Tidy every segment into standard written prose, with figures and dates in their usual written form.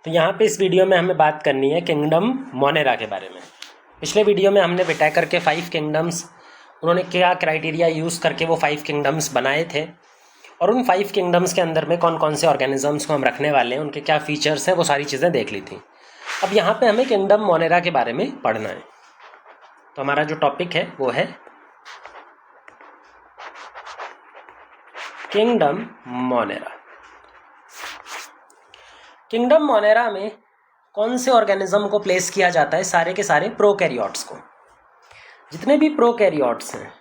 तो यहाँ पे इस वीडियो में हमें बात करनी है किंगडम मोनेरा के बारे में। पिछले वीडियो में हमने विटाकर के 5 किंगडम्स, उन्होंने क्या क्राइटेरिया यूज़ करके वो 5 किंगडम्स बनाए थे और उन 5 किंगडम्स के अंदर में कौन कौन से ऑर्गेनिजम्स को हम रखने वाले हैं, उनके क्या फीचर्स हैं, वो सारी चीज़ें देख ली थी। अब यहाँ पे हमें किंगडम मोनेरा के बारे में पढ़ना है। तो हमारा जो टॉपिक है वो है किंगडम मोनेरा। किंगडम मोनेरा में कौन से ऑर्गेनिज्म को प्लेस किया जाता है? सारे के सारे प्रोकैरियोट्स को। जितने भी प्रोकैरियोट्स हैं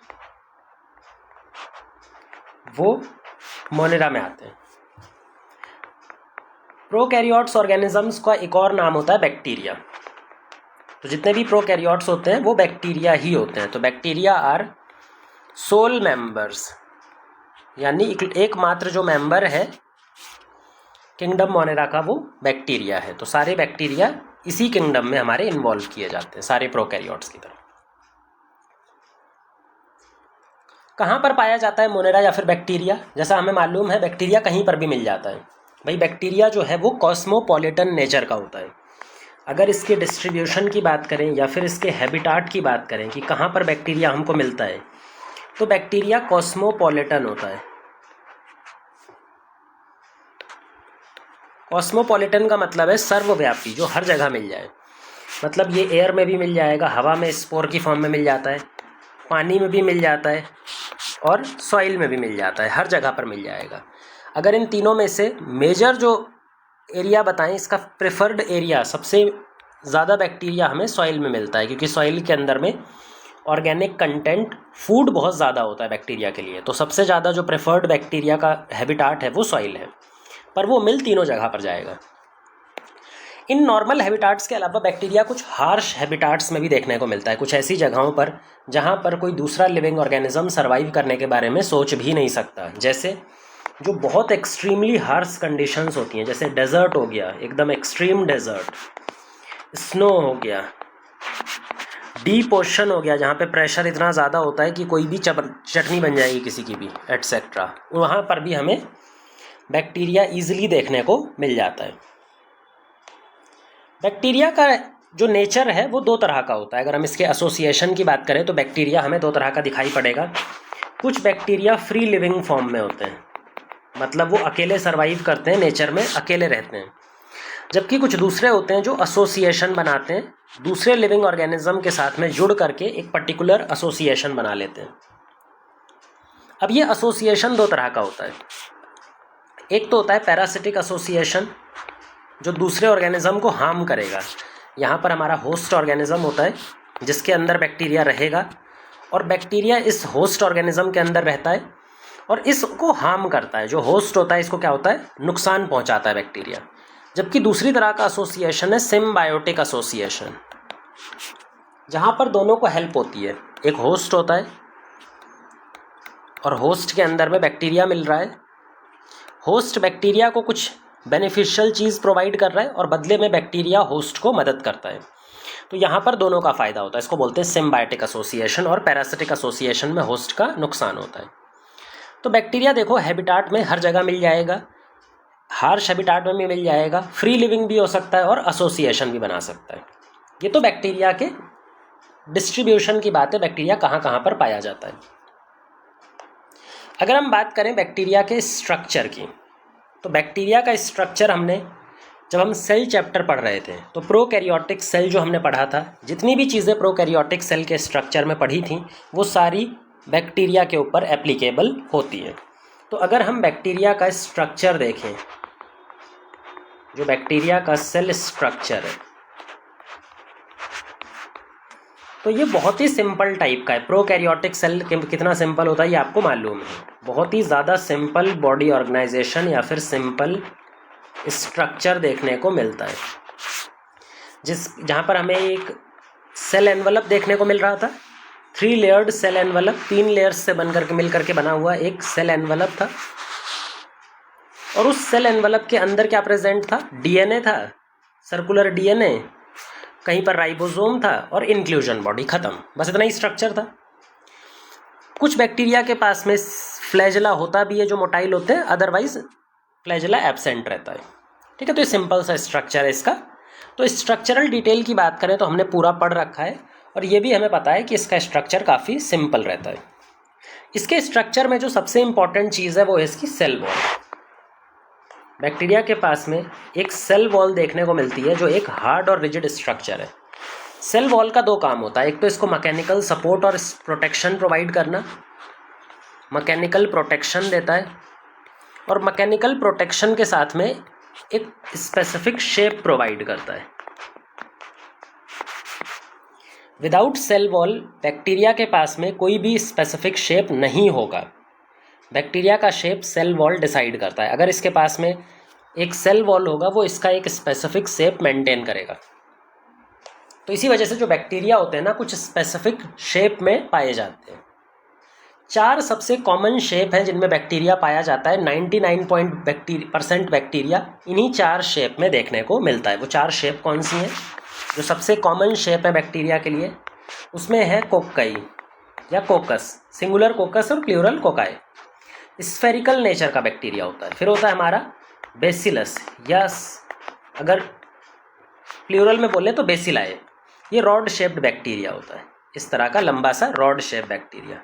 वो मोनेरा में आते हैं। प्रोकैरियोट्स ऑर्गेनिजम्स का एक और नाम होता है बैक्टीरिया। तो जितने भी प्रोकैरियोट्स होते हैं वो बैक्टीरिया ही होते हैं। तो बैक्टीरिया आर सोल मेंबर्स, यानी एकमात्र जो मेंबर है किंगडम मोनेरा का वो बैक्टीरिया है। तो सारे बैक्टीरिया इसी किंगडम में हमारे इन्वॉल्व किए जाते हैं, सारे प्रोकैरियोट्स की तरह। कहाँ पर पाया जाता है मोनेरा या फिर बैक्टीरिया? जैसा हमें मालूम है बैक्टीरिया कहीं पर भी मिल जाता है। भाई बैक्टीरिया जो है वो कॉस्मोपॉलिटन नेचर का होता है। अगर इसके डिस्ट्रीब्यूशन की बात करें या फिर इसके हैबिटाट की बात करें कि कहाँ पर बैक्टीरिया हमको मिलता है, तो बैक्टीरिया कॉस्मोपॉलिटन होता है। कॉस्मोपॉलिटन का मतलब है सर्वव्यापी, जो हर जगह मिल जाए। मतलब ये एयर में भी मिल जाएगा, हवा में स्पोर की फॉर्म में मिल जाता है, पानी में भी मिल जाता है और सॉइल में भी मिल जाता है, हर जगह पर मिल जाएगा। अगर इन तीनों में से मेजर जो एरिया बताएं, इसका प्रेफर्ड एरिया सबसे ज़्यादा बैक्टीरिया हमें सॉइल में मिलता है, क्योंकि सॉइल के अंदर में ऑर्गेनिक कंटेंट, फूड बहुत ज़्यादा होता है बैक्टीरिया के लिए। तो सबसे ज़्यादा जो प्रेफर्ड बैक्टीरिया का हैबिटाट है वो सॉइल है, पर वो मिल तीनों जगह पर जाएगा। इन नॉर्मल हैबिटाट्स के अलावा बैक्टीरिया कुछ हार्श हैबिटाट्स में भी देखने को मिलता है, कुछ ऐसी जगहों पर जहाँ पर कोई दूसरा लिविंग ऑर्गेनिज्म सर्वाइव करने के बारे में सोच भी नहीं सकता। जैसे जो बहुत एक्सट्रीमली हार्श कंडीशंस होती हैं, जैसे डेजर्ट हो गया, एकदम एक्सट्रीम डेजर्ट, स्नो हो गया, डीप ओशन हो गया जहाँ पे प्रेशर इतना ज़्यादा होता है कि कोई भी चटनी बन जाएगी किसी की भी, एट्सेट्रा। वहाँ पर भी हमें बैक्टीरिया ईजिली देखने को मिल जाता है। बैक्टीरिया का जो नेचर है वो दो तरह का होता है। अगर हम इसके एसोसिएशन की बात करें तो बैक्टीरिया हमें दो तरह का दिखाई पड़ेगा। कुछ बैक्टीरिया फ्री लिविंग फॉर्म में होते हैं, मतलब वो अकेले सर्वाइव करते हैं, नेचर में अकेले रहते हैं। जबकि कुछ दूसरे होते हैं जो एसोसिएशन बनाते हैं, दूसरे लिविंग ऑर्गेनिज्म के साथ में जुड़ करके एक पर्टिकुलर एसोसिएशन बना लेते हैं। अब ये एसोसिएशन दो तरह का होता है। एक तो होता है पैरासिटिक एसोसिएशन, जो दूसरे ऑर्गेनिज्म को हार्म करेगा। यहाँ पर हमारा होस्ट ऑर्गेनिज्म होता है जिसके अंदर बैक्टीरिया रहेगा, और बैक्टीरिया इस होस्ट ऑर्गेनिज्म के अंदर रहता है और इसको हार्म करता है। जो होस्ट होता है इसको क्या होता है, नुकसान पहुँचाता है बैक्टीरिया। जबकि दूसरी तरह का एसोसिएशन है सिम्बायोटिक एसोसिएशन, जहाँ पर दोनों को हेल्प होती है। एक होस्ट होता है और होस्ट के अंदर में बैक्टीरिया मिल रहा है। होस्ट बैक्टीरिया को कुछ बेनिफिशियल चीज़ प्रोवाइड कर रहा है और बदले में बैक्टीरिया होस्ट को मदद करता है। तो यहाँ पर दोनों का फ़ायदा होता है। इसको बोलते हैं सिम्बायोटिक एसोसिएशन, और पैरासिटिक एसोसिएशन में होस्ट का नुकसान होता है। तो बैक्टीरिया देखो हैबिटाट में हर जगह मिल जाएगा, हार्श हैबिटाट में भी मिल जाएगा, फ्री लिविंग भी हो सकता है और एसोसिएशन भी बना सकता है। ये तो बैक्टीरिया के डिस्ट्रीब्यूशन की बात है, बैक्टीरिया कहाँ कहाँ पर पाया जाता है। अगर हम बात करें बैक्टीरिया के स्ट्रक्चर की, तो बैक्टीरिया का स्ट्रक्चर हमने जब हम सेल चैप्टर पढ़ रहे थे तो प्रोकैरियोटिक सेल जो हमने पढ़ा था, जितनी भी चीज़ें प्रोकैरियोटिक सेल के स्ट्रक्चर में पढ़ी थी वो सारी बैक्टीरिया के ऊपर एप्लीकेबल होती है। तो अगर हम बैक्टीरिया का स्ट्रक्चर देखें, जो बैक्टीरिया का सेल स्ट्रक्चर है, तो ये बहुत ही सिंपल टाइप का है। प्रोकैरियोटिक सेल कितना सिंपल होता है ये आपको मालूम है। बहुत ही ज़्यादा सिंपल बॉडी ऑर्गेनाइजेशन या फिर सिंपल स्ट्रक्चर देखने को मिलता है। जहाँ पर हमें एक सेल एनवलप देखने को मिल रहा था, 3 लेयर्ड सेल एनवलप, 3 लेयर्स से बनकर के मिल करके बना हुआ एक सेल एनवलप था। और उस सेल एनवलप के अंदर क्या प्रेजेंट था? डीएनए था, सर्कुलर डीएनए, कहीं पर राइबोसोम था और इंक्लूजन बॉडी, खत्म। बस इतना ही स्ट्रक्चर था। कुछ बैक्टीरिया के पास में फ्लैजेला होता भी है जो मोटाइल होते हैं, अदरवाइज फ्लैजेला एब्सेंट रहता है। ठीक है, तो ये सिंपल सा स्ट्रक्चर है इसका। तो स्ट्रक्चरल डिटेल की बात करें तो हमने पूरा पढ़ रखा है और ये भी हमें पता है कि इसका स्ट्रक्चर काफ़ी सिंपल रहता है। इसके स्ट्रक्चर में जो सबसे इंपॉर्टेंट चीज़ है वो है इसकी सेल वॉल। बैक्टीरिया के पास में एक सेल वॉल देखने को मिलती है जो एक हार्ड और रिजिड स्ट्रक्चर है। सेल वॉल का दो काम होता है, एक तो इसको मैकेनिकल सपोर्ट और प्रोटेक्शन प्रोवाइड करना, मैकेनिकल प्रोटेक्शन देता है, और मैकेनिकल प्रोटेक्शन के साथ में एक स्पेसिफिक शेप प्रोवाइड करता है। विदाउट सेल वॉल बैक्टीरिया के पास में कोई भी स्पेसिफिक शेप नहीं होगा। बैक्टीरिया का शेप सेल वॉल डिसाइड करता है। अगर इसके पास में एक सेल वॉल होगा वो इसका एक स्पेसिफिक शेप मेंटेन करेगा। तो इसी वजह से जो बैक्टीरिया होते हैं ना, कुछ स्पेसिफिक शेप में पाए जाते हैं। 4 सबसे कॉमन शेप हैं जिनमें बैक्टीरिया पाया जाता है। 99% बैक्टीरिया इन्हीं 4 शेप में देखने को मिलता है। वो 4 शेप कौन सी हैं? जो सबसे कॉमन शेप है बैक्टीरिया के लिए उसमें है कोक्काई या कोकस, सिंगुलर कोकस और प्लूरल कोकाई। स्फेरिकल नेचर का बैक्टीरिया होता है। फिर होता है हमारा बेसिलस, या अगर प्लूरल में बोले तो बेसिलाए। ये रॉड शेप्ड बैक्टीरिया होता है, इस तरह का लंबा सा रॉड शेप बैक्टीरिया।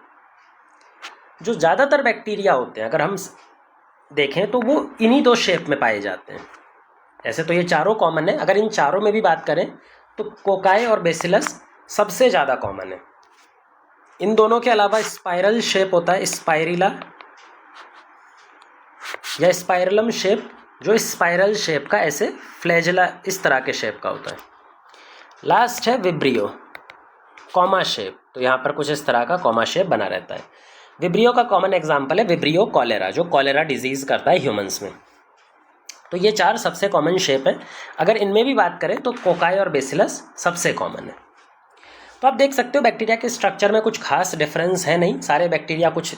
जो ज़्यादातर बैक्टीरिया होते हैं अगर हम देखें तो वो इन्हीं 2 शेप में पाए जाते हैं। ऐसे तो ये चारों कॉमन है, अगर इन चारों में भी बात करें तो कोकाई और बेसिलस सबसे ज़्यादा कॉमन है। इन दोनों के अलावा स्पाइरल शेप होता है, स्पाइरिला या स्पाइरलम शेप, जो स्पाइरल शेप का ऐसे फ्लैजेला इस तरह के शेप का होता है। लास्ट है विब्रियो, कॉमा शेप। तो यहाँ पर कुछ इस तरह का कॉमा शेप बना रहता है। विब्रियो का कॉमन एग्जाम्पल है विब्रियो कॉलेरा, जो कॉलेरा डिजीज़ करता है ह्यूमंस में। तो ये 4 सबसे कॉमन शेप है। अगर इनमें भी बात करें तो कोकाई और बेसिलस सबसे कॉमन है। तो आप देख सकते हो बैक्टीरिया के स्ट्रक्चर में कुछ खास डिफरेंस है नहीं। सारे बैक्टीरिया कुछ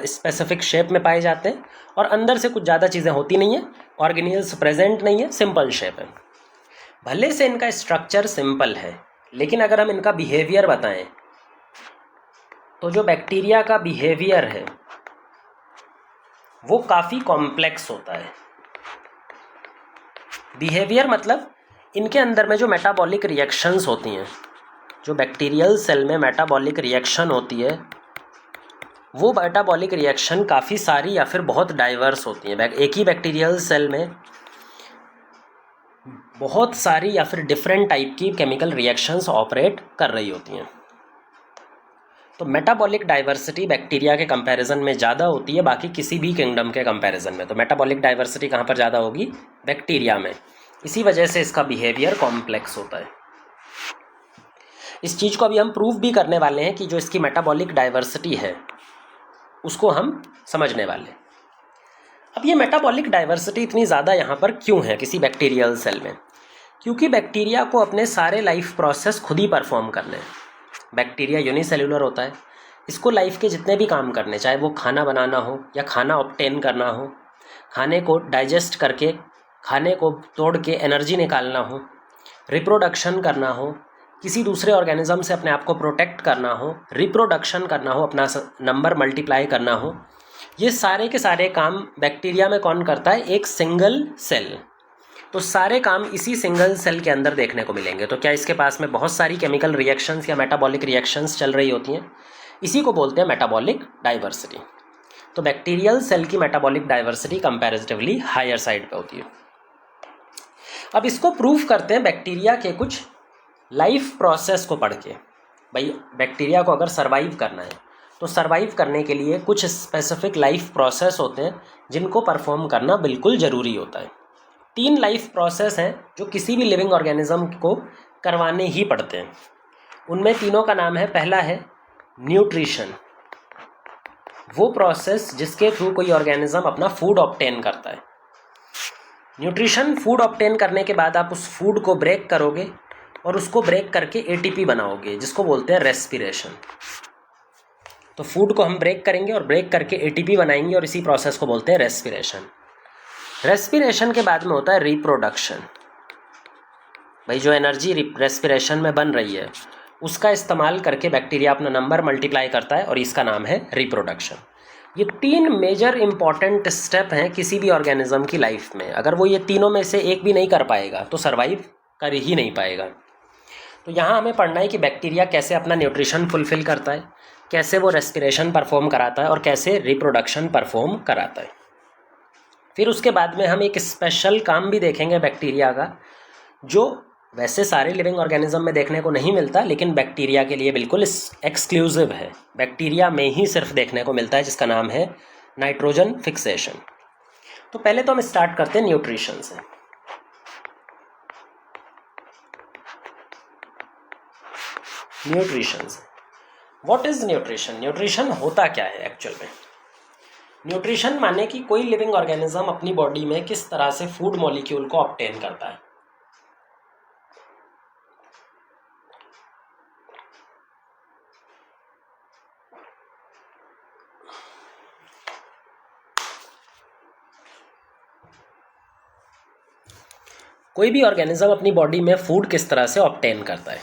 स्पेसिफिक शेप में पाए जाते हैं और अंदर से कुछ ज़्यादा चीज़ें होती नहीं है, ऑर्गेनिल्स प्रेजेंट नहीं है, सिंपल शेप है। भले से इनका स्ट्रक्चर सिंपल है, लेकिन अगर हम इनका बिहेवियर बताएं तो जो बैक्टीरिया का बिहेवियर है वो काफ़ी कॉम्प्लेक्स होता है। बिहेवियर मतलब इनके अंदर में जो मेटाबॉलिक रिएक्शंस होती हैं, जो बैक्टीरियल सेल में मेटाबॉलिक रिएक्शन होती है, वो मेटाबॉलिक रिएक्शन काफ़ी सारी या फिर बहुत डाइवर्स होती हैं। एक ही बैक्टीरियल सेल में बहुत सारी या फिर डिफरेंट टाइप की केमिकल रिएक्शंस ऑपरेट कर रही होती हैं। तो मेटाबॉलिक डाइवर्सिटी बैक्टीरिया के कंपैरिजन में ज़्यादा होती है बाकी किसी भी किंगडम के कंपैरिजन में। तो मेटाबॉलिक डाइवर्सिटी कहाँ पर ज़्यादा होगी? बैक्टीरिया में। इसी वजह से इसका बिहेवियर कॉम्प्लेक्स होता है। इस चीज़ को अभी हम प्रूव भी करने वाले हैं कि जो इसकी मेटाबॉलिक डाइवर्सिटी है उसको हम समझने वाले हैं। अब ये मेटाबॉलिक डाइवर्सिटी इतनी ज़्यादा यहाँ पर क्यों है किसी बैक्टीरियल सेल में? क्योंकि बैक्टीरिया को अपने सारे लाइफ प्रोसेस खुद ही परफॉर्म करने हैं। बैक्टीरिया यूनिसेल्युलर होता है, इसको लाइफ के जितने भी काम करने, चाहे वो खाना बनाना हो या खाना ऑब्टेन करना हो, खाने को डाइजेस्ट करके खाने को तोड़ के एनर्जी निकालना हो, रिप्रोडक्शन करना हो, किसी दूसरे ऑर्गेनिज्म से अपने आप को प्रोटेक्ट करना हो, रिप्रोडक्शन करना हो, अपना नंबर मल्टीप्लाई करना हो, ये सारे के सारे काम बैक्टीरिया में कौन करता है? एक सिंगल सेल। तो सारे काम इसी सिंगल सेल के अंदर देखने को मिलेंगे। तो क्या इसके पास में बहुत सारी केमिकल रिएक्शंस या मेटाबॉलिक रिएक्शंस चल रही होती हैं? इसी को बोलते हैं मेटाबॉलिक डाइवर्सिटी। तो बैक्टीरियल सेल की metabolic diversity comparatively higher side पे होती है। अब इसको प्रूफ करते हैं बैक्टीरिया के कुछ लाइफ प्रोसेस को पढ़ के। भाई बैक्टीरिया को अगर सर्वाइव करना है तो सर्वाइव करने के लिए कुछ स्पेसिफिक लाइफ प्रोसेस होते हैं जिनको परफॉर्म करना बिल्कुल ज़रूरी होता है। 3 लाइफ प्रोसेस हैं जो किसी भी लिविंग ऑर्गेनिज्म को करवाने ही पड़ते हैं। उनमें तीनों का नाम है, पहला है न्यूट्रिशन, वो प्रोसेस जिसके थ्रू कोई ऑर्गेनिज्म अपना फूड ऑब्टेन करता है। न्यूट्रिशन, फूड ऑब्टेन करने के बाद आप उस फूड को ब्रेक करोगे और उसको ब्रेक करके एटीपी बनाओगे, जिसको बोलते हैं रेस्पिरेशन। तो फूड को हम ब्रेक करेंगे और ब्रेक करके एटीपी बनाएंगे और इसी प्रोसेस को बोलते हैं रेस्पिरेशन। रेस्पिरेशन के बाद में होता है रिप्रोडक्शन। भाई जो एनर्जी रेस्पिरेशन में बन रही है उसका इस्तेमाल करके बैक्टीरिया अपना नंबर मल्टीप्लाई करता है और इसका नाम है रिप्रोडक्शन। ये 3 मेजर इंपॉर्टेंट स्टेप हैं किसी भी ऑर्गेनिज्म की लाइफ में। अगर वो ये तीनों में से एक भी नहीं कर पाएगा तो सर्वाइव कर ही नहीं पाएगा। तो यहाँ हमें पढ़ना है कि बैक्टीरिया कैसे अपना न्यूट्रिशन फुलफिल करता है, कैसे वो रेस्पिरेशन परफॉर्म कराता है और कैसे रिप्रोडक्शन परफॉर्म कराता है। फिर उसके बाद में हम एक स्पेशल काम भी देखेंगे बैक्टीरिया का, जो वैसे सारे लिविंग ऑर्गेनिज्म में देखने को नहीं मिलता, लेकिन बैक्टीरिया के लिए बिल्कुल एक्सक्लूसिव है, बैक्टीरिया में ही सिर्फ देखने को मिलता है, जिसका नाम है नाइट्रोजन फिक्सेशन। तो पहले तो हम स्टार्ट करते हैं न्यूट्रिशन से। न्यूट्रिशन से व्हाट इज न्यूट्रिशन? न्यूट्रिशन होता क्या है एक्चुअल में? न्यूट्रिशन माने कि कोई लिविंग ऑर्गेनिज्म अपनी बॉडी में किस तरह से फूड मॉलिक्यूल को ऑब्टेन करता है। कोई भी ऑर्गेनिज्म अपनी बॉडी में फूड किस तरह से ऑब्टेन करता है,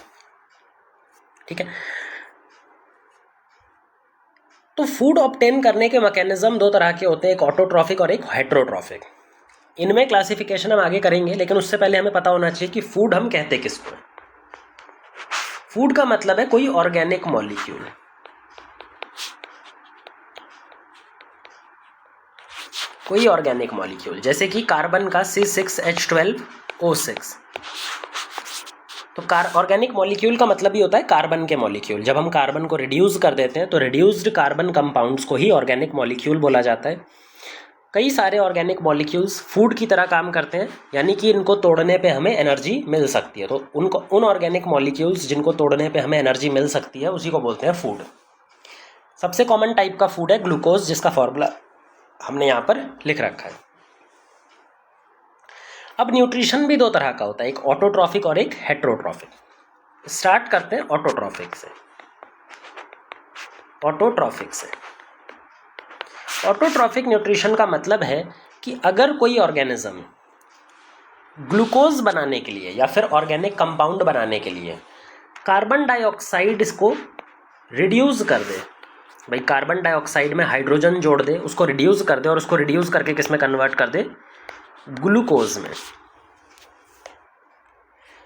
ठीक है। तो फूड ऑब्टेन करने के मैकेनिज्म दो तरह के होते हैं, एक ऑटोट्रॉफिक और एक हेट्रोट्रॉफिक। इनमें क्लासिफिकेशन हम आगे करेंगे, लेकिन उससे पहले हमें पता होना चाहिए कि फूड हम कहते किसको है। फूड का मतलब है कोई ऑर्गेनिक मॉलिक्यूल। कोई ऑर्गेनिक मॉलिक्यूल, जैसे कि कार्बन का C6H12O6। तो ऑर्गेनिक मॉलिक्यूल का मतलब ही होता है कार्बन के मॉलिक्यूल। जब हम कार्बन को रिड्यूस कर देते हैं तो रिड्यूस्ड कार्बन कंपाउंड्स को ही ऑर्गेनिक मॉलिक्यूल बोला जाता है। कई सारे ऑर्गेनिक मॉलिक्यूल्स फूड की तरह काम करते हैं, यानी कि इनको तोड़ने पे हमें एनर्जी मिल सकती है। तो उन ऑर्गेनिक मॉलिक्यूल्स जिनको तोड़ने पे हमें एनर्जी मिल सकती है उसी को बोलते हैं फूड। सबसे कॉमन टाइप का फूड है ग्लूकोज, जिसका फॉर्मूला हमने यहाँ पर लिख रखा है। अब न्यूट्रिशन भी दो तरह का होता है, एक ऑटोट्रॉफिक और एक हेट्रोट्रॉफिक। स्टार्ट करते हैं ऑटोट्रॉफिक से। ऑटोट्रॉफिक न्यूट्रिशन का मतलब है कि अगर कोई ऑर्गेनिज्म ग्लूकोज बनाने के लिए या फिर ऑर्गेनिक कंपाउंड बनाने के लिए कार्बन डाइऑक्साइड इसको रिड्यूस कर दे, भाई कार्बन डाइऑक्साइड में हाइड्रोजन जोड़ दे, उसको रिड्यूस कर दे और उसको रिड्यूस करके किस में कन्वर्ट कर दे, ग्लूकोज में।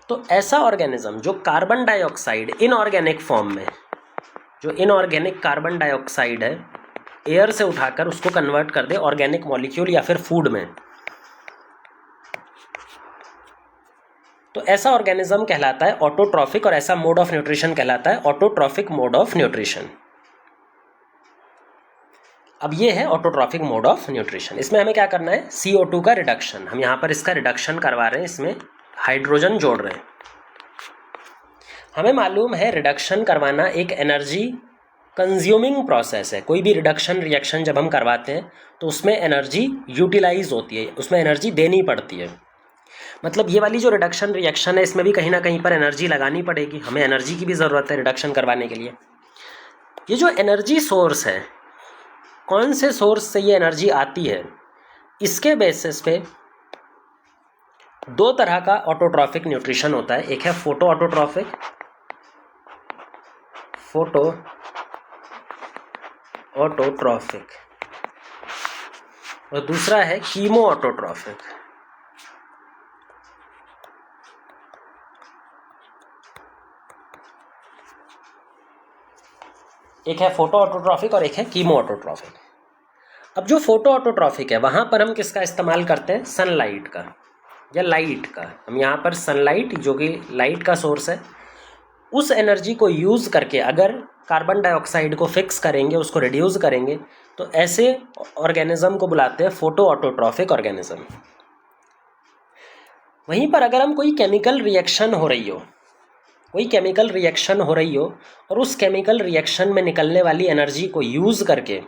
तो ऐसा ऑर्गेनिज्म जो कार्बन डाइऑक्साइड इनऑर्गेनिक फॉर्म में, जो इनऑर्गेनिक कार्बन डाइऑक्साइड है, एयर से उठाकर उसको कन्वर्ट कर दे ऑर्गेनिक मॉलिक्यूल या फिर फूड में, तो ऐसा ऑर्गेनिज्म कहलाता है ऑटोट्रॉफिक, और ऐसा मोड ऑफ न्यूट्रिशन कहलाता है ऑटोट्रॉफिक मोड ऑफ न्यूट्रिशन। अब ये है ऑटोट्रॉफिक मोड ऑफ न्यूट्रिशन। इसमें हमें क्या करना है, CO2 का रिडक्शन। हम यहाँ पर इसका रिडक्शन करवा रहे हैं, इसमें हाइड्रोजन जोड़ रहे हैं। हमें मालूम है रिडक्शन करवाना एक एनर्जी कंज्यूमिंग प्रोसेस है। कोई भी रिडक्शन रिएक्शन जब हम करवाते हैं तो उसमें एनर्जी यूटिलाइज होती है, उसमें एनर्जी देनी पड़ती है। मतलब ये वाली जो रिडक्शन रिएक्शन है इसमें भी कहीं ना कहीं पर एनर्जी लगानी पड़ेगी, हमें एनर्जी की भी ज़रूरत है रिडक्शन करवाने के लिए। ये जो एनर्जी सोर्स है, कौन से सोर्स से ये एनर्जी आती है, इसके बेसिस पे दो तरह का ऑटोट्रॉफिक न्यूट्रिशन होता है। एक है फोटो ऑटोट्रॉफिक, और दूसरा है कीमो ऑटोट्रॉफिक। एक है फोटो ऑटोट्रॉफिक और एक है कीमो ऑटोट्रॉफिक। अब जो फोटो ऑटोट्रॉफिक है वहाँ पर हम किसका इस्तेमाल करते हैं, सनलाइट का या लाइट का। हम यहाँ पर सनलाइट, जो कि लाइट का सोर्स है, उस एनर्जी को यूज़ करके अगर कार्बन डाइऑक्साइड को फिक्स करेंगे, उसको रिड्यूस करेंगे, तो ऐसे ऑर्गेनिज्म को बुलाते हैं फोटो ऑटोट्रॉफिक ऑर्गेनिज्म। वहीं पर अगर हम कोई केमिकल रिएक्शन हो रही हो, और उस केमिकल रिएक्शन में निकलने वाली एनर्जी को यूज़ करके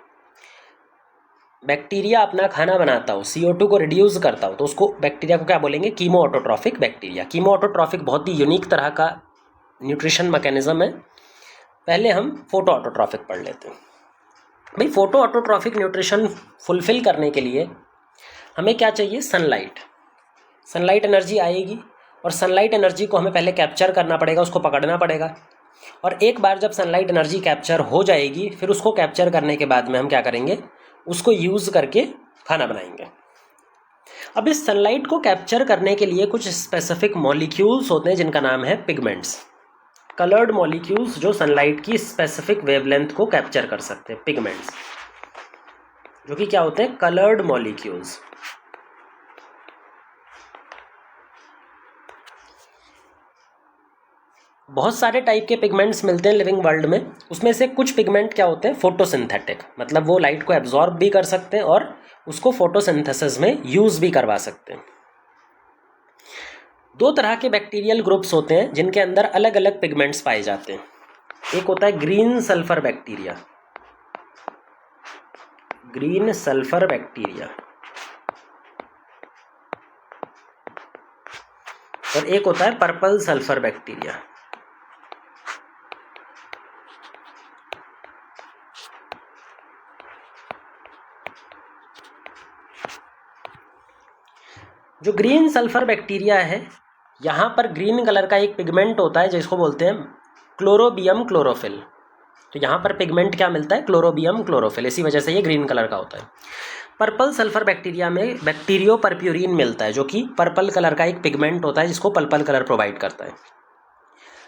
बैक्टीरिया अपना खाना बनाता हो, CO2 को रिड्यूस करता हो, तो उसको बैक्टीरिया को क्या बोलेंगे, chemo autotrophic bacteria. Chemo autotrophic बहुत ही यूनिक तरह का न्यूट्रिशन मैकेनिज्म है। पहले हम फोटो ऑटोट्रॉफिक पढ़ लेते हैं। भाई फोटो ऑटोट्रॉफिक न्यूट्रिशन फुलफिल करने के लिए हमें क्या चाहिए, सनलाइट एनर्जी आएगी, और सनलाइट एनर्जी को हमें पहले कैप्चर करना पड़ेगा, उसको पकड़ना पड़ेगा। और एक बार जब सनलाइट एनर्जी कैप्चर हो जाएगी, फिर उसको कैप्चर करने के बाद में हम क्या करेंगे, उसको यूज़ करके खाना बनाएंगे। अब इस सनलाइट को कैप्चर करने के लिए कुछ स्पेसिफिक मॉलिक्यूल्स होते हैं जिनका नाम है पिगमेंट्स, कलर्ड मॉलिक्यूल्स जो सनलाइट की स्पेसिफिक वेवलेंथ को कैप्चर कर सकते हैं, पिगमेंट्स, जो कि क्या होते हैं, कलर्ड मॉलिक्यूल्स। बहुत सारे टाइप के पिगमेंट्स मिलते हैं लिविंग वर्ल्ड में। उसमें से कुछ पिगमेंट क्या होते हैं, फोटोसिंथेटिक, मतलब वो लाइट को एब्जॉर्ब भी कर सकते हैं और उसको फोटोसिंथेसिस में यूज भी करवा सकते हैं। दो तरह के बैक्टीरियल ग्रुप्स होते हैं जिनके अंदर अलग अलग पिगमेंट्स पाए जाते हैं। एक होता है green sulphur bacteria, green sulphur bacteria, और एक होता है पर्पल सल्फर बैक्टीरिया। जो ग्रीन सल्फर बैक्टीरिया है, यहाँ पर ग्रीन कलर का एक पिगमेंट होता है जिसको बोलते हैं क्लोरोबियम क्लोरोफिल। तो यहाँ पर पिगमेंट क्या मिलता है, क्लोरोबियम क्लोरोफिल, इसी वजह से ये ग्रीन कलर का होता है। पर्पल सल्फर बैक्टीरिया में बैक्टीरियो परप्यूरिन मिलता है, जो कि पर्पल कलर का एक पिगमेंट होता है जिसको पर्पल कलर प्रोवाइड करता है।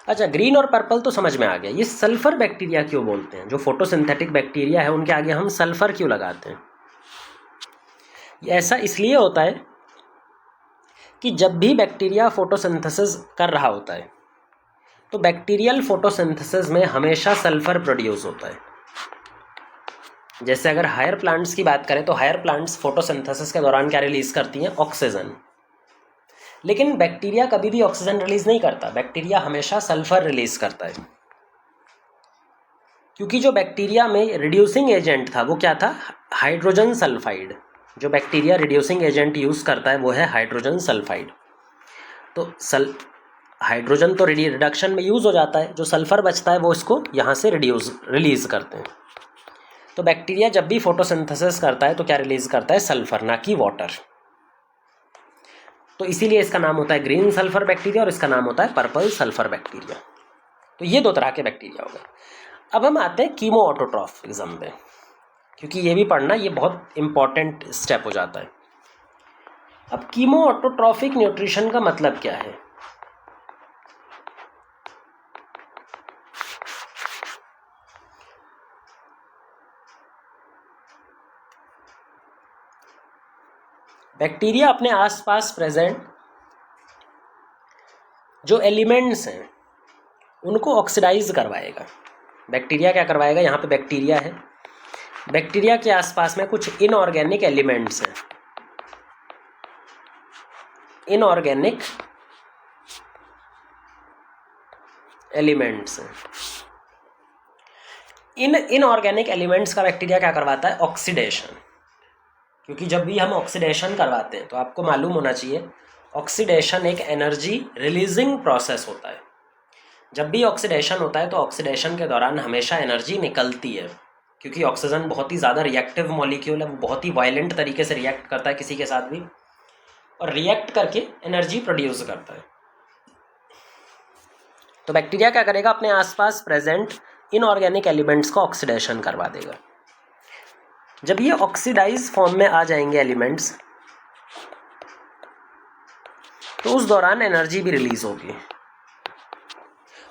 अच्छा, ग्रीन और पर्पल तो समझ में आ गया। ये सल्फर बैक्टीरिया क्यों बोलते हैं, जो फोटोसिंथेटिक बैक्टीरिया है उनके आगे हम सल्फर क्यों लगाते हैं? ऐसा इसलिए होता है कि जब भी बैक्टीरिया फोटोसिंथेसिस कर रहा होता है तो बैक्टीरियल फोटोसिंथेसिस में हमेशा सल्फर प्रोड्यूस होता है। जैसे अगर हायर प्लांट्स की बात करें तो हायर प्लांट्स फोटोसिंथेसिस के दौरान क्या रिलीज करती हैं, ऑक्सीजन। लेकिन बैक्टीरिया कभी भी ऑक्सीजन रिलीज नहीं करता, बैक्टीरिया हमेशा सल्फर रिलीज करता है। क्योंकि जो बैक्टीरिया में रिड्यूसिंग एजेंट था वो क्या था, हाइड्रोजन सल्फाइड। जो बैक्टीरिया रिड्यूसिंग एजेंट यूज करता है वो है हाइड्रोजन सल्फाइड। तो हाइड्रोजन तो रिडक्शन में यूज हो जाता है, जो सल्फर बचता है वो इसको यहाँ से रिलीज करते हैं। तो बैक्टीरिया जब भी फोटोसिंथेसिस करता है तो क्या रिलीज करता है, सल्फर, ना कि वाटर। तो इसीलिए इसका नाम होता है ग्रीन सल्फर बैक्टीरिया और इसका नाम होता है पर्पल सल्फर बैक्टीरिया। तो ये दो तरह के बैक्टीरिया हो गए। अब हम आते हैं कीमो ऑटोट्रॉफिज्म पे, क्योंकि ये भी पढ़ना, ये बहुत इंपॉर्टेंट स्टेप हो जाता है। अब कीमो ऑटोट्रॉफिक न्यूट्रिशन का मतलब क्या है? बैक्टीरिया अपने आसपास प्रेजेंट जो एलिमेंट्स हैं उनको ऑक्सीडाइज करवाएगा। बैक्टीरिया क्या करवाएगा, यहाँ पे बैक्टीरिया है, बैक्टीरिया के आसपास में कुछ इनऑर्गेनिक एलिमेंट्स हैं, इनऑर्गेनिक एलिमेंट्स हैं। इन इनऑर्गेनिक एलिमेंट्स का बैक्टीरिया क्या करवाता है, ऑक्सीडेशन। क्योंकि जब भी हम ऑक्सीडेशन करवाते हैं तो आपको मालूम होना चाहिए ऑक्सीडेशन एक एनर्जी रिलीजिंग प्रोसेस होता है। जब भी ऑक्सीडेशन होता है तो ऑक्सीडेशन के दौरान हमेशा एनर्जी निकलती है, क्योंकि ऑक्सीजन बहुत ही ज़्यादा रिएक्टिव मॉलिक्यूल है, वो बहुत ही वायलेंट तरीके से रिएक्ट करता है किसी के साथ भी, और रिएक्ट करके एनर्जी प्रोड्यूस करता है। तो बैक्टीरिया क्या करेगा, अपने आसपास प्रेजेंट इनऑर्गेनिक एलिमेंट्स को ऑक्सीडेशन करवा देगा। जब ये ऑक्सीडाइज फॉर्म में आ जाएंगे एलिमेंट्स तो उस दौरान एनर्जी भी रिलीज होगी,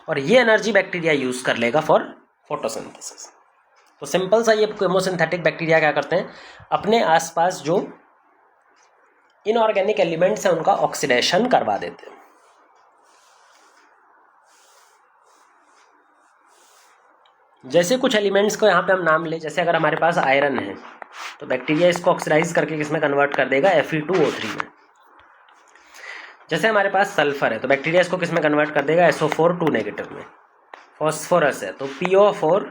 और ये एनर्जी बैक्टीरिया यूज कर लेगा फॉर फोटोसिंथेसिस। तो सिंपल सा ये केमोसिंथेटिक बैक्टीरिया क्या करते हैं, अपने आसपास जो इनऑर्गेनिक एलिमेंट्स हैं उनका ऑक्सीडेशन करवा देते हैं। जैसे कुछ एलिमेंट्स को यहाँ पे हम नाम ले, जैसे अगर हमारे पास आयरन है तो बैक्टीरिया इसको ऑक्सीडाइज करके किसमें कन्वर्ट कर देगा, Fe2O3 में। जैसे हमारे पास सल्फर है तो बैक्टीरिया इसको किसमें कन्वर्ट कर देगा, SO4 2 नेगेटिव में। फॉस्फोरस है तो PO4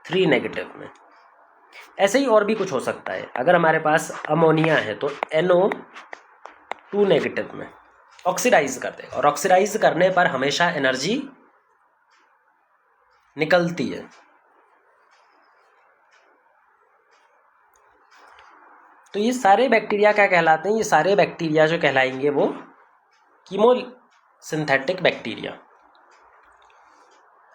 3 नेगेटिव में। ऐसे ही और भी कुछ हो सकता है। अगर हमारे पास अमोनिया है तो NO2 नेगेटिव में ऑक्सीडाइज कर देगा, और ऑक्सीडाइज करने पर हमेशा एनर्जी निकलती है। तो ये सारे बैक्टीरिया क्या कहलाते हैं, ये सारे बैक्टीरिया जो कहलाएंगे वो कीमोसिंथेटिक बैक्टीरिया।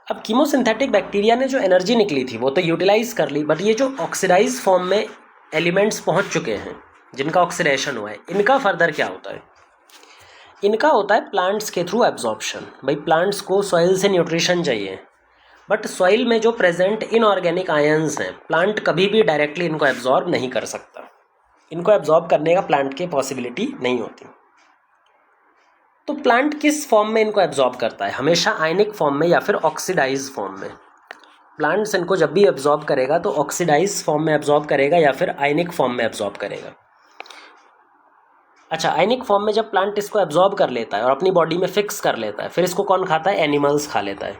अब कीमोसिंथेटिक बैक्टीरिया ने जो एनर्जी निकली थी वो तो यूटिलाइज कर ली, बट ये जो ऑक्सीडाइज फॉर्म में एलिमेंट्स पहुंच चुके हैं जिनका ऑक्सीडेशन हुआ है, इनका फर्दर क्या होता है? इनका होता है प्लांट्स के थ्रू एब्जॉर्प्शन। भाई प्लांट्स को सॉइल से न्यूट्रिशन चाहिए, बट सॉइल में जो प्रेजेंट इनऑर्गेनिक आयंस हैं प्लांट कभी भी डायरेक्टली इनको एब्जॉर्ब नहीं कर सकता। इनको एब्जॉर्ब करने का प्लांट की पॉसिबिलिटी नहीं होती। तो प्लांट किस फॉर्म में इनको एब्जॉर्ब करता है? हमेशा आयनिक फॉर्म में या फिर ऑक्सीडाइज फॉर्म में। प्लांट्स इनको जब भी एब्जॉर्ब करेगा तो ऑक्सीडाइज फॉर्म में एब्जॉर्ब करेगा या फिर आयनिक फॉर्म में एब्जॉर्ब करेगा। अच्छा, आयनिक फॉर्म में जब प्लांट इसको एब्जॉर्ब कर लेता है और अपनी बॉडी में फिक्स कर लेता है, फिर इसको कौन खाता है? एनिमल्स खा लेता है।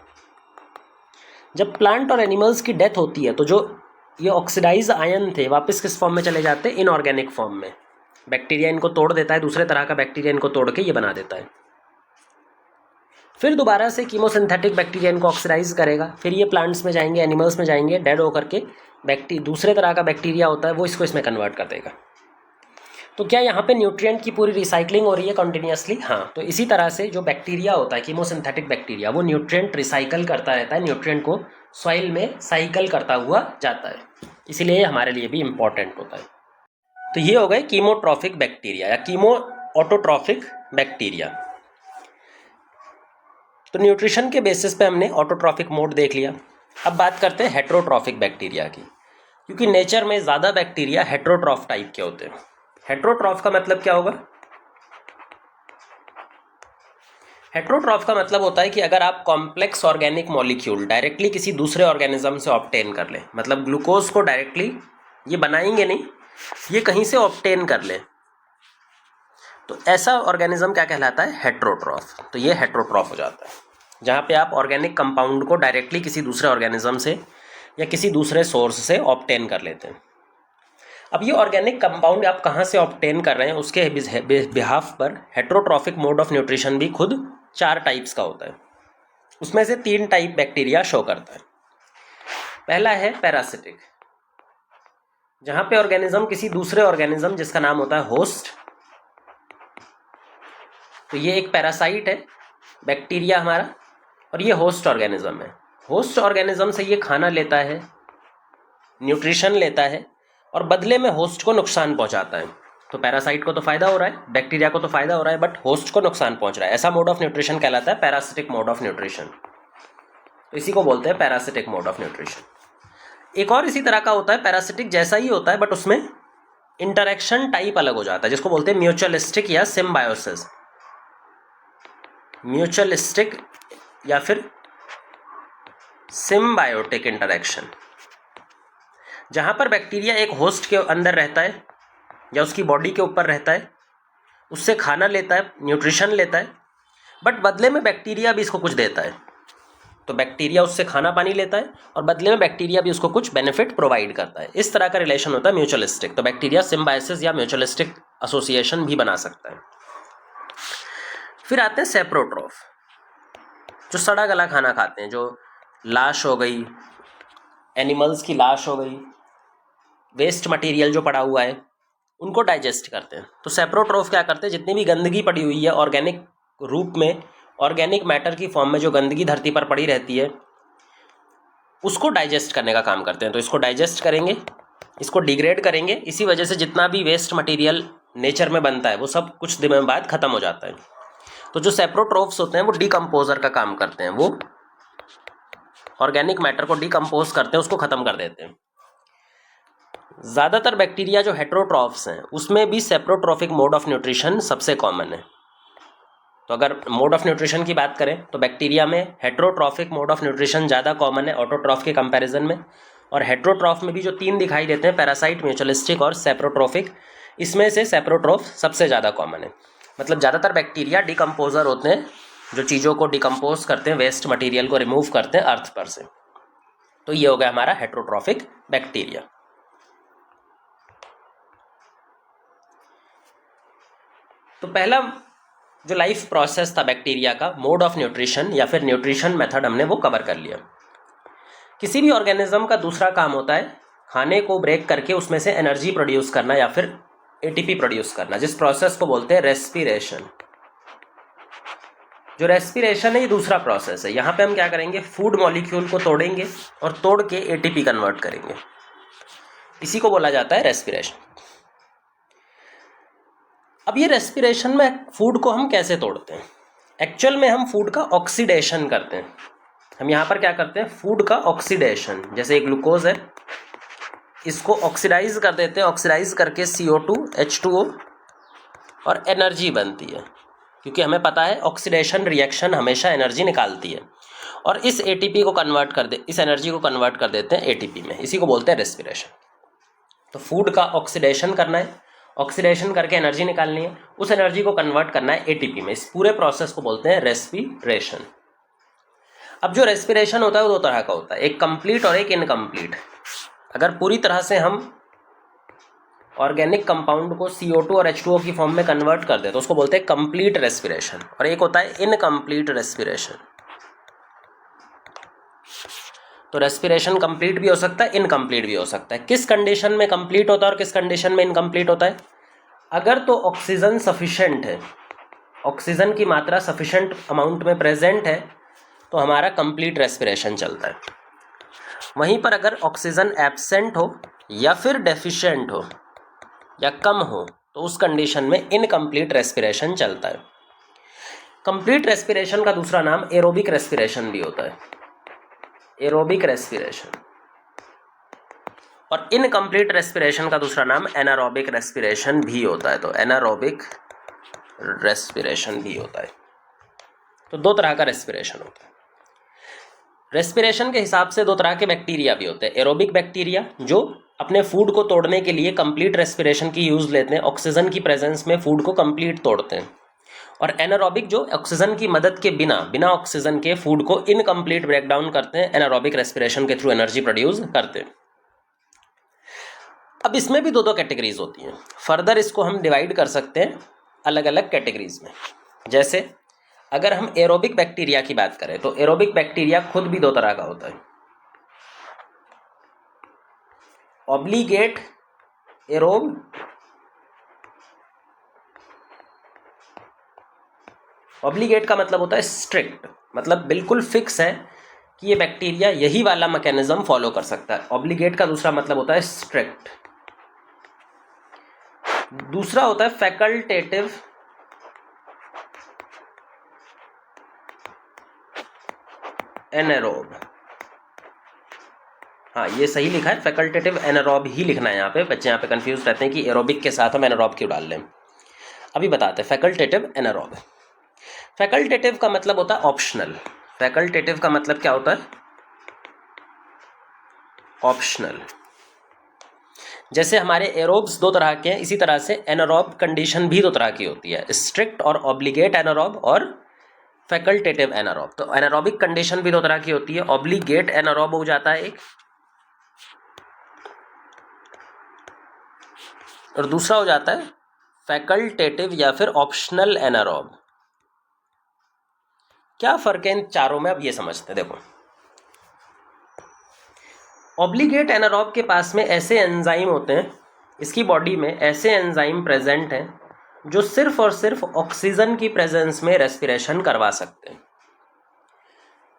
जब प्लांट और एनिमल्स की डेथ होती है तो जो ये ऑक्सीडाइज आयन थे वापस किस फॉर्म में चले जाते हैं? इनऑर्गेनिक फॉर्म में। बैक्टीरिया इनको तोड़ देता है, दूसरे तरह का बैक्टीरिया इनको तोड़ के ये बना देता है। फिर दोबारा से कीमोसिंथेटिक बैक्टीरिया इनको ऑक्सीडाइज करेगा, फिर ये प्लांट्स में जाएंगे, एनिमल्स में जाएंगे, डेड होकर के दूसरे तरह का बैक्टीरिया होता है वो इसको इसमें कन्वर्ट कर देगा। तो क्या यहाँ पे न्यूट्रिएंट की पूरी रिसाइकलिंग हो रही है कंटिन्यूसली? हाँ। तो इसी तरह से जो बैक्टीरिया होता है कीमोसिंथेटिक बैक्टीरिया, वो न्यूट्रिएंट रिसाइकल करता रहता है, न्यूट्रिएंट को सॉइल में साइकिल करता हुआ जाता है, इसीलिए हमारे लिए भी इम्पॉर्टेंट होता है। तो ये हो गए कीमोट्रॉफिक बैक्टीरिया या कीमो ऑटोट्रॉफिक बैक्टीरिया। तो न्यूट्रिशन के बेसिस पे हमने ऑटोट्रॉफिक मोड देख लिया। अब बात करते हैं हेट्रोट्रॉफिक बैक्टीरिया की, क्योंकि नेचर में ज़्यादा बैक्टीरिया हेट्रोट्रॉफ टाइप के होते हैं। हेट्रोट्रॉफ का मतलब क्या होगा? हेट्रोट्रॉफ का मतलब होता है कि अगर आप कॉम्प्लेक्स ऑर्गेनिक मॉलिक्यूल डायरेक्टली किसी दूसरे ऑर्गेनिज्म से ऑब्टेन कर लें, मतलब ग्लूकोज को डायरेक्टली ये बनाएंगे नहीं, ये कहीं से ऑब्टेन कर लें, तो ऐसा ऑर्गेनिज्म क्या कहलाता है? हेट्रोट्रॉफ। तो ये हेट्रोट्रॉफ हो जाता है, जहाँ पे आप ऑर्गेनिक कंपाउंड को डायरेक्टली किसी दूसरे ऑर्गेनिज्म से या किसी दूसरे सोर्स से ऑब्टेन कर लेते हैं। अब ये ऑर्गेनिक कंपाउंड आप कहाँ से ऑब्टेन कर रहे हैं उसके बिहाफ पर हेट्रोट्रॉफिक मोड ऑफ न्यूट्रिशन भी खुद 4 टाइप्स का होता है। उसमें से 3 टाइप बैक्टीरिया शो करता है। पहला है पैरासिटिक, जहाँ पे ऑर्गेनिज्म किसी दूसरे ऑर्गेनिज्म जिसका नाम होता है होस्ट, तो ये एक पैरासाइट है बैक्टीरिया हमारा, और ये होस्ट ऑर्गेनिज्म है। होस्ट ऑर्गेनिज्म से ये खाना लेता है, न्यूट्रिशन लेता है, और बदले में होस्ट को नुकसान पहुंचाता है। तो पैरासाइट को तो फायदा हो रहा है, बैक्टीरिया को तो फायदा हो रहा है, बट होस्ट को नुकसान पहुंच रहा है। ऐसा मोड ऑफ न्यूट्रिशन कहलाता है पैरासिटिक मोड ऑफ न्यूट्रिशन। तो इसी को बोलते हैं पैरासिटिक मोड ऑफ न्यूट्रिशन। एक और इसी तरह का होता है, पैरासिटिक जैसा ही होता है बट उसमें इंटरेक्शन टाइप अलग हो जाता है, जिसको बोलते हैं म्यूचुअलिस्टिक या सिम्बायोसिस। म्यूचुअलिस्टिक या फिर सिम्बायोटिक इंटरेक्शन, जहाँ पर बैक्टीरिया एक होस्ट के अंदर रहता है या उसकी बॉडी के ऊपर रहता है, उससे खाना लेता है, न्यूट्रिशन लेता है, बट बदले में बैक्टीरिया भी इसको कुछ देता है। तो बैक्टीरिया उससे खाना पानी लेता है और बदले में बैक्टीरिया भी उसको कुछ बेनिफिट प्रोवाइड करता है। इस तरह का रिलेशन होता है म्यूचुअलिस्टिक। तो बैक्टीरिया सिम्बायोसिस या म्यूचुअलिस्टिक एसोसिएशन भी बना सकता है। फिर आते हैं सेप्रोट्रॉफ, जो सड़ा गला खाना खाते हैं, जो लाश हो गई, एनिमल्स की लाश हो गई, वेस्ट मटेरियल जो पड़ा हुआ है, उनको डाइजेस्ट करते हैं। तो सेप्रोट्रॉफ क्या करते हैं? जितनी भी गंदगी पड़ी हुई है ऑर्गेनिक रूप में, ऑर्गेनिक मैटर की फॉर्म में जो गंदगी धरती पर पड़ी रहती है, उसको डाइजेस्ट करने का काम करते हैं। तो इसको डाइजेस्ट करेंगे, इसको डिग्रेड करेंगे, इसी वजह से जितना भी वेस्ट मटेरियल नेचर में बनता है वो सब कुछ दिनों बाद ख़त्म हो जाता है। तो जो सेप्रोट्रॉफ्स होते हैं वो डिकम्पोजर का काम करते हैं, वो ऑर्गेनिक मैटर को डिकम्पोज करते हैं, उसको ख़त्म कर देते हैं। ज़्यादातर बैक्टीरिया जो हेट्रोट्रॉफ्स हैं उसमें भी सेप्रोट्रॉफिक मोड ऑफ न्यूट्रिशन सबसे कॉमन है। तो अगर मोड ऑफ न्यूट्रिशन की बात करें तो बैक्टीरिया में हेट्रोट्रॉफिक मोड ऑफ न्यूट्रिशन ज़्यादा कॉमन है ऑटोट्रॉफ के कंपैरिजन में। और हेट्रोट्रॉफ में भी जो 3 दिखाई देते हैं, पैरासाइट, म्यूचुअलिस्टिक और सेप्रोट्रॉफिक, इसमें से सेप्रोट्रॉफ सबसे ज़्यादा कॉमन है। मतलब ज़्यादातर बैक्टीरिया डिकम्पोजर होते हैं, जो चीज़ों को डिकम्पोज करते हैं, वेस्ट मटीरियल को रिमूव करते हैं अर्थ पर से। तो ये हो गया हमारा हेट्रोट्रॉफिक बैक्टीरिया। तो पहला जो लाइफ प्रोसेस था बैक्टीरिया का, मोड ऑफ न्यूट्रिशन या फिर न्यूट्रिशन मेथड, हमने वो कवर कर लिया। किसी भी ऑर्गेनिज्म का दूसरा काम होता है खाने को ब्रेक करके उसमें से एनर्जी प्रोड्यूस करना या फिर एटीपी प्रोड्यूस करना, जिस प्रोसेस को बोलते हैं रेस्पिरेशन। जो रेस्पिरेशन है ये दूसरा प्रोसेस है। यहाँ पे हम क्या करेंगे, फूड मॉलिक्यूल को तोड़ेंगे और तोड़ के एटीपी कन्वर्ट करेंगे, इसी को बोला जाता है रेस्पिरेशन। अब ये रेस्पिरेशन में फूड को हम कैसे तोड़ते हैं? एक्चुअल में हम फूड का ऑक्सीडेशन करते हैं। हम यहाँ पर क्या करते हैं, फूड का ऑक्सीडेशन, जैसे ग्लूकोज है इसको ऑक्सीडाइज कर देते हैं, ऑक्सीडाइज करके CO2 H2O और एनर्जी बनती है, क्योंकि हमें पता है ऑक्सीडेशन रिएक्शन हमेशा एनर्जी निकालती है, और इस एटीपी को कन्वर्ट कर दे, इस एनर्जी को कन्वर्ट कर देते हैं एटीपी में, इसी को बोलते हैं रेस्पिरेशन। तो फूड का ऑक्सीडेशन करना है, ऑक्सीडेशन करके एनर्जी निकालनी है, उस एनर्जी को कन्वर्ट करना है एटीपी में, इस पूरे प्रोसेस को बोलते हैं रेस्पिरेशन। अब जो रेस्पिरेशन होता है वो दो तरह का होता है, एक कंप्लीट और एक इनकम्प्लीट। अगर पूरी तरह से हम ऑर्गेनिक कंपाउंड को CO2 और H2O की फॉर्म में कन्वर्ट कर दे तो उसको बोलते हैं कंप्लीट रेस्पिरेशन, और एक होता है इनकम्प्लीट रेस्पिरेशन। तो रेस्पिरेशन कंप्लीट भी हो सकता है, इनकम्प्लीट भी हो सकता है। किस कंडीशन में कंप्लीट होता है और किस कंडीशन में इनकम्प्लीट होता है? अगर तो ऑक्सीजन सफिशेंट है, ऑक्सीजन की मात्रा सफिशेंट अमाउंट में प्रेजेंट है, तो हमारा कंप्लीट रेस्पिरेशन चलता है। वहीं पर अगर ऑक्सीजन एब्सेंट हो या फिर डेफिशिएंट हो या कम हो तो उस कंडीशन में इनकम्प्लीट रेस्पिरेशन चलता है। कंप्लीट रेस्पिरेशन का दूसरा नाम एरोबिक रेस्पिरेशन भी होता है, एरोबिक रेस्पिरेशन। और इनकम्प्लीट रेस्पिरेशन का दूसरा नाम एनारोबिक रेस्पिरेशन भी होता है, तो एनारोबिक रेस्पिरेशन भी होता है। तो दो तरह का रेस्पिरेशन होता है। रेस्पिरेशन के हिसाब से दो तरह के बैक्टीरिया भी होते हैं, एरोबिक बैक्टीरिया जो अपने फूड को तोड़ने के लिए कंप्लीट रेस्पिरेशन की यूज लेते हैं, ऑक्सीजन की प्रेजेंस में फूड को कंप्लीट तोड़ते हैं, और एनारोबिक जो ऑक्सीजन की मदद के बिना ऑक्सीजन के फूड को इनकम्प्लीट ब्रेक डाउन करते हैं, एनारोबिक रेस्पिरेशन के थ्रू एनर्जी प्रोड्यूस करते हैं। अब इसमें भी दो कैटेगरीज होती हैं, फर्दर इसको हम डिवाइड कर सकते हैं अलग अलग कैटेगरीज में। जैसे अगर हम एरोबिक बैक्टीरिया की बात करें तो एरोबिक बैक्टीरिया खुद भी दो तरह का होता है, ऑब्लिगेट एरोब, ऑब्लिगेट का मतलब होता है स्ट्रिक्ट, मतलब बिल्कुल फिक्स है कि ये बैक्टीरिया यही वाला मैकेनिज्म फॉलो कर सकता है। ऑब्लिगेट का दूसरा मतलब होता है स्ट्रिक्ट। दूसरा होता है फैकल्टेटिव एनारोब। हाँ, ये सही लिखा है, फैकल्टेटिव एनारोब ही लिखना है। यहाँ पे बच्चे यहाँ पे कंफ्यूज रहते हैं कि एरोबिक के साथ हम एनारोब क्यों डाल लें। अभी बताते हैं फैकल्टेटिव एनारोब। फैकल्टेटिव का मतलब होता है ऑप्शनल। फैकल्टेटिव का मतलब क्या होता है? ऑप्शनल। जैसे हमारे एरोब्स दो तरह के हैं, इसी तरह से एनारोब कंडीशन भी दो तरह की होती है, स्ट्रिक्ट और ऑब्लिगेट एनारोब और फैकल्टेटिव एनारोब। तो एनारोबिक कंडीशन भी दो तरह की होती है, ऑब्लिगेट एनारोब हो जाता है एक, और दूसरा हो जाता है फैकल्टेटिव या फिर ऑप्शनल एनारोब। क्या फर्क है इन चारों में, अब ये समझते हैं। देखो, ऑब्लिगेट एनारोब के पास में ऐसे एंजाइम होते हैं, इसकी बॉडी में ऐसे एंजाइम प्रेजेंट हैं जो सिर्फ और सिर्फ ऑक्सीजन की प्रेजेंस में रेस्पिरेशन करवा सकते हैं।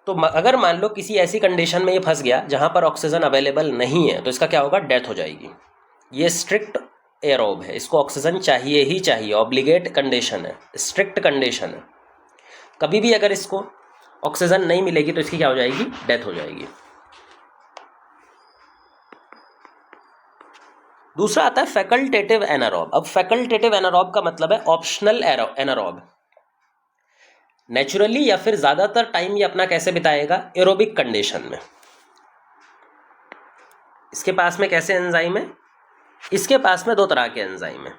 तो अगर मान लो किसी ऐसी कंडीशन में ये फंस गया जहां पर ऑक्सीजन अवेलेबल नहीं है तो इसका क्या होगा? डेथ हो जाएगी। ये स्ट्रिक्ट एरोब है, इसको ऑक्सीजन चाहिए ही चाहिए, ऑब्लिगेट कंडीशन है, स्ट्रिक्ट कंडीशन है। कभी भी अगर इसको ऑक्सीजन नहीं मिलेगी तो इसकी क्या हो जाएगी? डेथ हो जाएगी। दूसरा आता है फैकल्टेटिव एनारोब। अब फैकल्टेटिव एनारोब का मतलब है ऑप्शनल एनारोब। नेचुरली या फिर ज्यादातर टाइम ये अपना कैसे बिताएगा? एरोबिक कंडीशन में। इसके पास में कैसे एंजाइम है? इसके पास में दो तरह के एंजाइम है,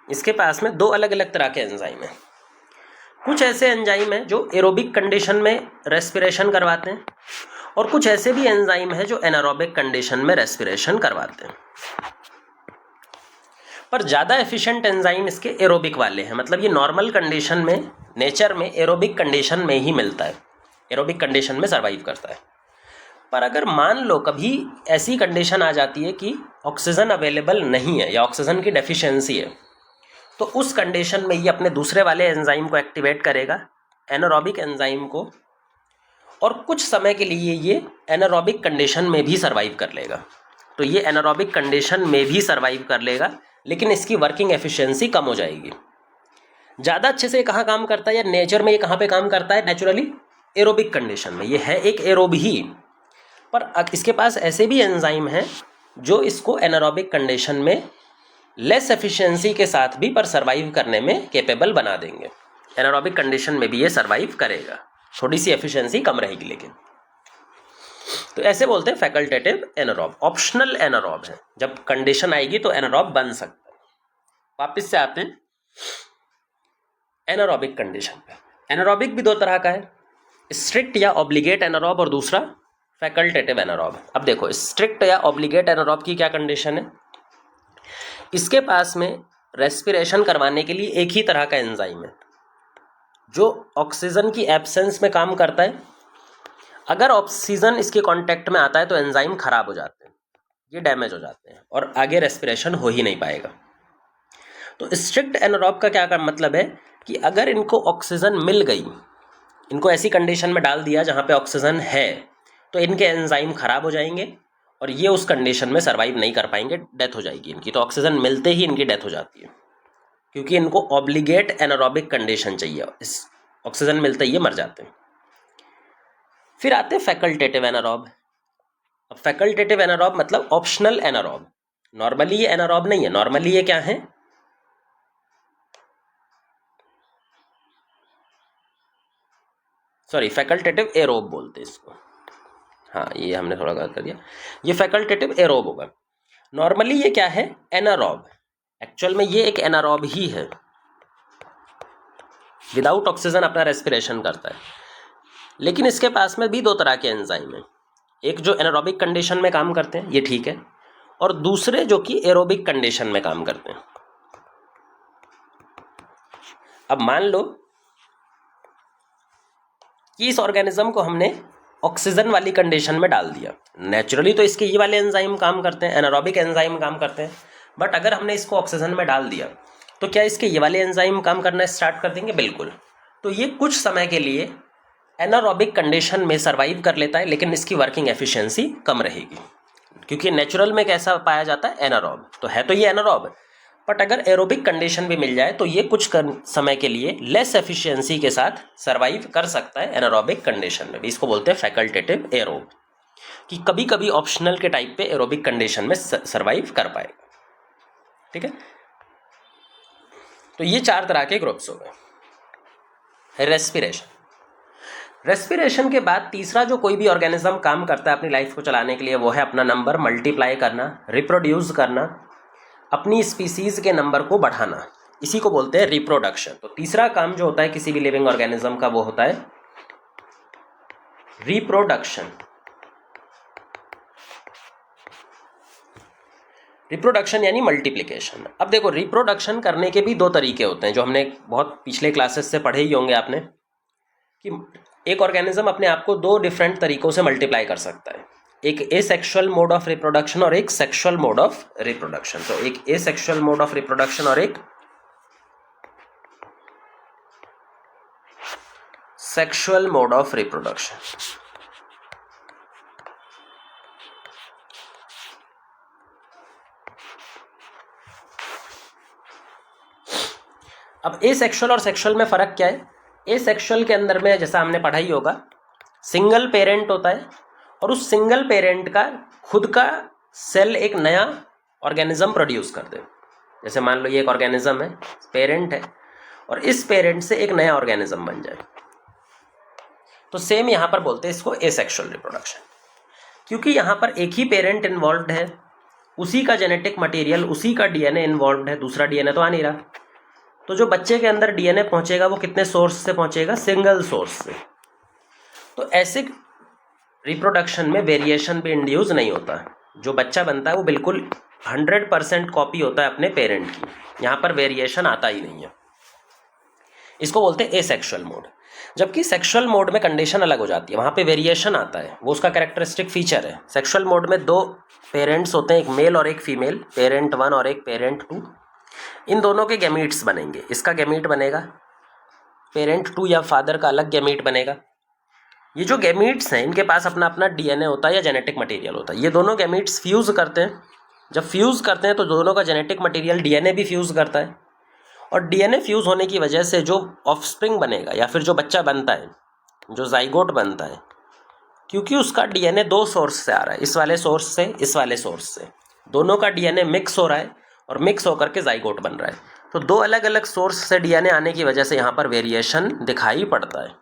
इसके पास में दो अलग अलग तरह के एंजाइम है। कुछ ऐसे एंजाइम है जो एरोबिक कंडीशन में रेस्पिरेशन करवाते हैं, और कुछ ऐसे भी एंजाइम है जो एनारोबिक कंडीशन में रेस्पिरेशन करवाते हैं। पर ज़्यादा एफिशिएंट एंजाइम इसके एरोबिक वाले हैं, मतलब ये नॉर्मल कंडीशन में, नेचर में एरोबिक कंडीशन में ही मिलता है, एरोबिक कंडीशन में सर्वाइव करता है। पर अगर मान लो कभी ऐसी कंडीशन आ जाती है कि ऑक्सीजन अवेलेबल नहीं है या ऑक्सीजन की डेफिशिएंसी है, तो उस कंडीशन में ये अपने दूसरे वाले एंजाइम को एक्टिवेट करेगा, एनारोबिक एंजाइम को, और कुछ समय के लिए ये एनारोबिक कंडीशन में भी सर्वाइव कर लेगा। तो ये एनारोबिक कंडीशन में भी सर्वाइव कर लेगा, लेकिन इसकी वर्किंग एफिशिएंसी कम हो जाएगी। ज़्यादा अच्छे से कहाँ काम करता है या नेचर में ये कहाँ पे काम करता है? नेचुरली एरोबिक कंडीशन में। ये है एक एरोब ही, पर इसके पास ऐसे भी एंजाइम हैं जो इसको एनारोबिक कंडीशन में लेस एफिशिएंसी के साथ भी पर सर्वाइव करने में कैपेबल बना देंगे। एनारोबिक कंडीशन में भी ये सर्वाइव करेगा, थोड़ी सी एफिशिएंसी कम रहेगी लेकिन। तो ऐसे बोलते हैं फैकल्टेटिव एनारोब। ऑप्शनल एनारोब है, जब कंडीशन आएगी तो एनारोब बन सकता है। वापस से आते हैं एनारोबिक कंडीशन पे। एनारोबिक भी दो तरह का है, स्ट्रिक्ट या ऑब्लिगेट एनारोब और दूसरा फैकल्टेटिव एनारोब। अब देखो स्ट्रिक्ट या ऑब्लिगेट एनारोब की क्या कंडीशन है? इसके पास में रेस्पिरेशन करवाने के लिए एक ही तरह का एंजाइम है जो ऑक्सीजन की एब्सेंस में काम करता है। अगर ऑक्सीजन इसके कांटेक्ट में आता है तो एंजाइम खराब हो जाते हैं, ये डैमेज हो जाते हैं और आगे रेस्पिरेशन हो ही नहीं पाएगा। तो स्ट्रिक्ट एनारोब का क्या मतलब है कि अगर इनको ऑक्सीजन मिल गई, इनको ऐसी कंडीशन में डाल दिया जहाँ पे ऑक्सीजन है, तो इनके एंजाइम खराब हो जाएंगे और ये उस कंडीशन में सर्वाइव नहीं कर पाएंगे, डेथ हो जाएगी इनकी। तो ऑक्सीजन मिलते ही इनकी डेथ हो जाती है, क्योंकि इनको ऑब्लिगेट एनारोबिक कंडीशन चाहिए। इस ऑक्सीजन मिलते ही ये मर जाते हैं। फिर आते हैं फैकल्टेटिव एनारोब। अब फैकल्टेटिव एनारोब मतलब ऑप्शनल एनारोब। नॉर्मली ये एनारोब नहीं है, नॉर्मली ये क्या है? सॉरी, फैकल्टेटिव एरोब बोलते हैं इसको। हाँ, ये हमने थोड़ा गलत कर दिया, ये फैकल्टेटिव एरोब होगा। नॉर्मली ये क्या है? एनारोब। एक्चुअल में ये एक एनारोब ही है, विदाउट ऑक्सीजन अपना रेस्पिरेशन करता है। लेकिन इसके पास में भी दो तरह के एंजाइम हैं, एक जो एनारोबिक कंडीशन में काम करते हैं, ये ठीक है, और दूसरे जो कि एरोबिक कंडीशन में काम करते हैं। अब मान लो कि इस ऑर्गेनिज्म को हमने ऑक्सीजन वाली कंडीशन में डाल दिया। नेचुरली तो इसके ये वाले एंजाइम काम करते हैं, एनारोबिक एंजाइम काम करते हैं, बट अगर हमने इसको ऑक्सीजन में डाल दिया तो क्या इसके ये वाले एंजाइम काम करना स्टार्ट कर देंगे? बिल्कुल। तो ये कुछ समय के लिए एनारोबिक कंडीशन में सर्वाइव कर लेता है, लेकिन इसकी वर्किंग एफिशिएंसी कम रहेगी, क्योंकि नेचुरल में कैसा पाया जाता है? एनारोब। तो है तो ये एनारोब, बट अगर एरोबिक कंडीशन भी मिल जाए तो ये कुछ समय के लिए लेस एफिशिएंसी के साथ सर्वाइव कर सकता है एनारोबिक कंडीशन में भी। इसको बोलते हैं फैकल्टेटिव एरोब, कि कभी कभी ऑप्शनल के टाइप पे एरोबिक कंडीशन में सर्वाइव कर पाएगा। ठीक है, तो ये चार तरह के ग्रुप्स हो गए। रेस्पिरेशन के बाद तीसरा जो कोई भी ऑर्गेनिज्म काम करता है अपनी लाइफ को चलाने के लिए, वो है अपना नंबर मल्टीप्लाई करना, रिप्रोड्यूस करना, अपनी स्पीसीज के नंबर को बढ़ाना। इसी को बोलते हैं रिप्रोडक्शन। तो तीसरा काम जो होता है किसी भी लिविंग ऑर्गेनिज्म का, वो होता है रिप्रोडक्शन। रिप्रोडक्शन यानी मल्टीप्लिकेशन। अब देखो, रिप्रोडक्शन करने के भी दो तरीके होते हैं, जो हमने बहुत पिछले क्लासेस से पढ़े ही होंगे आपने, कि एक ऑर्गेनिज्म अपने आप को दो डिफरेंट तरीकों से मल्टीप्लाई कर सकता है, एक एसेक्सुअल मोड ऑफ रिप्रोडक्शन और एक सेक्सुअल मोड ऑफ रिप्रोडक्शन। तो एक एसेक्सुअल मोड ऑफ रिप्रोडक्शन और एक सेक्सुअल मोड ऑफ रिप्रोडक्शन। अब एसेक्सुअल और सेक्सुअल में फर्क क्या है? एसेक्सुअल के अंदर में, जैसा हमने पढ़ा ही होगा, सिंगल पेरेंट होता है और उस सिंगल पेरेंट का खुद का सेल एक नया ऑर्गेनिज्म प्रोड्यूस कर दे। जैसे मान लो ये एक ऑर्गेनिज्म है, पेरेंट है, और इस पेरेंट से एक नया ऑर्गेनिज्म बन जाए, तो सेम यहाँ पर बोलते हैं इसको एसेक्सुअल रिप्रोडक्शन, क्योंकि यहाँ पर एक ही पेरेंट इन्वॉल्व है, उसी का जेनेटिक मटेरियल, उसी का डीएनए इन्वॉल्व है, दूसरा डीएनए तो आ नहीं रहा। तो जो बच्चे के अंदर डीएनए पहुंचेगा वो कितने सोर्स से पहुंचेगा? सिंगल सोर्स से। तो ऐसे रिप्रोडक्शन में वेरिएशन भी इंड्यूस नहीं होता, जो बच्चा बनता है वो बिल्कुल 100% कॉपी होता है अपने पेरेंट की, यहाँ पर वेरिएशन आता ही नहीं है। इसको बोलते हैं एसेक्सुअल मोड। जबकि सेक्सुअल मोड में कंडीशन अलग हो जाती है, वहाँ पे वेरिएशन आता है, वो उसका कैरेक्टरिस्टिक फीचर है। सेक्सुअल मोड में दो पेरेंट्स होते हैं, एक मेल और एक फीमेल, पेरेंट 1 और एक पेरेंट 2, इन दोनों के गैमीट्स बनेंगे। इसका गैमीट बनेगा, पेरेंट 2 या फादर का अलग गैमीट बनेगा। ये जो गैमीट्स हैं इनके पास अपना अपना डीएनए होता है या जेनेटिक मटेरियल होता है। ये दोनों गैमीट्स फ्यूज़ करते हैं। जब फ्यूज़ करते हैं तो दोनों का जेनेटिक मटेरियल डीएनए भी फ्यूज़ करता है, और डीएनए फ्यूज़ होने की वजह से जो ऑफस्प्रिंग बनेगा या फिर जो बच्चा बनता है, जो जाइगोट बनता है, क्योंकि उसका डीएनए 2 सोर्स से आ रहा है, इस वाले सोर्स से, इस वाले सोर्स से, दोनों का डीएनए मिक्स हो रहा है और मिक्स होकर के जाइगोट बन रहा है। तो 2 अलग अलग सोर्स से डीएनए आने की वजह से यहाँ पर वेरिएशन दिखाई पड़ता है।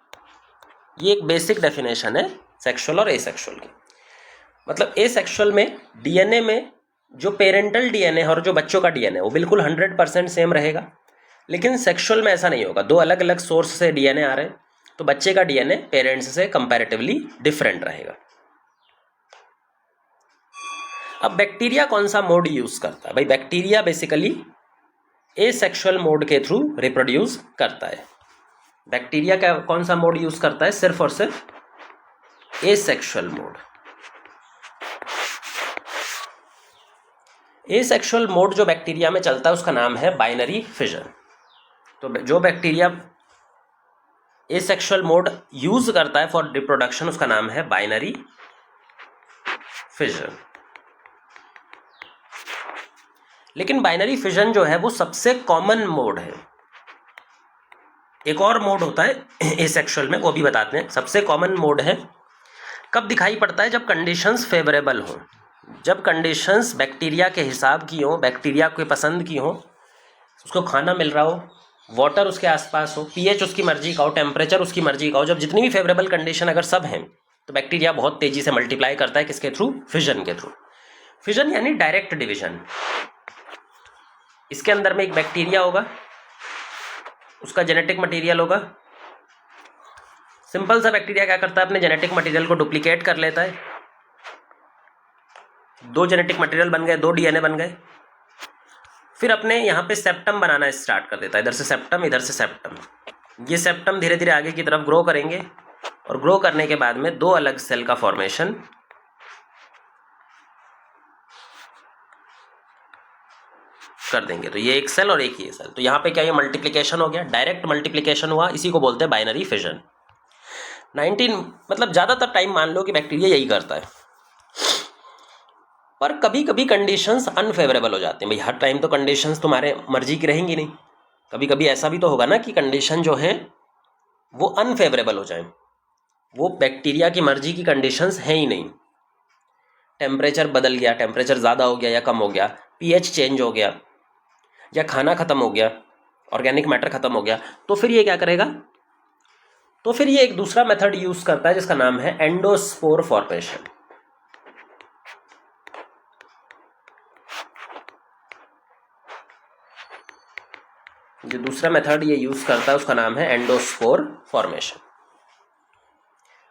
ये एक बेसिक डेफिनेशन है सेक्सुअल और एसेक्सुअल की। मतलब एसेक्सुअल में डीएनए में जो पेरेंटल डीएनए और जो बच्चों का डीएनए वो बिल्कुल 100% सेम रहेगा, लेकिन सेक्सुअल में ऐसा नहीं होगा। 2 अलग अलग सोर्स से डीएनए आ रहे हैं, तो बच्चे का डीएनए पेरेंट्स से कंपैरेटिवली डिफरेंट रहेगा। अब बैक्टीरिया कौन सा मोड यूज करता है? भाई बैक्टीरिया बेसिकली एसेक्सुअल मोड के थ्रू रिप्रोड्यूस करता है। बैक्टीरिया का कौन सा मोड यूज करता है? सिर्फ और सिर्फ एसेक्सुअल मोड। एसेक्सुअल मोड जो बैक्टीरिया में चलता है उसका नाम है बाइनरी फिजन। तो जो बैक्टीरिया एसेक्सुअल मोड यूज करता है फॉर रिप्रोडक्शन उसका नाम है बाइनरी फिजन। लेकिन बाइनरी फिजन जो है वो सबसे कॉमन मोड है। एक और मोड होता है एसेक्सुअल में, वो भी बताते हैं। सबसे कॉमन मोड है, कब दिखाई पड़ता है? जब कंडीशंस फेवरेबल हो, जब कंडीशंस बैक्टीरिया के हिसाब की हो, बैक्टीरिया के पसंद की हो, उसको खाना मिल रहा हो, वाटर उसके आसपास हो, पीएच उसकी मर्जी का हो, टेम्परेचर उसकी मर्जी का हो। जब जितनी भी फेवरेबल कंडीशन अगर सब हैं तो बैक्टीरिया बहुत तेजी से मल्टीप्लाई करता है। किसके थ्रू? फिजन के थ्रू। फिजन यानी डायरेक्ट डिविजन। इसके अंदर में एक बैक्टीरिया होगा, उसका जेनेटिक मटेरियल होगा। सिंपल सा बैक्टीरिया क्या करता है? अपने जेनेटिक मटेरियल को डुप्लीकेट कर लेता है। 2 जेनेटिक मटेरियल बन गए, 2 डीएनए बन गए। फिर अपने यहाँ पे सेप्टम बनाना स्टार्ट कर देता है। इधर से सेप्टम, इधर से सेप्टम। ये सेप्टम धीरे धीरे आगे की तरफ ग्रो करेंगे, और ग्रो करने के बाद में 2 अलग सेल का फॉर्मेशन कर देंगे। तो ये एक सेल और एक ये सेल। तो यहाँ पे क्या, ये मल्टीप्लिकेशन हो गया, डायरेक्ट मल्टीप्लिकेशन हुआ। इसी को बोलते हैं बाइनरी फिजन। 19 मतलब ज़्यादातर टाइम मान लो कि बैक्टीरिया यही करता है, पर कभी कभी कंडीशंस अनफेवरेबल हो जाते हैं। भाई हर टाइम तो कंडीशंस तुम्हारे मर्जी की रहेंगी नहीं। कभी कभी ऐसा भी तो होगा ना कि कंडीशन जो है वो अनफेवरेबल हो जाए, वो बैक्टीरिया की मर्जी की कंडीशंस हैं ही नहीं। टेम्परेचर बदल गया, टेम्परेचर ज़्यादा हो गया या कम हो गया, पीएच चेंज हो गया, या खाना ख़त्म हो गया, ऑर्गेनिक मैटर ख़त्म हो गया, तो फिर ये क्या करेगा? तो फिर ये एक दूसरा मेथड यूज़ करता है जिसका नाम है एंडोस्पोर फॉर्मेशन। जो दूसरा मेथड ये यूज़ करता है उसका नाम है एंडोस्पोर फॉर्मेशन।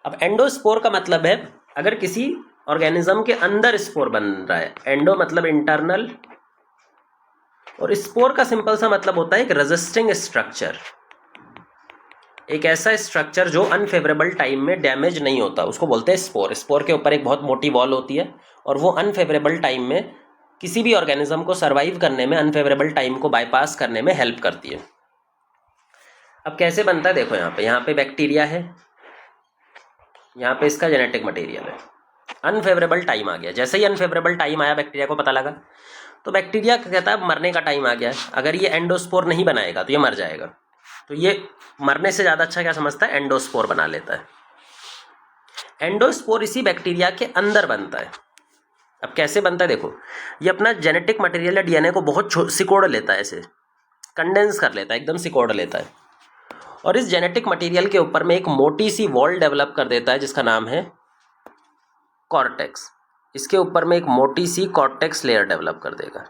अब एंडोस्पोर का मतलब है अगर किसी ऑर्गेनिज्म के अंदर स्पोर बन रहा है। एंडो मतलब इंटरनल, और स्पोर का सिंपल सा मतलब होता है एक रेजिस्टिंग स्ट्रक्चर, एक ऐसा स्ट्रक्चर जो अनफेवरेबल टाइम में डैमेज नहीं होता, उसको बोलते हैं स्पोर। स्पोर के ऊपर एक बहुत मोटी वॉल होती है, और वो अनफेवरेबल टाइम में किसी भी ऑर्गेनिज्म को सर्वाइव करने में, अनफेवरेबल टाइम को बाईपास करने में हेल्प करती है। अब कैसे बनता है? देखो यहाँ पे बैक्टीरिया है, यहाँ पे इसका जेनेटिक मटेरियल है। अनफेवरेबल टाइम आ गया। जैसे ही अनफेवरेबल टाइम आया, बैक्टीरिया को पता लगा, तो बैक्टीरिया कहता है मरने का टाइम आ गया है। अगर ये एंडोस्पोर नहीं बनाएगा तो ये मर जाएगा। तो ये मरने से ज़्यादा अच्छा क्या समझता है? एंडोस्पोर बना लेता है। एंडोस्पोर इसी बैक्टीरिया के अंदर बनता है। अब कैसे बनता है? देखो, ये अपना जेनेटिक मटेरियल या डीएनए को बहुत सिकोड़ लेता है, ऐसे कंडेंस कर लेता है, एकदम सिकोड़ लेता है, और इस जेनेटिक मटेरियल के ऊपर में एक मोटी सी वॉल डेवलप कर देता है जिसका नाम है कॉर्टेक्स। इसके ऊपर में एक मोटी सी कॉर्टेक्स लेयर डेवलप कर देगा।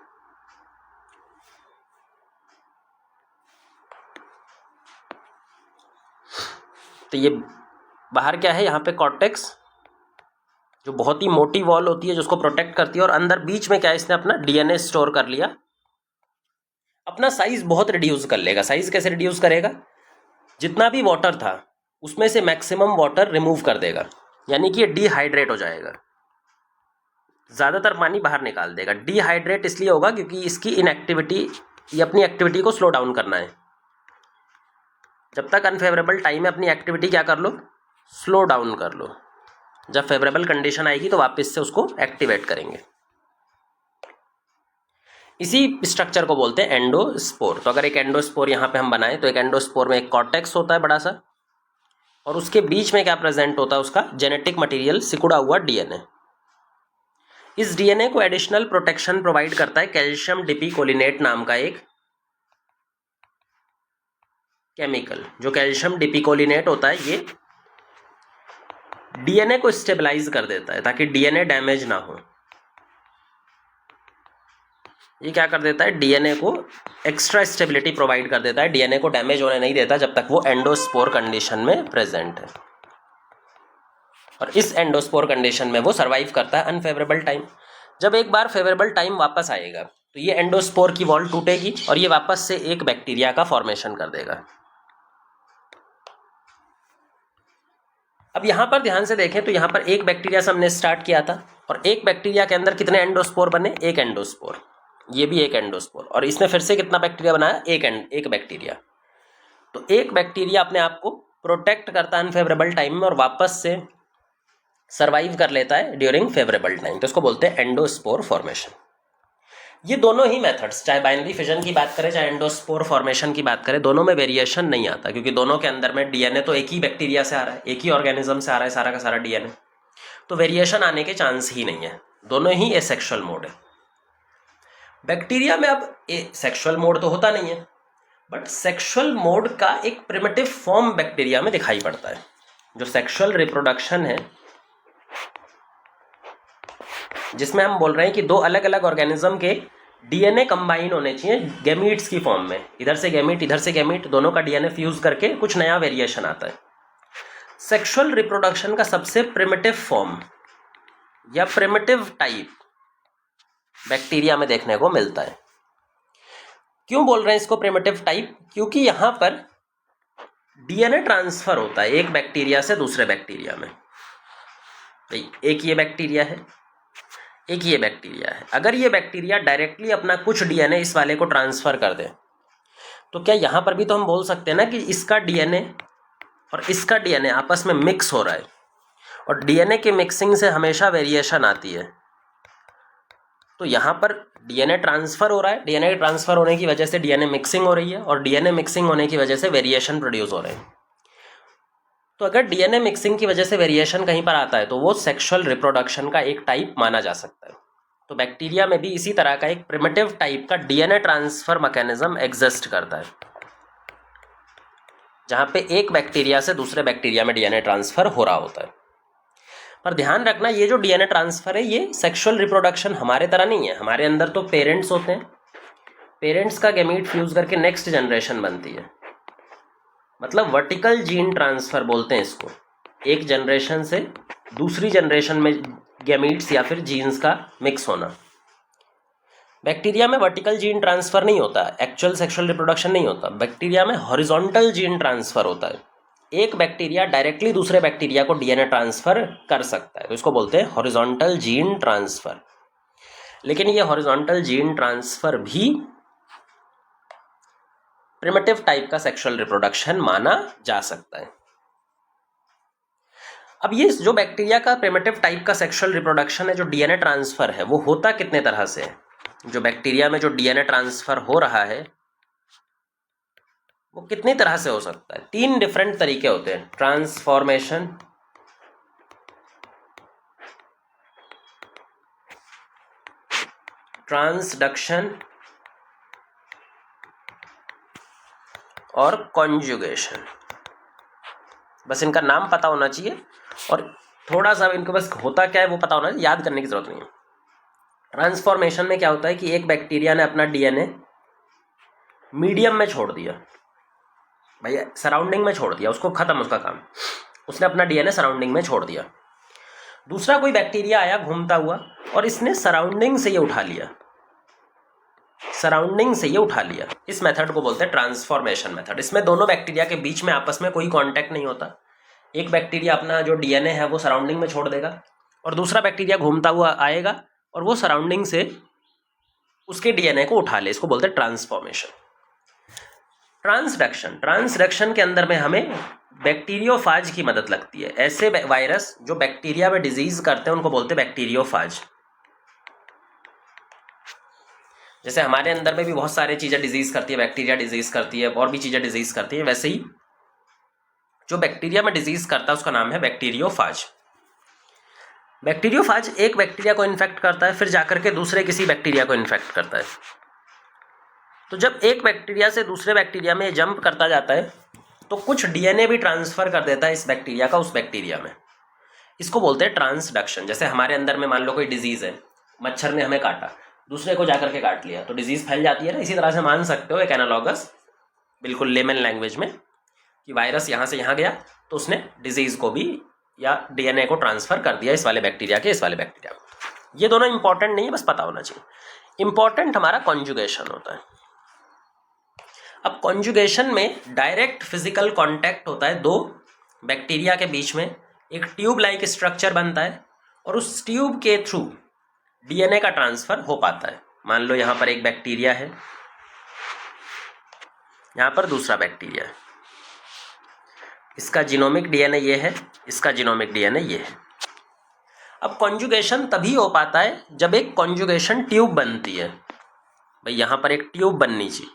तो ये बाहर क्या है? यहाँ पे कॉर्टेक्स, जो बहुत ही मोटी वॉल होती है जो उसको प्रोटेक्ट करती है, और अंदर बीच में क्या है? इसने अपना डीएनए स्टोर कर लिया। अपना साइज बहुत रिड्यूस कर लेगा। साइज कैसे रिड्यूस करेगा? जितना भी वाटर था उसमें से मैक्सिमम वाटर रिमूव कर देगा, यानी कि ये डिहाइड्रेट हो जाएगा, ज़्यादातर पानी बाहर निकाल देगा। डिहाइड्रेट इसलिए होगा क्योंकि इसकी इनएक्टिविटी ये अपनी एक्टिविटी को स्लो डाउन करना है। जब तक अनफेवरेबल टाइम है अपनी एक्टिविटी क्या कर लो, स्लो डाउन कर लो। जब फेवरेबल कंडीशन आएगी तो वापस से उसको एक्टिवेट करेंगे। इसी स्ट्रक्चर को बोलते हैं एंडोस्पोर। तो अगर एक एंडोस्पोर यहाँ पे हम बनाएं तो एक एंडोस्पोर में एक कॉर्टेक्स होता है बड़ा सा, और उसके बीच में क्या प्रेजेंट होता है, उसका जेनेटिक मटेरियल, सिकुड़ा हुआ डीएनए। इस डीएनए को एडिशनल प्रोटेक्शन प्रोवाइड करता है कैल्शियम डिपिकोलिनेट नाम का एक केमिकल। जो कैल्शियम डिपिकोलिनेट होता है ये डीएनए को स्टेबलाइज कर देता है ताकि डीएनए डैमेज ना हो। ये क्या कर देता है, डीएनए को एक्स्ट्रा स्टेबिलिटी प्रोवाइड कर देता है, डीएनए को डैमेज होने नहीं देता जब तक वो एंडोस्पोर कंडीशन में प्रेजेंट है। और इस एंडोस्पोर कंडीशन में वो सर्वाइव करता है अनफेवरेबल टाइम। जब एक बार फेवरेबल टाइम वापस आएगा तो ये एंडोस्पोर की वॉल टूटेगी और ये वापस से एक बैक्टीरिया का फॉर्मेशन कर देगा। अब यहाँ पर ध्यान से देखें तो यहाँ पर एक बैक्टीरिया से हमने स्टार्ट किया था, और एक बैक्टीरिया के अंदर कितने एंडोस्पोर बने, एक एंडोस्पोर, ये भी एक एंडोस्पोर, और इसने फिर से कितना बैक्टीरिया बनाया, एक बैक्टीरिया। तो एक बैक्टीरिया अपने आप को प्रोटेक्ट करता है अनफेवरेबल टाइम में और वापस से सर्वाइव कर लेता है ड्यूरिंग फेवरेबल टाइम। तो इसको बोलते हैं एंडोस्पोर फॉर्मेशन। ये दोनों ही मेथड्स, चाहे बाइनरी फिजन की बात करें चाहे एंडोस्पोर फॉर्मेशन की बात करें, दोनों में वेरिएशन नहीं आता, क्योंकि दोनों के अंदर में डीएनए तो एक ही बैक्टीरिया से आ रहा है, एक ही ऑर्गेनिज्म से आ रहा है सारा का सारा डीएनए, तो वेरिएशन आने के चांस ही नहीं है। दोनों ही एसेक्सुअल मोड है। बैक्टीरिया में अब सेक्सुअल मोड तो होता नहीं है, बट सेक्सुअल मोड का एक प्रिमिटिव फॉर्म बैक्टीरिया में दिखाई पड़ता है। जो सेक्सुअल रिप्रोडक्शन है, जिसमें हम बोल रहे हैं कि दो अलग अलग ऑर्गेनिज्म के डीएनए कंबाइन होने चाहिए गैमीट्स की फॉर्म में, इधर से गैमीट इधर से गैमीट, दोनों का डीएनए फ्यूज करके कुछ नया वेरिएशन आता है। सेक्सुअल रिप्रोडक्शन का सबसे प्रिमिटिव फॉर्म या प्रिमिटिव टाइप बैक्टीरिया में देखने को मिलता है। क्यों बोल रहे हैं इसको प्रिमिटिव टाइप, क्योंकि यहां पर डीएनए ट्रांसफर होता है एक बैक्टीरिया से दूसरे बैक्टीरिया में। एक ये बैक्टीरिया है, एक ये बैक्टीरिया है। अगर ये बैक्टीरिया डायरेक्टली अपना कुछ डीएनए इस वाले को ट्रांसफर कर दे तो क्या यहाँ पर भी तो हम बोल सकते हैं ना कि इसका डीएनए और इसका डीएनए आपस में मिक्स हो रहा है, और डीएनए के मिक्सिंग से हमेशा वेरिएशन आती है। तो यहाँ पर डीएनए ट्रांसफर हो रहा है, डीएनए ट्रांसफर होने की वजह से डीएनए मिक्सिंग हो रही है, और डीएनए मिक्सिंग होने की वजह से वेरिएशन प्रोड्यूस हो रहे हैं। तो अगर डीएनए मिक्सिंग की वजह से वेरिएशन कहीं पर आता है तो वो सेक्सुअल रिप्रोडक्शन का एक टाइप माना जा सकता है। तो बैक्टीरिया में भी इसी तरह का एक प्रिमिटिव टाइप का डीएनए ट्रांसफर मैकेनिज्म एग्जिस्ट करता है, जहां पे एक बैक्टीरिया से दूसरे बैक्टीरिया में डीएनए ट्रांसफर हो रहा होता है। पर ध्यान रखना, ये जो डीएनए ट्रांसफर है ये सेक्सुअल रिप्रोडक्शन हमारे तरह नहीं है। हमारे अंदर तो पेरेंट्स होते हैं, पेरेंट्स का गैमीट फ्यूज करके नेक्स्ट जनरेशन बनती है, मतलब वर्टिकल जीन ट्रांसफर बोलते हैं इसको। एक जनरेशन से दूसरी जनरेशन में गैमीट्स या फिर जीन्स का मिक्स होना। बैक्टीरिया में वर्टिकल जीन ट्रांसफर नहीं होता, एक्चुअल सेक्सुअल रिप्रोडक्शन नहीं होता। बैक्टीरिया में हॉरिजॉन्टल जीन ट्रांसफर होता है। एक बैक्टीरिया डायरेक्टली दूसरे बैक्टीरिया को डीएनए ट्रांसफर कर सकता है, तो इसको बोलते हैं हॉरिजॉन्टल जीन ट्रांसफर। लेकिन ये हॉरिजॉन्टल जीन ट्रांसफर भी प्रिमिटिव टाइप का सेक्सुअल रिप्रोडक्शन माना जा सकता है। अब ये जो बैक्टीरिया का प्रिमिटिव टाइप का सेक्सुअल रिप्रोडक्शन है, जो डीएनए ट्रांसफर है, वो होता कितने तरह से है। जो बैक्टीरिया में जो डीएनए ट्रांसफर हो रहा है वो कितनी तरह से हो सकता है। 3 डिफरेंट तरीके होते हैं, ट्रांसफॉर्मेशन, ट्रांसडक्शन और कॉन्जुगेशन। बस इनका नाम पता होना चाहिए और थोड़ा सा इनको बस होता क्या है वो पता होना चाहिए, याद करने की जरूरत नहीं है। ट्रांसफॉर्मेशन में क्या होता है कि एक बैक्टीरिया ने अपना डीएनए मीडियम में छोड़ दिया, भैया सराउंडिंग में छोड़ दिया, उसको खत्म उसका काम, उसने अपना डीएनए सराउंडिंग में छोड़ दिया। दूसरा कोई बैक्टीरिया आया घूमता हुआ और इसने सराउंडिंग से ये उठा लिया, सराउंडिंग से ये उठा लिया। इस मेथड को बोलते हैं ट्रांसफॉर्मेशन मेथड। इसमें दोनों बैक्टीरिया के बीच में आपस में कोई कांटेक्ट नहीं होता। एक बैक्टीरिया अपना जो डीएनए है वो सराउंडिंग में छोड़ देगा और दूसरा बैक्टीरिया घूमता हुआ आएगा और वो सराउंडिंग से उसके डीएनए को उठा ले, इसको बोलते हैं ट्रांसफॉर्मेशन। ट्रांसडक्शन के अंदर में हमें बैक्टीरियोफाज की मदद लगती है। ऐसे वायरस जो बैक्टीरिया में डिजीज करते हैं उनको बोलते हैं बैक्टीरियोफाज। जैसे हमारे अंदर में भी बहुत सारी चीज़ें डिजीज करती है, बैक्टीरिया डिजीज करती है, और भी चीज़ें डिजीज करती है, वैसे ही जो बैक्टीरिया में डिजीज करता है उसका नाम है बैक्टीरियोफाज। बैक्टीरियोफाज एक बैक्टीरिया को इन्फेक्ट करता है, फिर जाकर के दूसरे किसी बैक्टीरिया को इन्फेक्ट करता है। तो जब एक बैक्टीरिया से दूसरे बैक्टीरिया में जंप करता जाता है तो कुछ डीएनए भी ट्रांसफर कर देता है इस बैक्टीरिया का उस बैक्टीरिया में। इसको बोलते हैं ट्रांसडक्शन। जैसे हमारे अंदर में मान लो कोई डिजीज है, मच्छर ने हमें काटा, दूसरे को जाकर के काट लिया, तो डिजीज फैल जाती है ना। इसी तरह से मान सकते हो एक एनालॉगस, बिल्कुल लेमन लैंग्वेज में, कि वायरस यहाँ से यहाँ गया तो उसने डिजीज को भी या डीएनए को ट्रांसफर कर दिया इस वाले बैक्टीरिया के इस वाले बैक्टीरिया को। ये दोनों इंपॉर्टेंट नहीं है, बस पता होना चाहिए। इंपॉर्टेंट हमारा कॉन्जुगेशन होता है। अब कॉन्जुगेशन में डायरेक्ट फिजिकल कांटेक्ट होता है दो बैक्टीरिया के बीच में, एक ट्यूब लाइक स्ट्रक्चर बनता है और उस ट्यूब के थ्रू डीएनए का ट्रांसफर हो पाता है। मान लो यहाँ पर एक बैक्टीरिया है, यहाँ पर दूसरा बैक्टीरिया है, इसका जीनोमिक डीएनए ये है, इसका जीनोमिक डीएनए ये है। अब कॉन्जुगेशन तभी हो पाता है जब एक कॉन्जुगेशन ट्यूब बनती है। भाई यहाँ पर एक ट्यूब बननी चाहिए,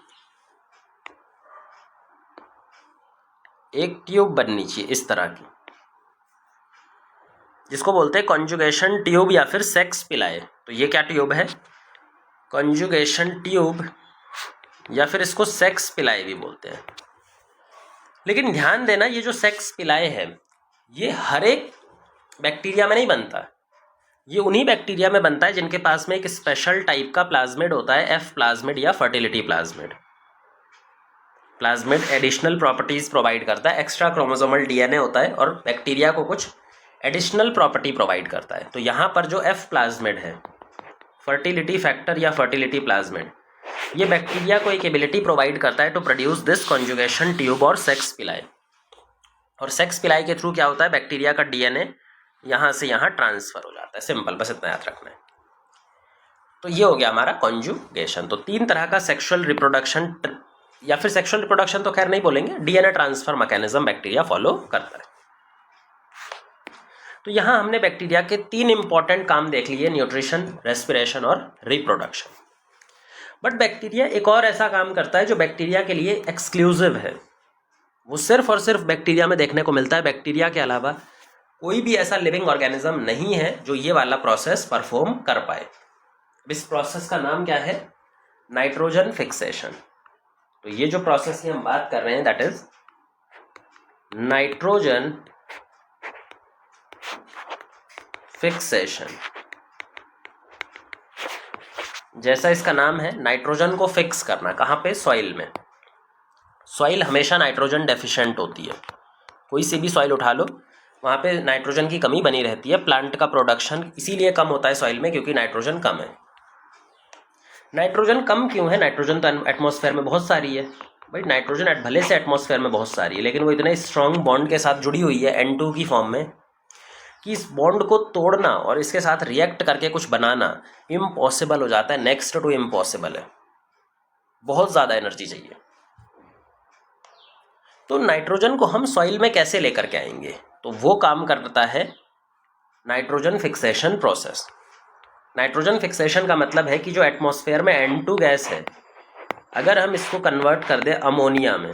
एक ट्यूब बननी चाहिए इस तरह की, जिसको बोलते हैं कॉन्जुगेशन ट्यूब या फिर सेक्स पिलाए। तो ये क्या ट्यूब है? कॉन्जुगेशन ट्यूब, या फिर इसको सेक्स पिलाए भी बोलते हैं। लेकिन ध्यान देना, ये जो सेक्स पिलाए है ये हर एक बैक्टीरिया में नहीं बनता। ये उन्हीं बैक्टीरिया में बनता है जिनके पास में एक स्पेशल टाइप का प्लाज्मिड होता है, एफ प्लाज्मिड या fertility plasmid. Plasmid additional properties provide करता है, एक्स्ट्रा क्रोमोसोमल डीएनए होता है और बैक्टीरिया को कुछ एडिशनल प्रॉपर्टी प्रोवाइड करता है। तो यहाँ पर जो एफ प्लाज्मिड है, फर्टिलिटी फैक्टर या फर्टिलिटी प्लाज्मिड, ये बैक्टीरिया को एक एबिलिटी प्रोवाइड करता है to produce this conjugation tube और सेक्स पिलाई। और सेक्स पिलाई के थ्रू क्या होता है, बैक्टीरिया का डीएनए यहाँ से यहाँ ट्रांसफर हो जाता है। सिंपल, बस इतना याद रखना है। तो ये हो गया हमारा कॉन्जुगेशन। तो तीन तरह का सेक्सुअल रिप्रोडक्शन, या फिर सेक्सुअल रिप्रोडक्शन तो खैर नहीं बोलेंगे, DNA transfer mechanism bacteria follow करता है। तो यहाँ हमने बैक्टीरिया के तीन इंपॉर्टेंट काम देख लिए, न्यूट्रिशन, रेस्पिरेशन और रिप्रोडक्शन। बट बैक्टीरिया एक और ऐसा काम करता है जो बैक्टीरिया के लिए एक्सक्लूसिव है, वो सिर्फ और सिर्फ बैक्टीरिया में देखने को मिलता है। बैक्टीरिया के अलावा कोई भी ऐसा लिविंग ऑर्गेनिज्म नहीं है जो ये वाला प्रोसेस परफॉर्म कर पाए। इस प्रोसेस का नाम क्या है? Nitrogen fixation. तो ये जो प्रोसेस की हम बात कर रहे हैं दैट इज नाइट्रोजन फिक्सेशन। जैसा इसका नाम है, नाइट्रोजन को फिक्स करना। कहाँ पे? सॉइल में। सॉइल हमेशा नाइट्रोजन डेफिशिएंट होती है। कोई सी भी सॉइल उठा लो, वहाँ पे नाइट्रोजन की कमी बनी रहती है। प्लांट का प्रोडक्शन इसीलिए कम होता है सॉइल में, क्योंकि नाइट्रोजन कम है। नाइट्रोजन कम क्यों है? नाइट्रोजन तो एटमॉस्फेयर में बहुत सारी है। भाई नाइट्रोजन भले से एटमॉस्फेयर में बहुत सारी है, लेकिन वो इतने स्ट्रॉन्ग बॉन्ड के साथ जुड़ी हुई है N2 की फॉर्म में कि इस बॉन्ड को तोड़ना और इसके साथ रिएक्ट करके कुछ बनाना इम्पॉसिबल हो जाता है। नेक्स्ट टू इम्पॉसिबल है, बहुत ज़्यादा एनर्जी चाहिए। तो नाइट्रोजन को हम सॉइल में कैसे लेकर के आएंगे? तो वो काम करता है nitrogen fixation process. Nitrogen fixation का मतलब है कि जो एटमॉस्फेयर में N2 गैस है, अगर हम इसको कन्वर्ट कर दें अमोनिया में,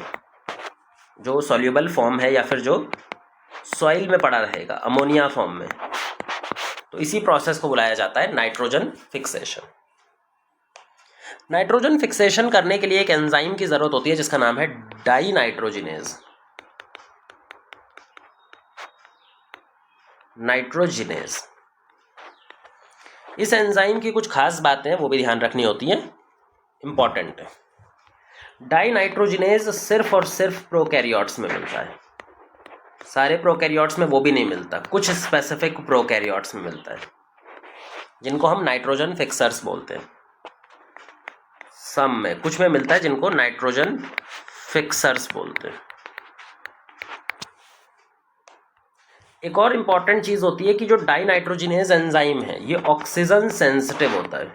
जो सॉल्युबल फॉर्म है या फिर जो सॉइल में पड़ा रहेगा अमोनिया फॉर्म में, तो इसी प्रोसेस को बुलाया जाता है नाइट्रोजन फिक्सेशन। नाइट्रोजन फिक्सेशन करने के लिए एक एंजाइम की जरूरत होती है जिसका नाम है डाई नाइट्रोजिनेज। नाइट्रोजिनेज, इस एंजाइम की कुछ खास बातें हैं, वो भी ध्यान रखनी होती हैं, इंपॉर्टेंट है। डाई नाइट्रोजिनेज सिर्फ और सिर्फ प्रोकैरियोट्स में मिलता है। सारे प्रोकैरियोट्स में वो भी नहीं मिलता, कुछ स्पेसिफिक प्रोकैरियोट्स में मिलता है, जिनको हम नाइट्रोजन फिक्सर्स बोलते हैं। सम में कुछ में मिलता है जिनको नाइट्रोजन फिक्सर्स बोलते हैं। एक और इंपॉर्टेंट चीज होती है कि जो डाई नाइट्रोजिनेज एंजाइम है, ये ऑक्सीजन सेंसिटिव होता है।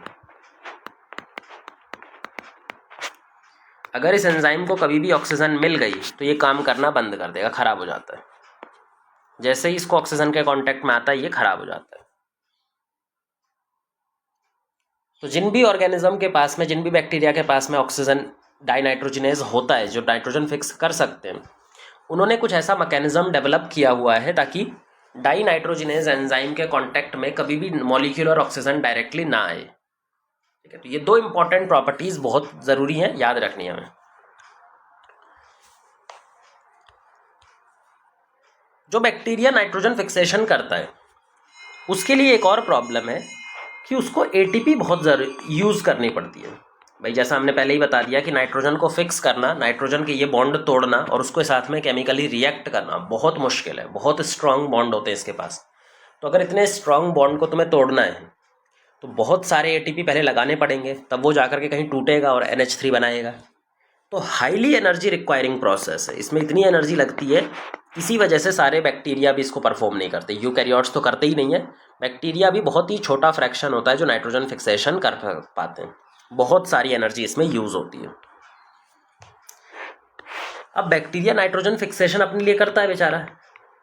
अगर इस एंजाइम को कभी भी ऑक्सीजन मिल गई तो ये काम करना बंद कर देगा, खराब हो जाता है। जैसे ही इसको ऑक्सीजन के कांटेक्ट में आता है ये खराब हो जाता है। तो जिन भी ऑर्गेनिज्म के पास में, जिन भी बैक्टीरिया के पास में ऑक्सीजन डाइनाइट्रोजिनेज होता है, जो नाइट्रोजन फिक्स कर सकते हैं, उन्होंने कुछ ऐसा मैकेनिज्म डेवलप किया हुआ है ताकि डाइनाइट्रोजिनेज एंजाइम के कांटेक्ट में कभी भी मॉलिक्यूलर ऑक्सीजन डायरेक्टली ना आए। ठीक है, तो ये दो इंपॉर्टेंट प्रॉपर्टीज बहुत ज़रूरी हैं, याद रखनी है हमें। जो बैक्टीरिया नाइट्रोजन फिक्सेशन करता है उसके लिए एक और प्रॉब्लम है कि उसको एटीपी बहुत यूज़ करनी पड़ती है। भाई जैसा हमने पहले ही बता दिया कि नाइट्रोजन को फिक्स करना, नाइट्रोजन के ये बॉन्ड तोड़ना और उसके साथ में केमिकली रिएक्ट करना बहुत मुश्किल है, बहुत स्ट्रांग बॉन्ड होते हैं इसके पास। तो अगर इतने स्ट्रांग बॉन्ड को तुम्हें तोड़ना है तो बहुत सारे एटीपी पहले लगाने पड़ेंगे, तब वो जाकर के कहीं टूटेगा और NH3 बनाएगा। तो हाईली एनर्जी रिक्वायरिंग प्रोसेस है, इसमें इतनी एनर्जी लगती है, इसी वजह से सारे बैक्टीरिया भी इसको परफॉर्म नहीं करते। यूकैरियोट्स तो करते ही नहीं है, बैक्टीरिया भी बहुत ही छोटा फ्रैक्शन होता है जो नाइट्रोजन फिक्सेशन कर पाते हैं। बहुत सारी एनर्जी इसमें यूज होती है। अब बैक्टीरिया नाइट्रोजन फिक्सेशन अपने लिए करता है बेचारा,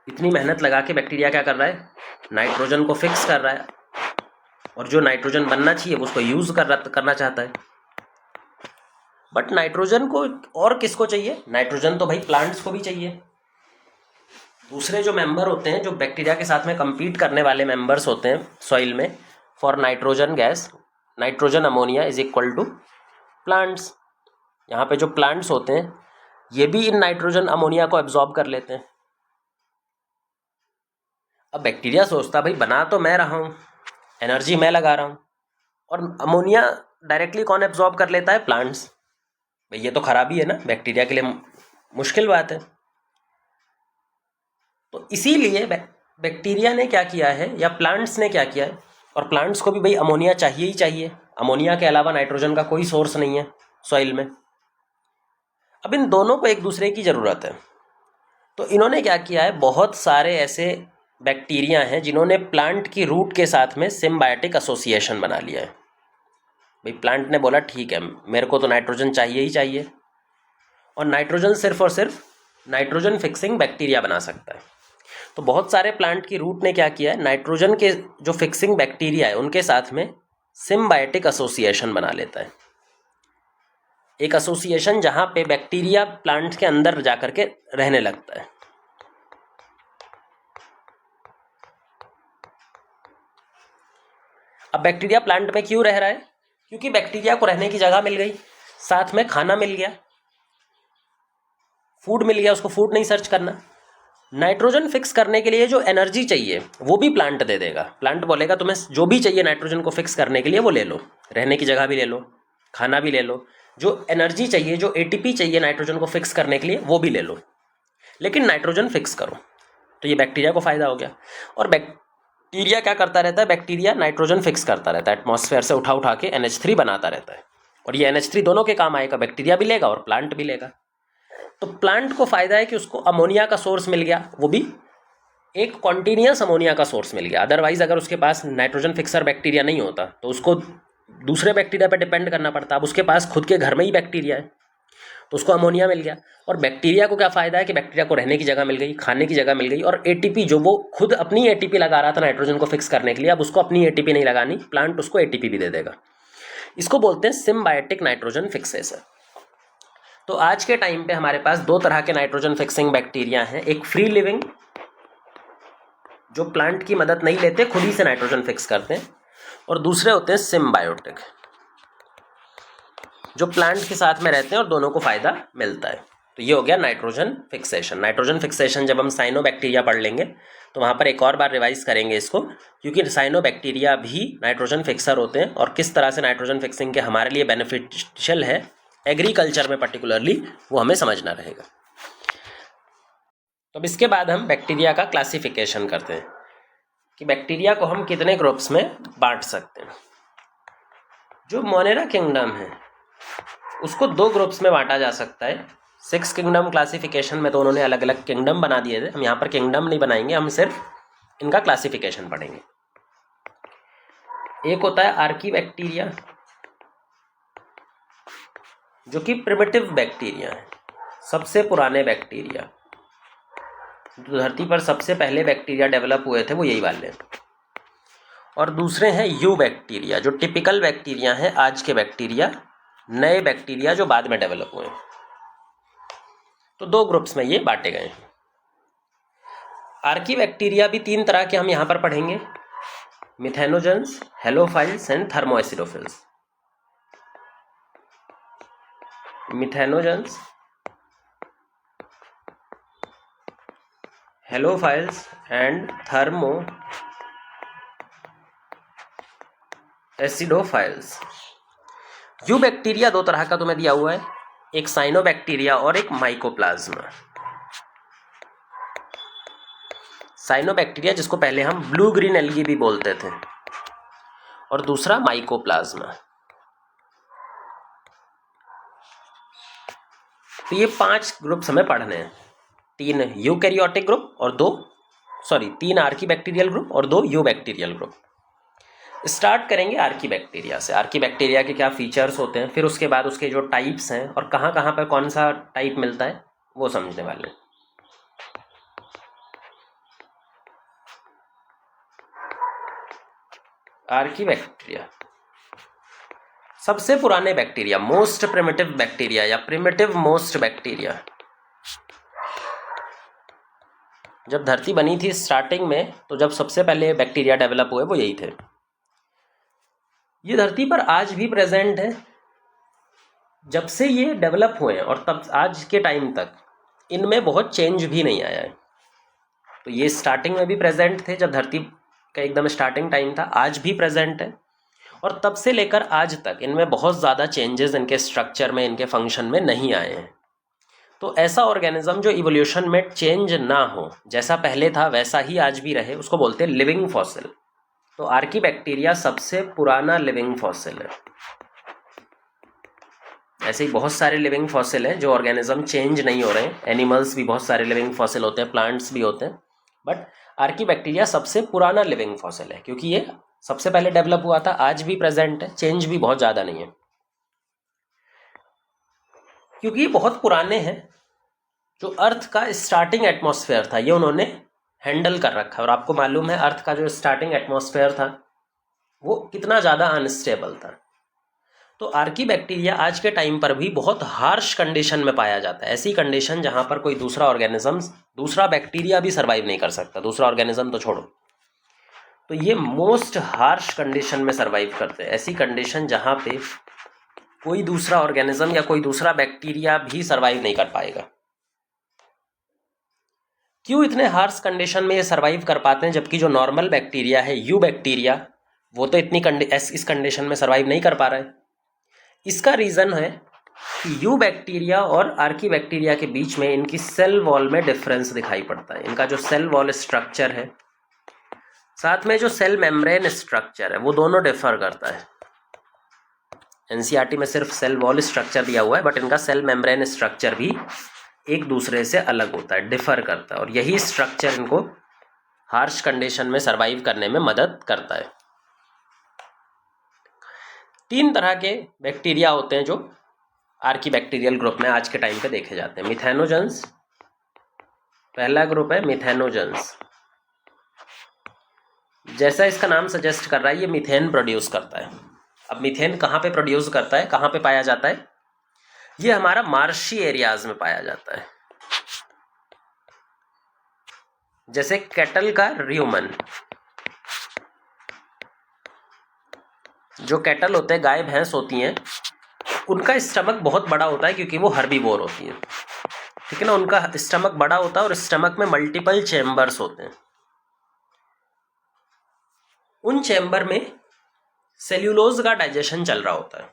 इतनी मेहनत लगा के बैक्टीरिया क्या कर रहा है, नाइट्रोजन को फिक्स कर रहा है, और जो नाइट्रोजन बनना चाहिए उसको यूज करना चाहता है। बट नाइट्रोजन को और किसको चाहिए? नाइट्रोजन तो भाई प्लांट्स को भी चाहिए। दूसरे जो मेंबर होते हैं, जो बैक्टीरिया के साथ में compete करने वाले मेंबर्स होते हैं सॉइल में for nitrogen gas, nitrogen ammonia is equal to plants. यहाँ पे जो प्लांट्स होते हैं ये भी इन नाइट्रोजन अमोनिया को एब्जॉर्ब कर लेते हैं। अब बैक्टीरिया सोचता भाई बना तो मैं रहा हूँ, एनर्जी मैं लगा रहा हूँ, और अमोनिया डायरेक्टली कौन एब्जॉर्ब कर लेता है? प्लांट्स। भाई ये तो खराबी है ना, बैक्टीरिया के लिए मुश्किल बात है। तो इसीलिए बैक्टीरिया ने क्या किया है या प्लांट्स ने क्या किया है, और प्लांट्स को भी भाई अमोनिया चाहिए ही चाहिए, अमोनिया के अलावा नाइट्रोजन का कोई सोर्स नहीं है सॉइल में। अब इन दोनों को एक दूसरे की ज़रूरत है, तो इन्होंने क्या किया है, बहुत सारे ऐसे बैक्टीरिया हैं जिन्होंने प्लांट की रूट के साथ में सिम्बायोटिक एसोसिएशन बना लिया है। भाई प्लांट ने बोला ठीक है मेरे को तो नाइट्रोजन चाहिए ही चाहिए, और नाइट्रोजन सिर्फ और सिर्फ नाइट्रोजन फिक्सिंग बैक्टीरिया बना सकता है। तो बहुत सारे प्लांट की रूट ने क्या किया है, नाइट्रोजन के जो फिक्सिंग बैक्टीरिया है उनके साथ में सिम्बायोटिक एसोसिएशन बना लेता है। एक एसोसिएशन जहां पे बैक्टीरिया प्लांट के अंदर जाकर के रहने लगता है। अब बैक्टीरिया प्लांट में क्यों रह रहा है? क्योंकि बैक्टीरिया को रहने की जगह मिल गई, साथ में खाना मिल गया, फूड मिल गया, उसको फूड नहीं सर्च करना। नाइट्रोजन फिक्स करने के लिए जो एनर्जी चाहिए वो भी प्लांट दे देगा। प्लांट बोलेगा तुम्हें जो भी चाहिए नाइट्रोजन को फिक्स करने के लिए वो ले लो, रहने की जगह भी ले लो, खाना भी ले लो, जो एनर्जी चाहिए, जो एटीपी चाहिए नाइट्रोजन को फिक्स करने के लिए वो भी ले लो, लेकिन नाइट्रोजन फिक्स करो। तो ये बैक्टीरिया को फायदा हो गया। और बैक्टीरिया क्या करता रहता है? बैक्टीरिया नाइट्रोजन फिक्स करता रहता है, एटमॉस्फेयर से उठा के NH3 बनाता रहता है, और ये NH3 दोनों के काम आएगा, बैक्टीरिया भी लेगा और प्लांट भी लेगा। तो प्लांट को फायदा है कि उसको अमोनिया का सोर्स मिल गया, वो भी एक कॉन्टिन्यूस अमोनिया का सोर्स मिल गया। अदरवाइज अगर उसके पास नाइट्रोजन फिक्सर बैक्टीरिया नहीं होता तो उसको दूसरे बैक्टीरिया पर डिपेंड करना पड़ता। अब उसके पास खुद के घर में ही बैक्टीरिया है तो उसको अमोनिया मिल गया। और बैक्टीरिया को क्या फ़ायदा है कि बैक्टीरिया को रहने की जगह मिल गई, खाने की जगह मिल गई, और एटीपी जो वो खुद अपनी एटीपी लगा रहा था नाइट्रोजन को फिक्स करने के लिए, अब उसको अपनी एटीपी नहीं लगानी, प्लांट उसको एटीपी भी दे देगा। इसको बोलते हैं सिम्बायोटिक नाइट्रोजन फिक्सेशन। तो आज के टाइम पे हमारे पास दो तरह के नाइट्रोजन फिक्सिंग बैक्टीरिया हैं, एक फ्री लिविंग जो प्लांट की मदद नहीं लेते, खुद ही से नाइट्रोजन फिक्स करते हैं, और दूसरे होते हैं सिम्बायोटिक जो प्लांट के साथ में रहते हैं और दोनों को फायदा मिलता है। तो ये हो गया नाइट्रोजन फिक्सेशन। नाइट्रोजन फिक्सेशन जब हम साइनोबैक्टीरिया पढ़ लेंगे तो वहाँ पर एक और बार रिवाइज करेंगे इसको, क्योंकि साइनोबैक्टीरिया भी नाइट्रोजन फिक्सर होते हैं, और किस तरह से नाइट्रोजन फिक्सिंग के हमारे लिए बेनिफिशियल है एग्रीकल्चर में पर्टिकुलरली, वो हमें समझना रहेगा। तो अब इसके बाद हम बैक्टीरिया का क्लासिफिकेशन करते हैं कि बैक्टीरिया को हम कितने ग्रुप्स में बांट सकते हैं। जो मोनेरा किंगडम है उसको दो ग्रुप्स में बांटा जा सकता है। 6 किंगडम क्लासिफिकेशन में तो उन्होंने अलग अलग किंगडम बना दिए थे, हम यहाँ पर किंगडम नहीं बनाएंगे, हम सिर्फ इनका क्लासिफिकेशन पढ़ेंगे। एक होता है आर्की बैक्टीरिया, जो कि प्रिमिटिव बैक्टीरिया हैं, सबसे पुराने बैक्टीरिया। जो धरती पर सबसे पहले बैक्टीरिया डेवलप हुए थे वो यही वाले हैं। और दूसरे हैं यू बैक्टीरिया, जो टिपिकल बैक्टीरिया हैं आज के बैक्टीरिया, नए बैक्टीरिया जो बाद में डेवलप हुए। तो दो ग्रुप्स में ये बांटे गए हैं। आर्की बैक्टीरिया भी तीन तरह के हम यहाँ पर पढ़ेंगे, methanogens, halophiles and thermoacidophiles. Methanogens, halophiles and thermoacidophiles. Eubacteria दो तरह का तुम्हें दिया हुआ है, एक साइनोबैक्टीरिया और एक माइकोप्लाज्मा। साइनोबैक्टीरिया जिसको पहले हम ब्लू ग्रीन एल्गी भी बोलते थे, और दूसरा माइकोप्लाज्मा। तो ये 5 ग्रुप्स हमें पढ़ने हैं, 3 यूकैरियोटिक ग्रुप और 3 आर्की बैक्टीरियल ग्रुप और 2 यू बैक्टीरियल ग्रुप। स्टार्ट करेंगे आर्की बैक्टीरिया से। आर्की बैक्टीरिया के क्या फीचर्स होते हैं, फिर उसके बाद उसके जो टाइप्स हैं और कहाँ कहाँ पर कौन सा टाइप मिलता है वो समझने वाले हैं। आर्की बैक्टीरिया सबसे पुराने बैक्टीरिया, मोस्ट प्रिमिटिव बैक्टीरिया या प्रिमिटिव मोस्ट बैक्टीरिया। जब धरती बनी थी स्टार्टिंग में, तो जब सबसे पहले बैक्टीरिया डेवलप हुए वो यही थे। ये धरती पर आज भी प्रेजेंट है। जब से ये डेवलप हुए हैं और तब आज के टाइम तक इनमें बहुत चेंज भी नहीं आया है। तो ये स्टार्टिंग में भी प्रेजेंट थे, जब धरती का एकदम स्टार्टिंग टाइम था, आज भी प्रेजेंट है, और तब से लेकर आज तक इनमें बहुत ज़्यादा चेंजेस इनके स्ट्रक्चर में, इनके फंक्शन में नहीं आए हैं। तो ऐसा ऑर्गेनिज्म जो इवोल्यूशन में चेंज ना हो, जैसा पहले था वैसा ही आज भी रहे, उसको बोलते हैं लिविंग फॉसिल। तो आर्की बैक्टीरिया सबसे पुराना लिविंग फॉसिल है। ऐसे ही बहुत सारे लिविंग फॉसिल हैं जो ऑर्गेनिज्म चेंज नहीं हो रहे हैं। एनिमल्स भी बहुत सारे लिविंग फॉसिल होते हैं, प्लांट्स भी होते हैं, बट आर्की बैक्टीरिया सबसे पुराना लिविंग फॉसिल है, क्योंकि ये सबसे पहले डेवलप हुआ था, आज भी प्रेजेंट है, चेंज भी बहुत ज़्यादा नहीं है। क्योंकि ये बहुत पुराने हैं, जो अर्थ का स्टार्टिंग एटमॉस्फेयर था ये उन्होंने हैंडल कर रखा है। और आपको मालूम है अर्थ का जो स्टार्टिंग एटमॉस्फेयर था वो कितना ज़्यादा अनस्टेबल था। तो आर्की बैक्टीरिया आज के टाइम पर भी बहुत हार्श कंडीशन में पाया जाता है, ऐसी कंडीशन जहाँ पर कोई दूसरा ऑर्गेनिज्म, दूसरा बैक्टीरिया भी सर्वाइव नहीं कर सकता, दूसरा ऑर्गेनिज्म तो छोड़ो। तो ये मोस्ट हार्श कंडीशन में सर्वाइव करते हैं, ऐसी कंडीशन जहाँ पे कोई दूसरा ऑर्गेनिज्म या कोई दूसरा बैक्टीरिया भी सर्वाइव नहीं कर पाएगा। क्यों इतने हार्श कंडीशन में ये सर्वाइव कर पाते हैं, जबकि जो नॉर्मल बैक्टीरिया है, यू बैक्टीरिया, वो तो इतनी इस कंडीशन में सर्वाइव नहीं कर पा रहा है। इसका रीज़न है कि यू बैक्टीरिया और आर्की बैक्टीरिया के बीच में इनकी सेल वॉल में डिफरेंस दिखाई पड़ता है। इनका जो सेल वॉल स्ट्रक्चर है, साथ में जो सेल मेम्ब्रेन स्ट्रक्चर है, वो दोनों डिफर करता है। एनसीईआरटी में सिर्फ सेल वॉल स्ट्रक्चर दिया हुआ है, बट इनका सेल मेम्ब्रेन स्ट्रक्चर भी एक दूसरे से अलग होता है, डिफर करता है, और यही स्ट्रक्चर इनको हार्श कंडीशन में सर्वाइव करने में मदद करता है। 3 तरह के बैक्टीरिया होते हैं जो आर्की बैक्टीरियल ग्रुप में आज के टाइम पे देखे जाते हैं। मिथेनोजेंस पहला ग्रुप है, मिथेनोजेंस। जैसा इसका नाम सजेस्ट कर रहा है, ये मीथेन प्रोड्यूस करता है। अब मीथेन कहाँ पे प्रोड्यूस करता है, कहाँ पे पाया जाता है? ये हमारा मार्शी एरियाज में पाया जाता है, जैसे कैटल का र्यूमन। जो कैटल होते हैं, गाय भैंस होती हैं, उनका स्टमक बहुत बड़ा होता है क्योंकि वो हर्बीवोर होती हैं, ठीक है ना। उनका स्टमक बड़ा होता है और स्टमक में मल्टीपल चेम्बर्स होते हैं। उन चेम्बर में सेल्यूलोज का डाइजेशन चल रहा होता है।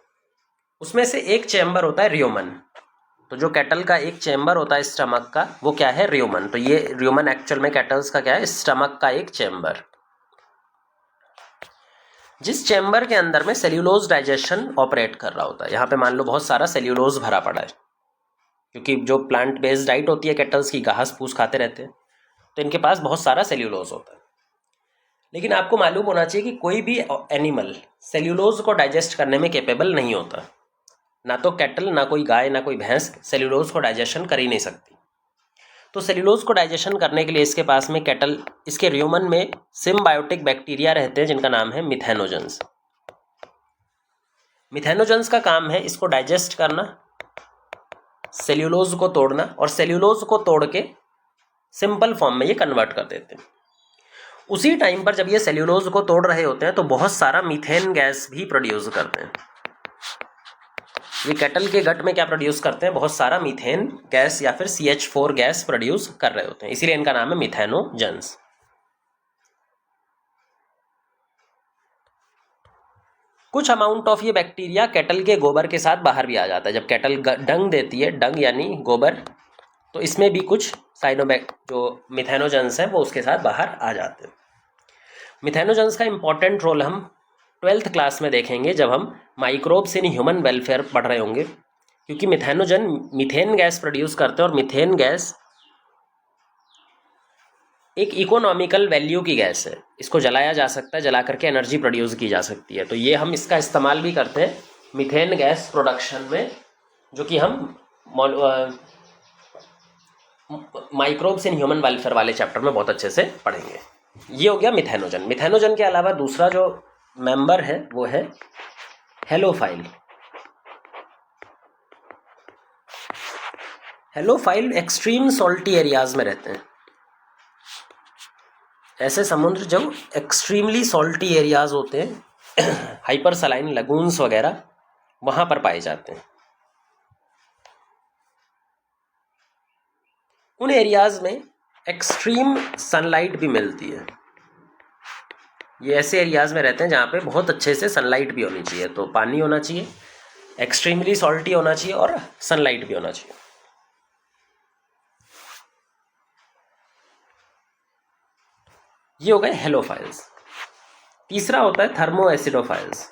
उसमें से एक चेम्बर होता है र्यूमन। तो जो कैटल का एक चेम्बर होता है स्टमक का, वो क्या है? र्यूमन। तो ये र्यूमन एक्चुअल में कैटल्स का क्या है? स्टमक का एक चेम्बर, जिस चेम्बर के अंदर में सेल्यूलोज डाइजेशन ऑपरेट कर रहा होता है। यहाँ पे मान लो बहुत सारा सेल्यूलोज भरा पड़ा है, क्योंकि जो प्लांट बेस्ड डाइट होती है कैटल्स की, घास फूस खाते रहते हैं, तो इनके पास बहुत सारा सेल्यूलोज होता है। लेकिन आपको मालूम होना चाहिए कि कोई भी एनिमल सेल्यूलोज को डाइजेस्ट करने में कैपेबल नहीं होता। ना तो कैटल, ना कोई गाय, ना कोई भैंस सेल्यूलोज को डाइजेशन कर ही नहीं सकती। तो सेल्यूलोज को डाइजेशन करने के लिए इसके पास में कैटल, इसके र्यूमन में सिम्बायोटिक बैक्टीरिया रहते हैं जिनका नाम है मिथेनोजेंस। मिथेनोजेंस का काम है इसको डाइजेस्ट करना, सेल्यूलोज को तोड़ना, और सेल्यूलोज को तोड़ के सिंपल फॉर्म में ये कन्वर्ट कर देते हैं। उसी टाइम पर जब ये सेल्यूलोज को तोड़ रहे होते हैं तो बहुत सारा मीथेन गैस भी प्रोड्यूस करते हैं। ये कैटल के गट में क्या प्रोड्यूस करते हैं? बहुत सारा मीथेन गैस या फिर CH4 गैस प्रोड्यूस कर रहे होते हैं, इसीलिए इनका नाम है मिथेनोजेंस। कुछ अमाउंट ऑफ ये बैक्टीरिया कैटल के गोबर के साथ बाहर भी आ जाता है। जब कैटल डंग देती है, डंग यानी गोबर, तो इसमें भी कुछ जो मिथेनोजेंस है वो उसके साथ बाहर आ जाते हैं। मिथेनोजेंस का इंपॉर्टेंट रोल हम 12th क्लास में देखेंगे जब हम माइक्रोब्स इन ह्यूमन वेलफेयर पढ़ रहे होंगे, क्योंकि मिथेनोजन मीथेन गैस प्रोड्यूस करते हैं और मीथेन गैस एक इकोनॉमिकल वैल्यू की गैस है। इसको जलाया जा सकता है, जला करके एनर्जी प्रोड्यूस की जा सकती है। तो ये हम इसका इस्तेमाल भी करते हैं मीथेन गैस प्रोडक्शन में, जो कि हम माइक्रोब्स इन ह्यूमन वेलफेयर वाले चैप्टर में बहुत अच्छे से पढ़ेंगे। ये हो गया मिथेनोजन। मिथेनोजन के अलावा दूसरा जो मेंबर है वो है halophile. Halophile extreme salty areas में रहते हैं। ऐसे समुद्र जो एक्सट्रीमली सॉल्टी एरियाज होते हैं, हाइपर सलाइन लगून्स वगैरह, वहां पर पाए जाते हैं। उन एरियाज में एक्सट्रीम सनलाइट भी मिलती है। ये ऐसे एरियाज में रहते हैं जहाँ पे बहुत अच्छे से सनलाइट भी होनी चाहिए। तो पानी होना चाहिए, एक्सट्रीमली सॉल्टी होना चाहिए और सनलाइट भी होना चाहिए। ये हो गए हेलोफाइल्स। तीसरा होता है थर्मो एसिडोफाइल्स।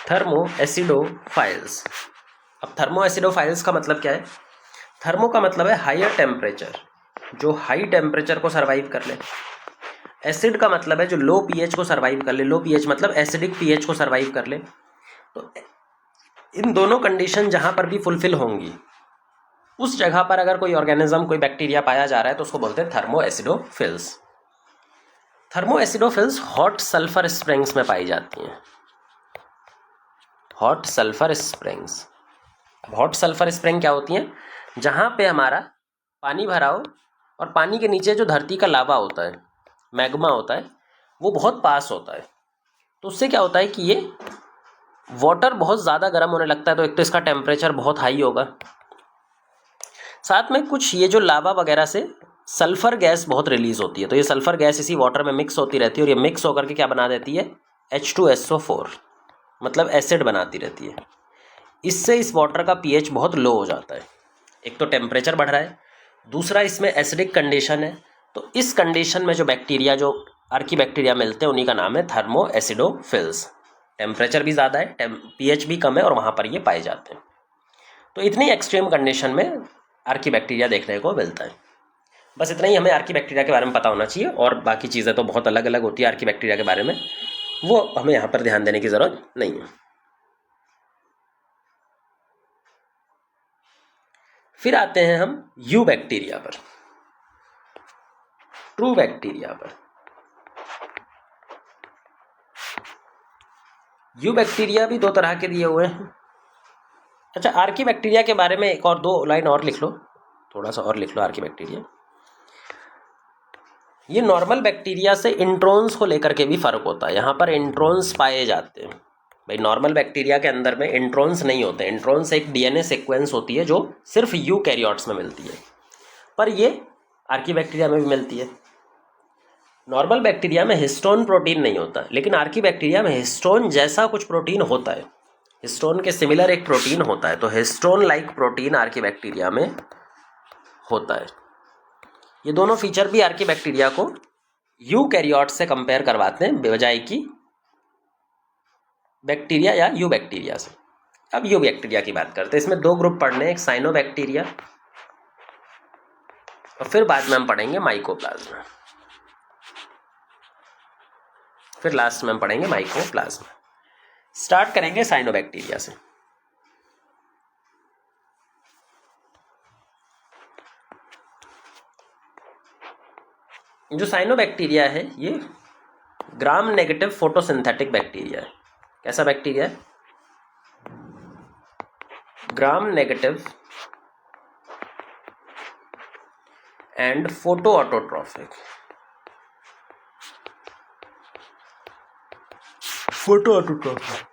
Thermo acidophiles. अब थर्मो एसिडोफाइल्स का मतलब क्या है? थर्मो का मतलब है हायर टेम्परेचर, जो हाई टेम्परेचर को सर्वाइव कर ले। एसिड का मतलब है जो लो पीएच को सर्वाइव कर ले। लो पीएच मतलब एसिडिक पीएच को सर्वाइव कर ले। तो इन दोनों कंडीशन जहाँ पर भी फुलफिल होंगी, उस जगह पर अगर कोई ऑर्गेनिज्म, कोई बैक्टीरिया पाया जा रहा है तो उसको बोलते हैं thermo acidophils. Thermo acidophils hot sulphur springs में पाई जाती हैं। Hot sulphur springs. Hot sulphur spring क्या होती हैं? जहाँ पे हमारा पानी भरा हो और पानी के नीचे जो धरती का लावा होता है, मैग्मा होता है, वो बहुत पास होता है। तो उससे क्या होता है कि ये वाटर बहुत ज़्यादा गर्म होने लगता है। तो एक तो इसका टेम्परेचर बहुत हाई होगा, साथ में कुछ ये जो लावा वगैरह से सल्फ़र गैस बहुत रिलीज होती है। तो ये सल्फ़र गैस इसी वाटर में मिक्स होती रहती है और ये मिक्स होकर के क्या बना देती है? H2SO4, मतलब एसिड बनाती रहती है। इससे इस वाटर का pH बहुत लो हो जाता है। एक तो टेम्परेचर बढ़ रहा है, दूसरा इसमें एसिडिक कंडीशन है। तो इस कंडीशन में जो बैक्टीरिया, जो आर्की बैक्टीरिया मिलते हैं, उन्हीं का नाम है थर्मो एसिडोफिल्स। टेम्परेचर भी ज़्यादा है, pH भी कम है और वहाँ पर ये पाए जाते हैं। तो इतनी एक्सट्रीम कंडीशन में आर्की बैक्टीरिया देखने को मिलता है। बस इतना ही हमें आर्की बैक्टीरिया के बारे में पता होना चाहिए, और बाकी चीज़ें तो बहुत अलग अलग होती है आर्की बैक्टीरिया के बारे में, वो हमें यहाँ पर ध्यान देने की ज़रूरत नहीं है। फिर आते हैं हम यू बैक्टीरिया पर, ट्रू बैक्टीरिया पर। यू बैक्टीरिया भी दो तरह के दिए हुए हैं। अच्छा, आर्की बैक्टीरिया के बारे में एक और दो लाइन और लिख लो, थोड़ा सा और लिख लो। आर्की बैक्टीरिया, ये नॉर्मल बैक्टीरिया से इंट्रोन्स को लेकर के भी फर्क होता है। यहाँ पर इंट्रोन्स पाए जाते हैं। भाई नॉर्मल बैक्टीरिया के अंदर में इंट्रोन्स नहीं होते। इंट्रोन्स एक डीएनए सीक्वेंस होती है जो सिर्फ यूकैरियोट्स में मिलती है, पर ये आर्की बैक्टीरिया में भी मिलती है। नॉर्मल बैक्टीरिया में हिस्टोन प्रोटीन नहीं होता, लेकिन आर्की बैक्टीरिया में हिस्टोन जैसा कुछ प्रोटीन होता है। हिस्टोन के सिमिलर एक प्रोटीन होता है, तो histone like protein Archie bacteria में होता है। ये दोनों फीचर भी आर्की बैक्टीरिया को यूकैरियोट से कंपेयर करवाते हैं, बजाय कि बैक्टीरिया या यू बैक्टीरिया से। अब यू बैक्टीरिया की बात करते हैं। इसमें दो ग्रुप पढ़ने हैं, एक साइनोबैक्टीरिया और फिर बाद में हम पढ़ेंगे माइकोप्लाज्मा। फिर लास्ट में हम पढ़ेंगे माइकोप्लाज्मा। स्टार्ट करेंगे साइनोबैक्टीरिया से। जो साइनोबैक्टीरिया है ये ग्राम नेगेटिव फोटोसिंथेटिक बैक्टीरिया है। कैसा बैक्टीरिया है? Gram negative and photo autotrophic. Photo autotrophic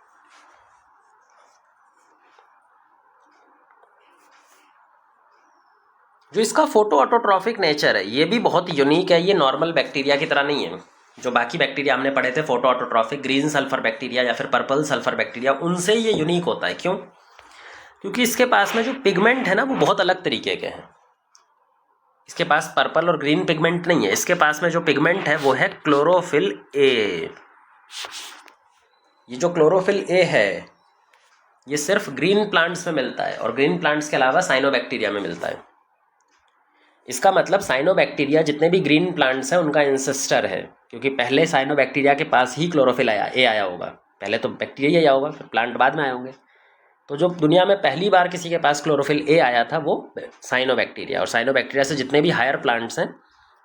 जो इसका फोटो ऑटोट्रॉफिक नेचर है ये भी बहुत यूनिक है। ये नॉर्मल बैक्टीरिया की तरह नहीं है। जो बाकी बैक्टीरिया हमने पढ़े थे photo autotrophic, green sulphur bacteria या फिर पर्पल सल्फर बैक्टीरिया, उनसे ये यूनिक होता है। क्यों? क्योंकि इसके पास में जो पिगमेंट है ना वो बहुत अलग तरीके के हैं। इसके पास पर्पल और ग्रीन पिगमेंट नहीं है। इसके पास में जो पिगमेंट है वो है क्लोरोफिल ए। ये जो क्लोरोफिल ए है ये सिर्फ ग्रीन प्लांट्स में मिलता है और ग्रीन प्लांट्स के अलावा साइनोबैक्टीरिया में मिलता है। इसका मतलब साइनोबैक्टीरिया जितने भी ग्रीन प्लांट्स हैं उनका इंसेस्टर है, क्योंकि पहले साइनोबैक्टीरिया के पास ही क्लोरोफिल ए आया होगा। पहले तो बैक्टीरिया ही आया होगा, फिर प्लांट बाद में आए होंगे। तो जो दुनिया में पहली बार किसी के पास क्लोरोफिल ए आया था वो साइनोबैक्टीरिया, और साइनोबैक्टीरिया से जितने भी हायर प्लांट्स हैं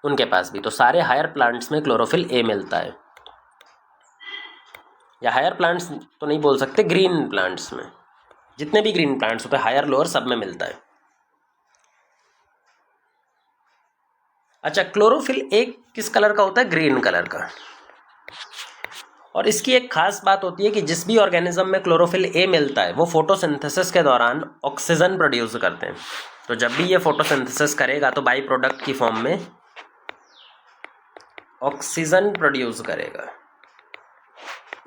उनके पास भी। तो सारे हायर प्लांट्स में क्लोरोफिल ए मिलता है, या हायर प्लांट्स तो नहीं बोल सकते, ग्रीन प्लांट्स में जितने भी ग्रीन प्लांट्स होते हैं हायर लोअर सब में मिलता है। अच्छा, क्लोरोफिल ए किस कलर का होता है? ग्रीन कलर का। और इसकी एक खास बात होती है कि जिस भी ऑर्गेनिज्म में क्लोरोफिल ए मिलता है वो फोटोसिंथेसिस के दौरान ऑक्सीजन प्रोड्यूस करते हैं। तो जब भी ये फोटोसिंथेसिस करेगा तो बाई प्रोडक्ट की फॉर्म में ऑक्सीजन प्रोड्यूस करेगा।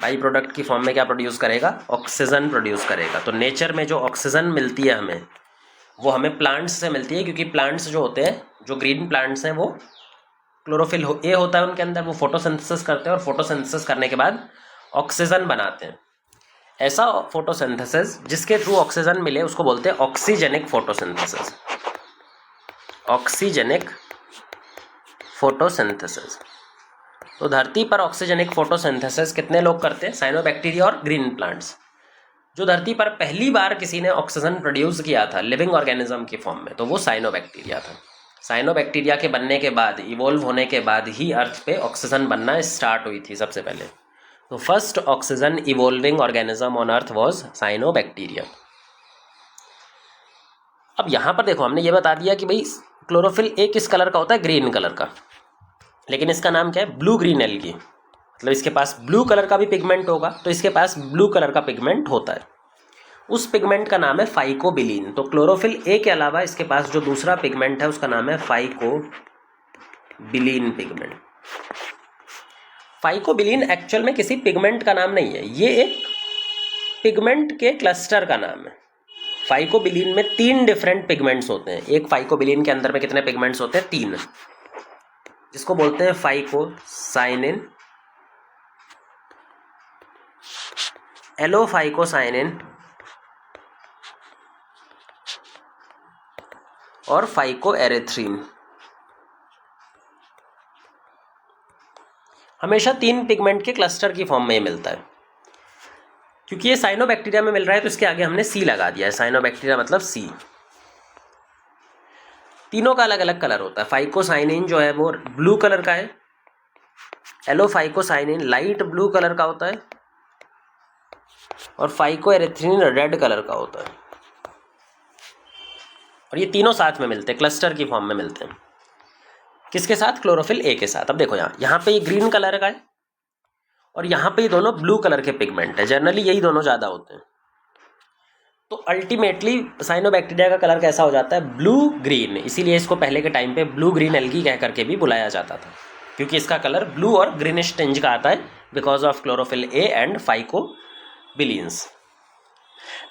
बाई प्रोडक्ट की फॉर्म में क्या प्रोड्यूस करेगा? ऑक्सीजन प्रोड्यूस करेगा। तो नेचर में जो ऑक्सीजन मिलती है हमें, वो हमें प्लांट्स से मिलती है, क्योंकि प्लांट्स जो होते हैं, जो ग्रीन प्लांट्स हैं, वो क्लोरोफिल ए होता है उनके अंदर, वो फोटोसिंथेसिस करते हैं और फोटोसिंथेसिस करने के बाद ऑक्सीजन बनाते हैं। ऐसा फोटोसिंथेसिस जिसके थ्रू ऑक्सीजन मिले उसको बोलते हैं ऑक्सीजेनिक फोटोसिंथेसिस। Oxygenic photosynthesis. तो धरती पर ऑक्सीजेनिक फोटोसिंथेसिस कितने लोग करते हैं? साइनोबैक्टीरिया और ग्रीन प्लांट्स। जो धरती पर पहली बार किसी ने ऑक्सीजन प्रोड्यूस किया था लिविंग ऑर्गेनिज्म की फॉर्म में, तो वो साइनोबैक्टीरिया था। साइनोबैक्टीरिया के बनने के बाद, इवोल्व होने के बाद ही अर्थ पे ऑक्सीजन बनना स्टार्ट हुई थी सबसे पहले। तो first oxygen evolving organism on earth was cyanobacteria. अब यहाँ पर देखो, हमने ये बता दिया कि भाई क्लोरोफिल ए किस कलर का होता है? ग्रीन कलर का। लेकिन इसका नाम क्या है? Blue green algae. मतलब इसके पास ब्लू कलर का भी पिगमेंट होगा, तो इसके पास ब्लू कलर का पिगमेंट होता है। उस पिगमेंट का नाम है फाइकोबिलीन। तो क्लोरोफिल ए के अलावा इसके पास जो दूसरा पिगमेंट है उसका नाम है फाइकोबिलीन पिगमेंट। फाइकोबिलीन एक्चुअल में किसी पिगमेंट का नाम नहीं है, ये एक पिगमेंट के क्लस्टर का नाम है। फाइकोबिलीन में 3 डिफरेंट पिगमेंट्स होते हैं। एक फाइकोबिलीन के अंदर में कितने पिगमेंट्स होते हैं? 3, जिसको बोलते हैं फाइकोसाइनिन, एलोफाइकोसाइनिन और फाइकोएरिथ्रीन। हमेशा 3 पिगमेंट के क्लस्टर की फॉर्म में ये मिलता है। क्योंकि ये साइनोबैक्टीरिया में मिल रहा है तो इसके आगे हमने सी लगा दिया है। साइनोबैक्टीरिया मतलब सी। तीनों का अलग अलग कलर होता है। फाइकोसाइनिन जो है वो ब्लू कलर का है, एलोफाइकोसाइनिन लाइट ब्लू कलर का होता है और फाइकोएरिथ्रीन रेड कलर का होता है। और ये तीनों साथ में मिलते हैं, क्लस्टर की फॉर्म में मिलते हैं। किसके साथ? क्लोरोफिल ए के साथ। अब देखो यहाँ पे ये ग्रीन कलर का है और यहाँ पे ये दोनों ब्लू कलर के पिगमेंट है। जनरली यही दोनों ज़्यादा होते हैं। तो अल्टीमेटली साइनोबैक्टीरिया का कलर कैसा हो जाता है? Blue green. इसीलिए इसको पहले के टाइम पे ब्लू ग्रीन एल्गी कह करके भी बुलाया जाता था, क्योंकि इसका कलर ब्लू और ग्रीनिश टिंज का आता है because of chlorophyll A and phycobilins.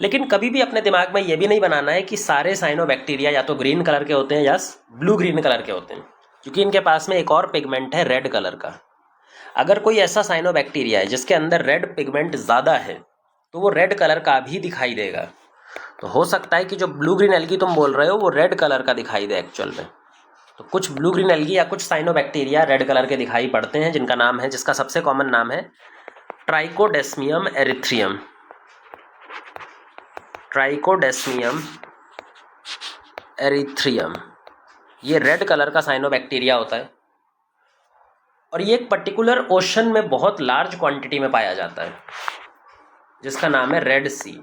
लेकिन कभी भी अपने दिमाग में ये भी नहीं बनाना है कि सारे साइनोबैक्टीरिया या तो ग्रीन कलर के होते हैं या ब्लू ग्रीन कलर के होते हैं, क्योंकि इनके पास में एक और पिगमेंट है रेड कलर का। अगर कोई ऐसा साइनोबैक्टीरिया है जिसके अंदर रेड पिगमेंट ज़्यादा है तो वो रेड कलर का भी दिखाई देगा। तो हो सकता है कि जो ब्लू ग्रीन एल्गी तुम बोल रहे हो वो रेड कलर का दिखाई दे एक्चुअल में। तो कुछ ब्लू ग्रीन एल्गी या कुछ साइनोबैक्टीरिया रेड कलर के दिखाई पड़ते हैं, जिसका सबसे कॉमन नाम है ट्राइकोडेस्मियम एरिथ्रियम। ट्राइकोडेस्मियम एरिथ्रियम, ये रेड कलर का साइनोबैक्टीरिया होता है और ये एक पर्टिकुलर ओशन में बहुत लार्ज क्वांटिटी में पाया जाता है, जिसका नाम है रेड सी।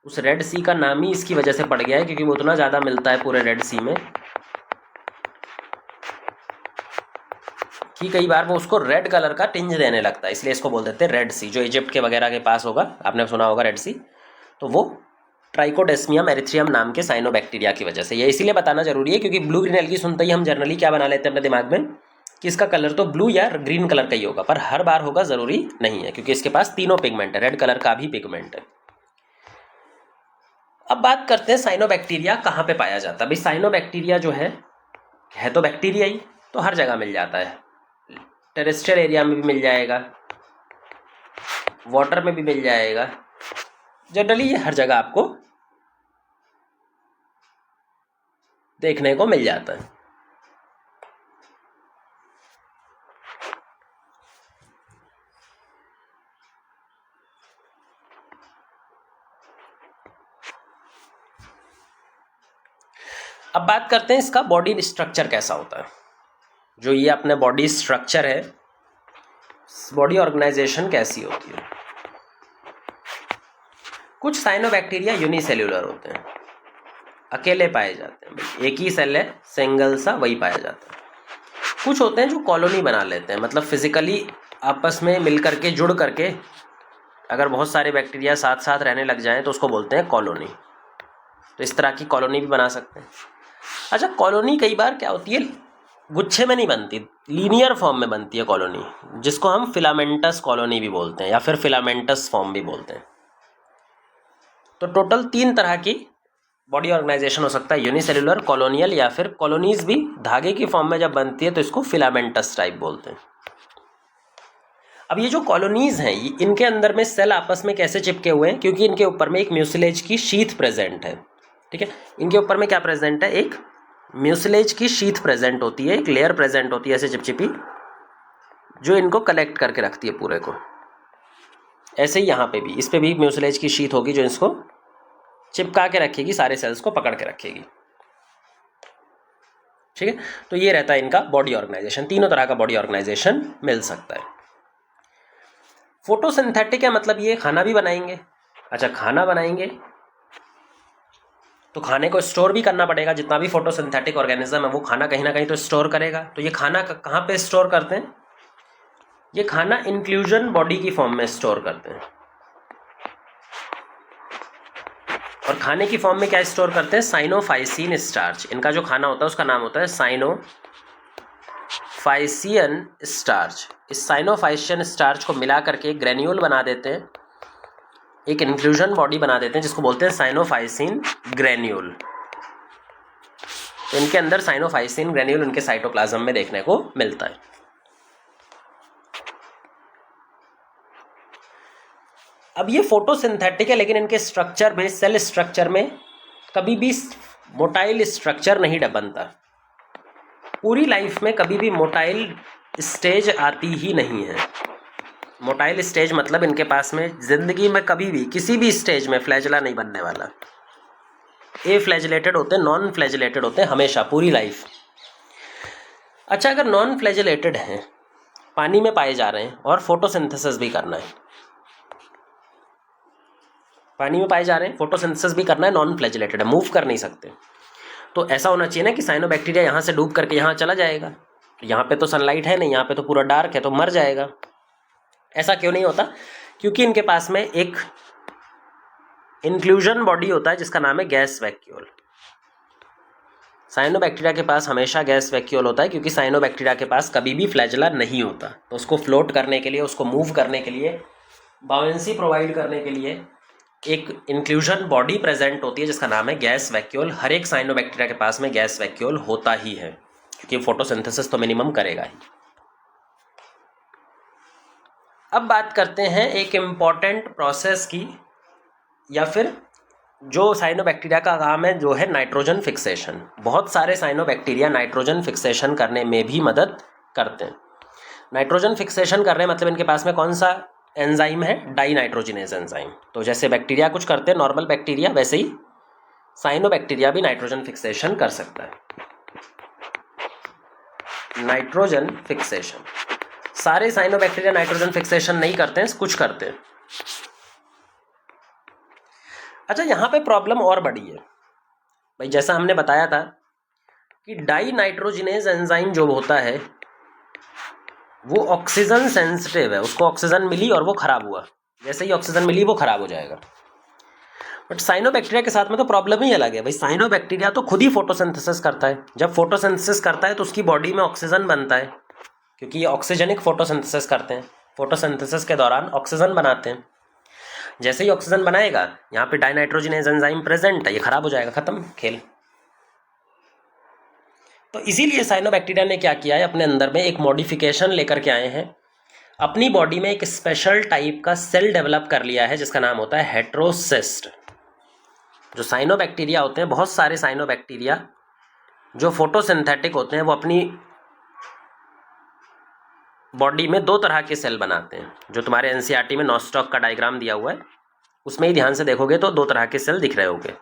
उस रेड सी का नाम ही इसकी वजह से पड़ गया है क्योंकि वो उतना ज़्यादा मिलता है पूरे रेड सी में कि कई बार वो उसको रेड कलर का टिंज देने लगता है, इसलिए इसको बोल देते हैं रेड सी। जो इजिप्ट के वगैरह के पास होगा, आपने सुना होगा रेड सी, तो वो ट्राइकोडेस्मियम एरिथ्रियम नाम के साइनोबैक्टीरिया की वजह से। ये इसीलिए बताना जरूरी है क्योंकि ब्लू ग्रीन एल्गी सुनते ही हम जनरली क्या बना लेते हैं अपने दिमाग में कि इसका कलर तो ब्लू या ग्रीन कलर का ही होगा, पर हर बार होगा ज़रूरी नहीं है क्योंकि इसके पास तीनों पिगमेंट है, रेड कलर का भी पिगमेंट है। अब बात करते हैं साइनोबैक्टीरिया कहाँ पे पाया जाता है। भाई साइनोबैक्टीरिया जो है तो बैक्टीरिया ही, तो हर जगह मिल जाता है। टेरेस्ट्रियल एरिया में भी मिल जाएगा, वाटर में भी मिल जाएगा, जनरली ये हर जगह आपको देखने को मिल जाता है। अब बात करते हैं इसका बॉडी स्ट्रक्चर कैसा होता है। जो ये अपने बॉडी स्ट्रक्चर है, बॉडी ऑर्गेनाइजेशन कैसी होती है। कुछ साइनोबैक्टीरिया यूनिसेल्यूलर होते हैं, अकेले पाए जाते हैं, भाई एक ही सेल है, सिंगल सा, वही पाया जाता है। कुछ होते हैं जो कॉलोनी बना लेते हैं, मतलब फिजिकली आपस में मिल करके जुड़ करके अगर बहुत सारे बैक्टीरिया साथ साथ रहने लग जाएं तो उसको बोलते हैं कॉलोनी। तो इस तरह की कॉलोनी भी बना सकते हैं। अच्छा, कॉलोनी कई बार क्या होती है, गुच्छे में नहीं बनती, लीनियर फॉर्म में बनती है कॉलोनी, जिसको हम फिलामेंटस कॉलोनी भी बोलते हैं या फिर फिलामेंटस फॉर्म भी बोलते हैं। तो टोटल 3 तरह की बॉडी ऑर्गेनाइजेशन हो सकता है, यूनिसेल्युलर, कॉलोनियल या फिर कॉलोनीज भी धागे की फॉर्म में जब बनती है तो इसको फिलामेंटस टाइप बोलते हैं। अब ये जो कॉलोनीज हैं, इनके अंदर में सेल आपस में कैसे चिपके हुए हैं, क्योंकि इनके ऊपर में एक म्यूसिलेज की शीथ प्रेजेंट है। ठीक है, इनके ऊपर में क्या प्रेजेंट है, एक म्यूसिलेज की शीथ प्रेजेंट होती है, एक लेयर प्रेजेंट होती है ऐसे चिपचिपी, जो इनको कलेक्ट करके रखती है पूरे को। ऐसे ही यहाँ पे भी, इस पे भी म्यूसिलेज की शीथ होगी जो इसको चिपका के रखेगी, सारे सेल्स को पकड़ के रखेगी। ठीक है, तो ये रहता है इनका बॉडी ऑर्गेनाइजेशन। तीनों तरह का बॉडी ऑर्गेनाइजेशन मिल सकता है। फोटोसिंथेटिक है, मतलब ये खाना भी बनाएंगे। अच्छा, खाना बनाएंगे तो खाने को स्टोर भी करना पड़ेगा। जितना भी फोटोसिंथेटिक ऑर्गेनिज्म है वो खाना कहीं ना कहीं तो स्टोर करेगा। तो ये खाना कहाँ पे स्टोर करते हैं, ये खाना इंक्लूजन बॉडी की फॉर्म में स्टोर करते हैं। और खाने की फॉर्म में क्या स्टोर करते हैं, साइनोफाइसिन स्टार्च। इनका जो खाना होता है उसका नाम होता है साइनोफाइसियन स्टार्च। इस साइनोफाइसियन स्टार्च को मिला करके ग्रेन्यूल बना देते हैं, एक इंक्लूजन बॉडी बना देते हैं जिसको बोलते हैं साइनोफाइसिन ग्रेन्यूल। तो इनके अंदर साइनोफाइसिन ग्रेन्यूल उनके साइटोप्लाज्म में देखने को मिलता है। अब ये फोटोसिंथेटिक है, लेकिन इनके स्ट्रक्चर में, सेल स्ट्रक्चर में कभी भी मोटाइल स्ट्रक्चर नहीं बनता। पूरी लाइफ में कभी भी मोटाइल स्टेज आती ही नहीं है। मोटाइल स्टेज मतलब इनके पास में जिंदगी में कभी भी किसी भी स्टेज में फ्लैजला नहीं बनने वाला। ए फ्लैजलेटेड होते हैं, नॉन फ्लैजलेटेड होते हैं हमेशा, पूरी लाइफ। अच्छा, अगर नॉन फ्लैजलेटेड हैं, पानी में पाए जा रहे हैं और फोटोसिंथेसिस भी करना है, पानी में पाए जा रहे हैं, फोटोसिंथेसिस भी करना है, नॉन फ्लैजलेटेड है, मूव कर नहीं सकते, तो ऐसा होना चाहिए ना कि साइनोबैक्टीरिया यहाँ से डूब करके यहाँ चला जाएगा। यहाँ पे तो सनलाइट है नहीं, यहाँ पे तो पूरा डार्क है, तो मर जाएगा। ऐसा क्यों नहीं होता, क्योंकि इनके पास में एक इंक्लूजन बॉडी होता है जिसका नाम है गैस वैक्यूल। साइनोबैक्टीरिया के पास हमेशा गैस वैक्यूल होता है क्योंकि साइनोबैक्टीरिया के पास कभी भी फ्लैजला नहीं होता। तो उसको फ्लोट करने के लिए, उसको मूव करने के लिए, बाउंसी प्रोवाइड करने के लिए एक इंक्लूजन बॉडी प्रेजेंट होती है जिसका नाम है गैस वैक्यूल। हर एक साइनोबैक्टीरिया के पास में गैस वैक्यूल होता ही है क्योंकि फोटोसिंथेसिस तो मिनिमम करेगा ही। अब बात करते हैं एक इम्पॉर्टेंट प्रोसेस की, या फिर जो साइनोबैक्टीरिया का काम है जो है नाइट्रोजन फिक्सेशन। बहुत सारे साइनोबैक्टीरिया नाइट्रोजन फिक्सेशन करने में भी मदद करते हैं। नाइट्रोजन फिक्सेशन कर रहे हैं मतलब इनके पास में कौन सा एंजाइम है? Dinitrogenase enzyme. तो जैसे बैक्टीरिया कुछ करते हैं नॉर्मल बैक्टीरिया, वैसे ही साइनोबैक्टीरिया भी नाइट्रोजन फिक्सेशन कर सकता है। नाइट्रोजन फिक्सेशन, सारे साइनोबैक्टीरिया नाइट्रोजन फिक्सेशन नहीं करते हैं, कुछ करते हैं। अच्छा, यहाँ पे प्रॉब्लम और बड़ी है भाई। जैसा हमने बताया था कि डाई नाइट्रोजिनेज एंजाइम जो होता है वो ऑक्सीजन सेंसिटिव है, उसको ऑक्सीजन मिली और वो खराब हुआ, जैसे ही ऑक्सीजन मिली वो खराब हो जाएगा। बट साइनोबैक्टीरिया के साथ में तो प्रॉब्लम ही अलग है भाई। साइनोबैक्टीरिया तो खुद ही फोटोसिंथेसिस करता है। जब फोटोसिंथेसिस करता है तो उसकी बॉडी में ऑक्सीजन बनता है, क्योंकि ये ऑक्सीजनिक फोटोसिंथेसिस करते हैं। फोटोसिंथेसिस के दौरान ऑक्सीजन बनाते हैं। जैसे ही ऑक्सीजन बनाएगा, यहाँ पे डाइनाइट्रोजिनेज एंजाइम प्रेजेंट है, ये खराब हो जाएगा, खत्म खेल। तो इसीलिए साइनोबैक्टीरिया ने क्या किया है, अपने अंदर में एक मॉडिफिकेशन लेकर के आए हैं। अपनी बॉडी में एक स्पेशल टाइप का सेल डेवलप कर लिया है जिसका नाम होता है हेट्रोसिस्ट। जो साइनोबैक्टीरिया होते हैं, बहुत सारे साइनोबैक्टीरिया जो फोटोसिंथेटिक होते हैं, वो अपनी बॉडी में दो तरह के सेल बनाते हैं। जो तुम्हारे एनसीईआरटी में नॉस्टॉक का डायग्राम दिया हुआ है उसमें ही ध्यान से देखोगे तो दो तरह के सेल दिख रहे होंगे।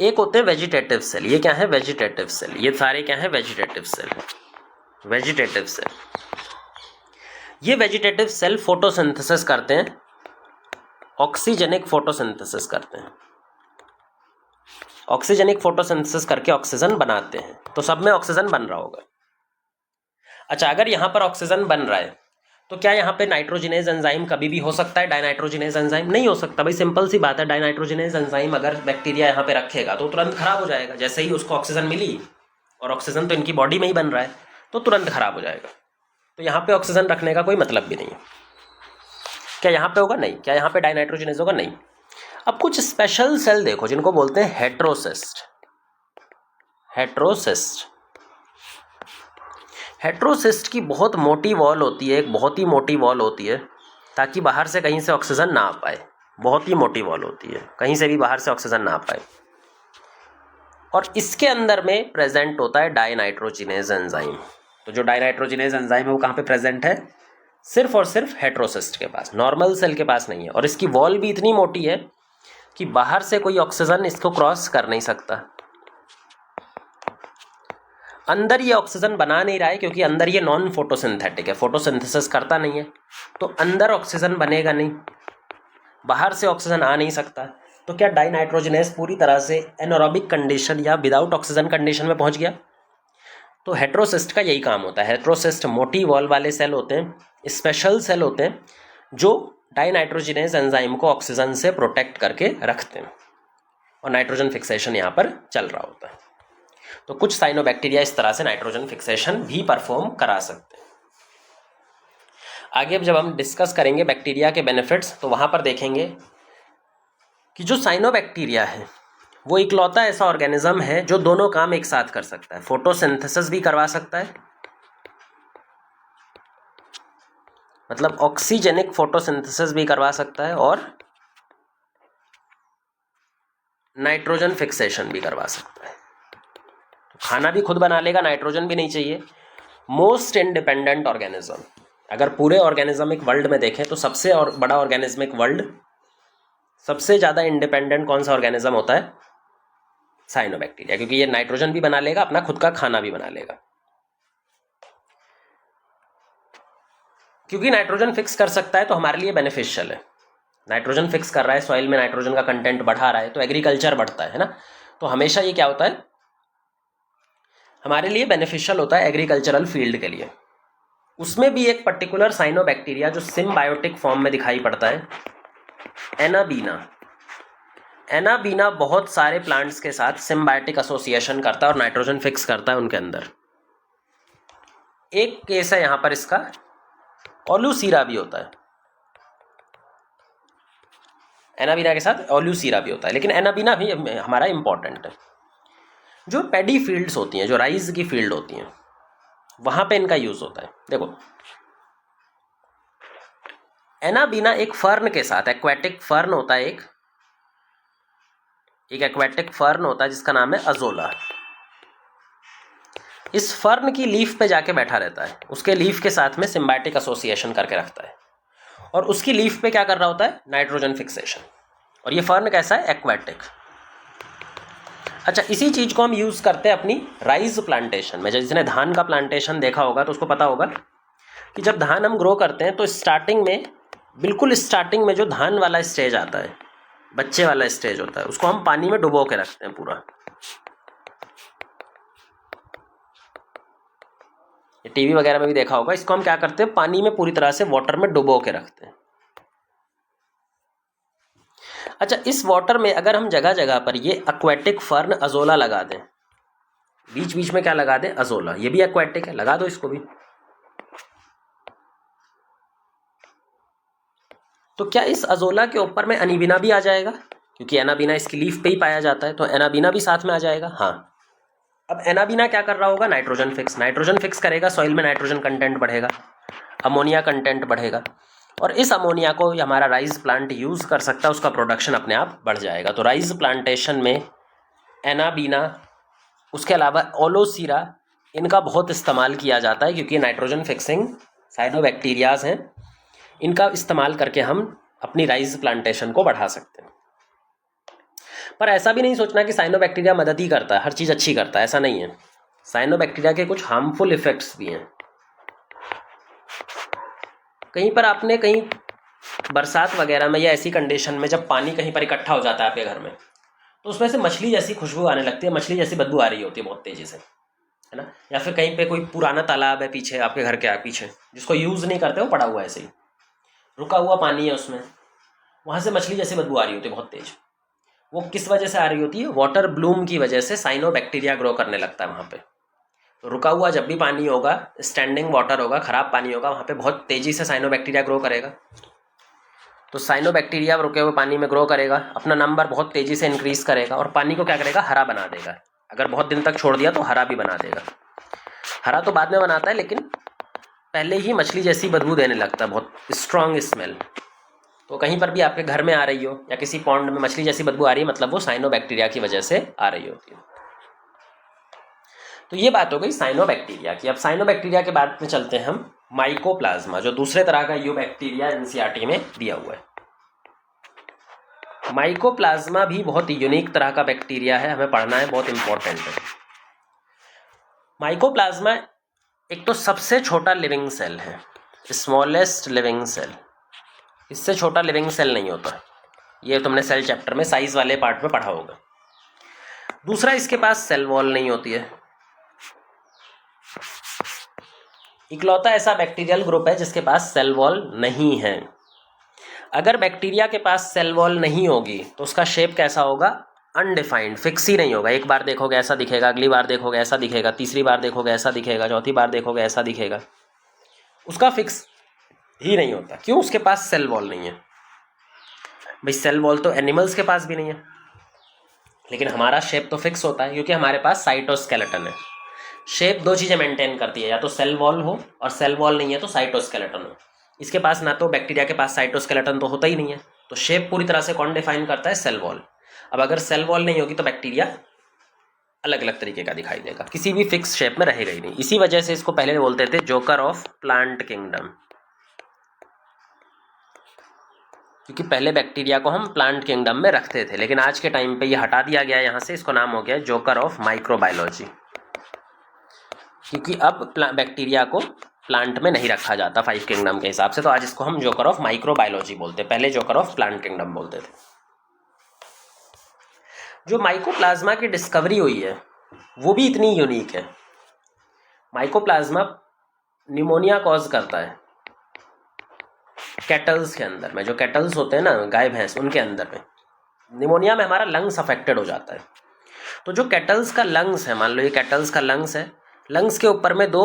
एक होते हैं वेजिटेटिव सेल। ये क्या है? Vegetative cell. ये सारे क्या है? Vegetative cell. वेजिटेटिव सेल, ये वेजिटेटिव सेल फोटोसिंथेसिस करते हैं, ऑक्सीजनिक फोटोसिंथेसिस करते हैं। ऑक्सीजनिक फोटोसिंथेसिस करके ऑक्सीजन बनाते हैं। तो सब में ऑक्सीजन बन रहा होगा। अच्छा, अगर यहाँ पर ऑक्सीजन बन रहा है तो क्या यहाँ पे नाइट्रोजिनेज एंजाइम कभी भी हो सकता है? डाइनाइट्रोजिनेज एंजाइम नहीं हो सकता भाई, सिंपल सी बात है। डाइनाइट्रोजिनेज एंजाइम अगर बैक्टीरिया यहाँ पे रखेगा तो तुरंत खराब हो जाएगा। जैसे ही उसको ऑक्सीजन मिली, और ऑक्सीजन तो इनकी बॉडी में ही बन रहा है, तो तुरंत खराब हो जाएगा। तो यहाँ पे ऑक्सीजन रखने का कोई मतलब भी नहीं है। क्या यहाँ पे होगा? नहीं। क्या यहाँ पे डाइनाइट्रोजिनेज होगा? नहीं। अब कुछ स्पेशल सेल देखो जिनको बोलते हैं हेट्रोसिस्ट। हेट्रोसिस्ट, हेट्रोसिस्ट की बहुत मोटी वॉल होती है, एक बहुत ही मोटी वॉल होती है, ताकि बाहर से कहीं से ऑक्सीजन ना आ पाए। बहुत ही मोटी वॉल होती है, कहीं से भी बाहर से ऑक्सीजन ना आ पाए। और इसके अंदर में प्रेजेंट होता है डाइनाइट्रोजिनेज एंजाइम। तो जो डाइनाइट्रोजिनेज एंजाइम है वो कहाँ पे प्रेजेंट है? सिर्फ और सिर्फ हेट्रोसिस्ट के पास, नॉर्मल सेल के पास नहीं है। और इसकी वॉल भी इतनी मोटी है कि बाहर से कोई ऑक्सीजन इसको क्रॉस कर नहीं सकता। अंदर ये ऑक्सीजन बना नहीं रहा है क्योंकि अंदर ये नॉन फोटोसिंथेटिक है, फोटोसिंथेसिस करता नहीं है, तो अंदर ऑक्सीजन बनेगा नहीं, बाहर से ऑक्सीजन आ नहीं सकता। तो क्या डाइनाइट्रोजिनेज पूरी तरह से एनारोबिक कंडीशन या विदाउट ऑक्सीजन कंडीशन में पहुंच गया? तो हेट्रोसिस्ट का यही काम होता है। हेट्रोसिस्ट मोटी वॉल वाले सेल होते हैं, स्पेशल सेल होते हैं, जो डाइनाइट्रोजिनेज एंजाइम को ऑक्सीजन से प्रोटेक्ट करके रखते हैं, और नाइट्रोजन फिक्सेशन यहाँ पर चल रहा होता है। तो कुछ साइनोबैक्टीरिया इस तरह से नाइट्रोजन फिक्सेशन भी परफॉर्म करा सकते हैं। आगे अब जब हम डिस्कस करेंगे बैक्टीरिया के बेनिफिट्स, तो वहां पर देखेंगे कि जो साइनोबैक्टीरिया है वो इकलौता ऐसा ऑर्गेनिज्म है जो दोनों काम एक साथ कर सकता है। फोटोसिंथेसिस भी करवा सकता है, मतलब ऑक्सीजनिक फोटोसिंथेसिस भी करवा सकता है, और नाइट्रोजन फिक्सेशन भी करवा सकता है। खाना भी खुद बना लेगा, नाइट्रोजन भी नहीं चाहिए। मोस्ट इंडिपेंडेंट ऑर्गेनिज्म, अगर पूरे ऑर्गेनिज्मिक वर्ल्ड में देखें तो सबसे और बड़ा ऑर्गेनिज्मिक वर्ल्ड, सबसे ज़्यादा इंडिपेंडेंट कौन सा ऑर्गेनिज्म होता है? साइनोबैक्टीरिया, क्योंकि ये नाइट्रोजन भी बना लेगा, अपना खुद का खाना भी बना लेगा। क्योंकि नाइट्रोजन फिक्स कर सकता है तो हमारे लिए बेनिफिशियल है। नाइट्रोजन फिक्स कर रहा है, सॉइल में नाइट्रोजन का कंटेंट बढ़ा रहा है, तो एग्रीकल्चर बढ़ता है ना। तो हमेशा ये क्या होता है? हमारे लिए बेनिफिशियल होता है एग्रीकल्चरल फील्ड के लिए। उसमें भी एक पर्टिकुलर साइनोबैक्टीरिया जो सिम्बायोटिक फॉर्म में दिखाई पड़ता है, एनाबीना। एनाबीना बहुत सारे प्लांट्स के साथ सिम्बायोटिक एसोसिएशन करता है और नाइट्रोजन फिक्स करता है उनके अंदर। एक केस है यहाँ पर इसका, ओल्यूसीरा भी होता है। एनाबीना के साथ ओल्यूसीरा भी होता है, लेकिन एनाबीना भी हमारा इंपॉर्टेंट है। जो पैडी फील्ड्स होती हैं, जो राइस की फील्ड होती हैं, वहाँ पे इनका यूज़ होता है। देखो, एनाबीना एक फर्न के साथ, एक्वेटिक फर्न होता है, एक एक्वेटिक फर्न होता है जिसका नाम है अजोला। इस फर्न की लीफ पे जाके बैठा रहता है, उसके लीफ के साथ में सिम्बायोटिक एसोसिएशन करके रखता है, और उसकी लीफ पे क्या कर रहा होता है, नाइट्रोजन फिक्सेशन। और ये फर्न कैसा है, एक्वेटिक। अच्छा, इसी चीज को हम यूज करते हैं अपनी राइस प्लांटेशन में। जिसने धान का प्लांटेशन देखा होगा तो उसको पता होगा कि जब धान हम ग्रो करते हैं तो स्टार्टिंग में, बिल्कुल स्टार्टिंग में जो धान वाला स्टेज आता है, बच्चे वाला स्टेज होता है, उसको हम पानी में डुबो के रखते हैं पूरा। टीवी वगैरह में भी देखा होगा, इसको हम क्या करते हैं, पानी में पूरी तरह से वाटर में डुबो के रखते हैं। अच्छा, इस वाटर में अगर हम जगह जगह पर ये एक्वेटिक फर्न अजोला लगा दें, बीच बीच में क्या लगा दें, अजोला, ये भी एक्वेटिक है, लगा दो इसको भी, तो क्या इस अजोला के ऊपर में एनाबीना भी आ जाएगा? क्योंकि एनाबीना इसकी लीफ पे ही पाया जाता है, तो एनाबीना भी साथ में आ जाएगा। हाँ, अब एनाबीना क्या कर रहा होगा, नाइट्रोजन फिक्स करेगा, सॉइल में नाइट्रोजन कंटेंट बढ़ेगा, अमोनिया कंटेंट बढ़ेगा, और इस अमोनिया को हमारा राइस प्लांट यूज़ कर सकता है, उसका प्रोडक्शन अपने आप बढ़ जाएगा। तो राइस प्लांटेशन में एनाबीना, उसके अलावा ओलोसीरा, इनका बहुत इस्तेमाल किया जाता है, क्योंकि नाइट्रोजन फिक्सिंग साइनोबैक्टीरियाज हैं, इनका इस्तेमाल करके हम अपनी राइस प्लांटेशन को बढ़ा सकते हैं। पर ऐसा भी नहीं सोचना कि साइनोबैक्टीरिया मदद ही करता है, हर चीज़ अच्छी करता है, ऐसा नहीं है। साइनोबैक्टीरिया के कुछ हार्मफुल इफेक्ट्स भी हैं। कहीं पर आपने कहीं बरसात वगैरह में या ऐसी कंडीशन में जब पानी कहीं पर इकट्ठा हो जाता है आपके घर में, तो उसमें से मछली जैसी खुशबू आने लगती है, मछली जैसी बदबू आ रही होती है बहुत तेज़ी से, है ना। या फिर कहीं पे कोई पुराना तालाब है पीछे, आपके घर के पीछे, जिसको यूज़ नहीं करते, वो पड़ा हुआ है ऐसे ही, रुका हुआ पानी है उसमें, वहाँ से मछली जैसी बदबू आ रही होती है बहुत तेज। वो किस वजह से आ रही होती है, वाटर ब्लूम की वजह से साइनोबैक्टीरिया ग्रो करने लगता है वहाँ पे। तो रुका हुआ जब भी पानी होगा, स्टैंडिंग वाटर होगा, ख़राब पानी होगा, वहाँ पे बहुत तेज़ी से साइनोबैक्टीरिया ग्रो करेगा। तो साइनोबैक्टीरिया रुके हुए पानी में ग्रो करेगा, अपना नंबर बहुत तेज़ी से इंक्रीज़ करेगा, और पानी को क्या करेगा, हरा बना देगा। अगर बहुत दिन तक छोड़ दिया तो हरा भी बना देगा। हरा तो बाद में बनाता है, लेकिन पहले ही मछली जैसी बदबू देने लगता है, बहुत स्ट्रॉन्ग स्मेल। तो कहीं पर भी आपके घर में आ रही हो या किसी पॉन्ड में मछली जैसी बदबू आ रही है, मतलब वो साइनोबैक्टीरिया की वजह से आ रही होती है। तो ये बात हो गई साइनोबैक्टीरिया की। अब साइनोबैक्टीरिया के बाद में चलते हैं हम माइकोप्लाज्मा, जो दूसरे तरह का यूबैक्टीरिया एनसीईआरटी में दिया हुआ है। माइकोप्लाज्मा भी बहुत यूनिक तरह का बैक्टीरिया है, हमें पढ़ना है, बहुत इंपॉर्टेंट है। माइकोप्लाज्मा एक तो सबसे छोटा लिविंग सेल है, स्मॉलेस्ट लिविंग सेल, इससे छोटा लिविंग सेल नहीं होता। ये तुमने सेल चैप्टर में साइज वाले पार्ट में पढ़ा होगा। दूसरा, इसके पास सेल वॉल नहीं होती है। इकलौता ऐसा बैक्टीरियल ग्रुप है जिसके पास सेल वॉल नहीं है। अगर बैक्टीरिया के पास सेल वॉल नहीं होगी तो उसका शेप कैसा होगा, अनडिफाइंड, फिक्स ही नहीं होगा। एक बार देखोगे ऐसा दिखेगा, अगली बार देखोगे ऐसा दिखेगा, तीसरी बार देखोगे ऐसा दिखेगा, चौथी बार देखोगे ऐसा दिखेगा, उसका फिक्स ही नहीं होता। क्यों? उसके पास सेल वॉल नहीं है। भाई सेल वॉल तो एनिमल्स के पास भी नहीं है, लेकिन हमारा शेप तो फिक्स होता है, क्योंकि हमारे पास साइटोस्केलेटन है। शेप दो चीज़ें मेंटेन करती है, या तो सेल वॉल हो, और सेल वॉल नहीं है तो साइटोस्केलेटन हो। इसके पास ना, तो बैक्टीरिया के पास साइटोस्केलेटन तो होता ही नहीं है, तो शेप पूरी तरह से कौन डिफाइन करता है, सेल वॉल। अब अगर सेल वॉल नहीं होगी तो बैक्टीरिया अलग अलग तरीके का दिखाई देगा, किसी भी फिक्स शेप में रहेगा ही नहीं। इसी वजह से इसको पहले बोलते थे जोकर ऑफ प्लांट किंगडम, क्योंकि पहले बैक्टीरिया को हम प्लांट किंगडम में रखते थे, लेकिन आज के टाइम पे ये हटा दिया गया यहाँ से, इसको नाम हो गया जोकर ऑफ माइक्रोबायोलॉजी, क्योंकि अब बैक्टीरिया को प्लांट में नहीं रखा जाता 5 किंगडम के हिसाब से, तो आज इसको हम जोकर ऑफ माइक्रोबायोलॉजी बोलते हैं, पहले जोकर ऑफ प्लांट किंगडम बोलते थे। जो माइकोप्लाज्मा की डिस्कवरी हुई है वो भी इतनी यूनिक है। माइकोप्लाज्मा निमोनिया कॉज करता है कैटल्स के अंदर में, जो कैटल्स होते हैं ना, गाय भैंस, उनके अंदर में निमोनिया में हमारा लंग्स अफेक्टेड हो जाता है। तो जो कैटल्स का लंग्स है, मान लो ये कैटल्स का लंग्स है, लंग्स के ऊपर में 2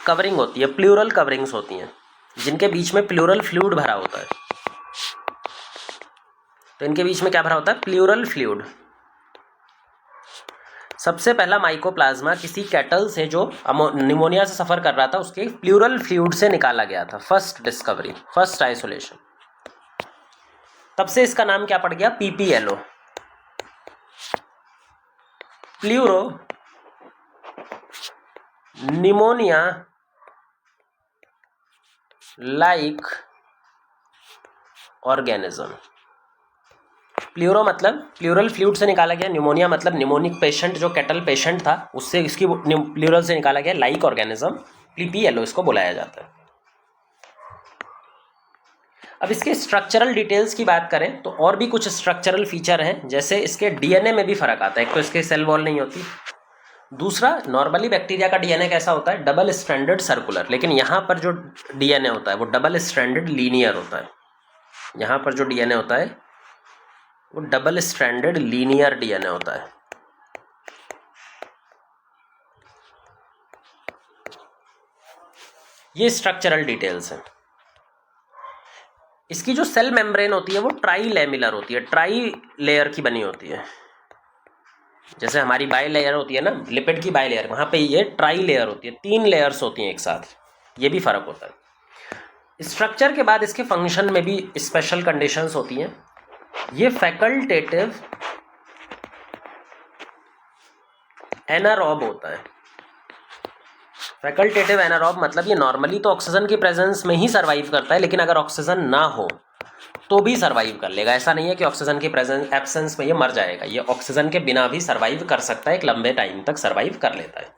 कवरिंग होती है, प्लूरल कवरिंग्स होती हैं, जिनके बीच में प्लूरल फ्लूइड भरा होता है। तो इनके बीच में क्या भरा होता है, प्लूरल फ्लूइड। सबसे पहला माइकोप्लाज्मा किसी कैटल से जो निमोनिया से सफ़र कर रहा था, उसके प्लूरल फ्लूइड से निकाला गया था। First discovery, first isolation. तब से इसका नाम क्या पड़ गया, PPLO, pleuro pneumonia like organism. Pleuro मतलब प्लूरल फ्लूइड से निकाला गया, निमोनिया मतलब निमोनिक पेशेंट जो कैटल पेशेंट था उससे इसकी प्लूरल से निकाला गया, लाइक ऑर्गेनिज्म, PPLO इसको बुलाया जाता है। अब इसके स्ट्रक्चरल डिटेल्स की बात करें तो और भी कुछ स्ट्रक्चरल फीचर हैं, जैसे इसके डीएनए में भी फर्क आता है। एक तो इसके सेल वॉल नहीं होती, दूसरा नॉर्मली बैक्टीरिया का डीएनए कैसा होता है, डबल स्ट्रैंडेड सर्कुलर, लेकिन यहाँ पर जो डीएनए होता है वो डबल स्ट्रैंडेड लीनियर होता है। यहाँ पर जो डीएनए होता है वो डबल स्ट्रैंडेड लीनियर डीएनए होता है। ये स्ट्रक्चरल डिटेल्स हैं। इसकी जो सेल मेम्ब्रेन होती है वो ट्राई लेमिलर होती है, ट्राई लेयर की बनी होती है। जैसे हमारी बाई लेयर होती है ना, लिपिड की बाई लेयर, वहाँ पे ये ट्राई लेयर होती है, 3 लेयर्स होती हैं एक साथ। ये भी फर्क होता है। स्ट्रक्चर के बाद इसके फंक्शन में भी स्पेशल कंडीशंस होती हैं। ये फैकल्टेटिव एनारोब होता है। फैकल्टेटिव एनारोब मतलब ये नॉर्मली तो ऑक्सीजन की प्रेजेंस में ही सर्वाइव करता है, लेकिन अगर ऑक्सीजन ना हो तो भी सर्वाइव कर लेगा। ऐसा नहीं है कि ऑक्सीजन की प्रेजेंस एब्सेंस में ये मर जाएगा, ये ऑक्सीजन के बिना भी सर्वाइव कर सकता है, एक लंबे टाइम तक सर्वाइव कर लेता है।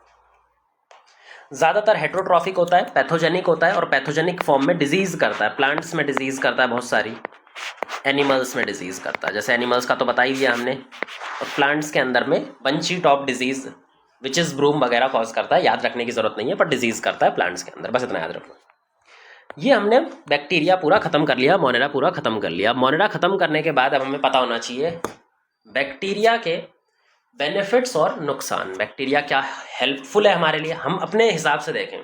ज़्यादातर हेट्रोट्रॉफिक होता है, पैथोजेनिक होता है और पैथोजेनिक फॉर्म में डिजीज़ करता है। प्लांट्स में डिजीज़ करता है बहुत सारी, एनिमल्स में डिजीज़ करता है, जैसे एनिमल्स का तो बता ही दिया हमने, और प्लांट्स के अंदर में bunchy top disease witches broom वगैरह कॉज करता है। याद रखने की जरूरत नहीं है, पर डिजीज़ करता है प्लांट्स के अंदर, बस इतना याद रखना। ये हमने बैक्टीरिया पूरा खत्म कर लिया, मोनेरा पूरा खत्म कर लिया। मोनेरा खत्म करने के बाद अब हमें पता होना चाहिए बैक्टीरिया के बेनिफिट्स और नुकसान। बैक्टीरिया क्या हेल्पफुल है हमारे लिए, हम अपने हिसाब से देखें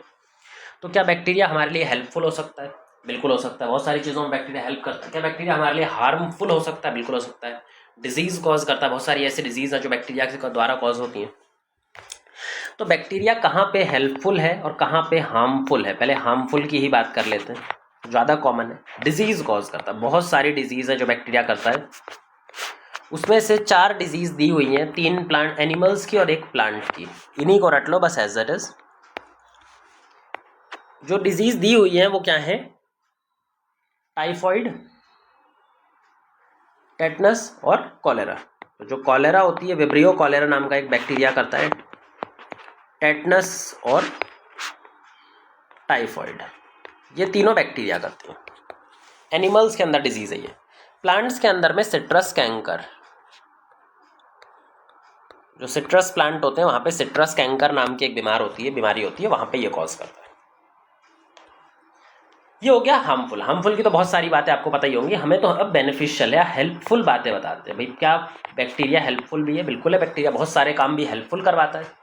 तो क्या बैक्टीरिया हमारे लिए हेल्पफुल हो सकता है? बिल्कुल हो सकता है। बहुत सारी चीज़ों में बैक्टीरिया हेल्प करता है। क्या बैक्टीरिया हमारे लिए हार्मफुल हो सकता है? बिल्कुल हो सकता है। डिजीज़ कॉज करता है, बहुत सारी ऐसी डिजीज़ है जो बैक्टीरिया के द्वारा कॉज होती हैं। तो बैक्टीरिया कहाँ पे हेल्पफुल है और कहाँ पे हार्मफुल है? पहले हार्मफुल की ही बात कर लेते हैं, ज़्यादा कॉमन है। डिजीज़ कॉज करता है, बहुत सारी डिजीज़ है जो बैक्टीरिया करता है। उसमें से 4 डिजीज़ दी हुई हैं, 3 प्लांट एनिमल्स की और 1 प्लांट की। इन्हीं को रट लो बस एज इट इज। जो डिजीज़ दी हुई है वो क्या है? टाइफॉइड, टेटनस और कॉलेरा। तो जो कॉलेरा होती है, विब्रियो कॉलेरा नाम का एक बैक्टीरिया करता है। टेटनस और टाइफॉइड, ये तीनों बैक्टीरिया करते हैं। एनिमल्स के अंदर डिजीज़ है ये। प्लांट्स के अंदर में सिट्रस कैंकर, जो सिट्रस प्लांट होते हैं वहाँ पे सिट्रस कैंकर नाम की एक बीमारी होती है, वहाँ पे ये कॉज करता है। ये हो गया हार्मफुल। हार्मफुल की तो बहुत सारी बातें आपको पता ही होंगी, हमें तो अब बेनिफिशियल या हेल्पफुल बातें बताते हैं। भाई क्या बैक्टीरिया हेल्पफुल भी है? बिल्कुल है। बैक्टीरिया बहुत सारे काम भी हेल्पफुल करवाता है।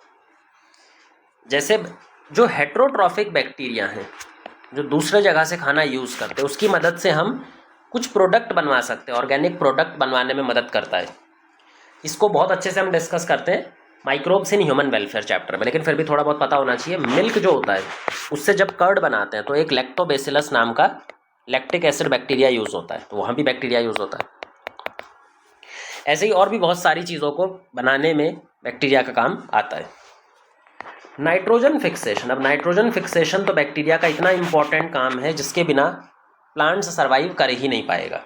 जैसे जो हेट्रोट्रॉफिक बैक्टीरिया हैं, जो दूसरे जगह से खाना यूज़ करते हैं, उसकी मदद से हम कुछ प्रोडक्ट बनवा सकते हैं, ऑर्गेनिक प्रोडक्ट बनवाने में मदद करता है। इसको बहुत अच्छे से हम डिस्कस करते हैं microbes in human welfare chapter में, लेकिन फिर भी थोड़ा बहुत पता होना चाहिए। मिल्क जो होता है उससे जब कर्ड बनाते हैं तो एक लैक्टोबैसिलस नाम का लैक्टिक एसिड बैक्टीरिया यूज़ होता है, तो वहाँ भी बैक्टीरिया यूज़ होता है। ऐसे ही और भी बहुत सारी चीज़ों को बनाने में बैक्टीरिया का काम आता है। Nitrogen fixation. अब नाइट्रोजन फिक्सेशन तो बैक्टीरिया का इतना इम्पॉर्टेंट काम है जिसके बिना प्लांट्स सर्वाइव कर ही नहीं पाएगा।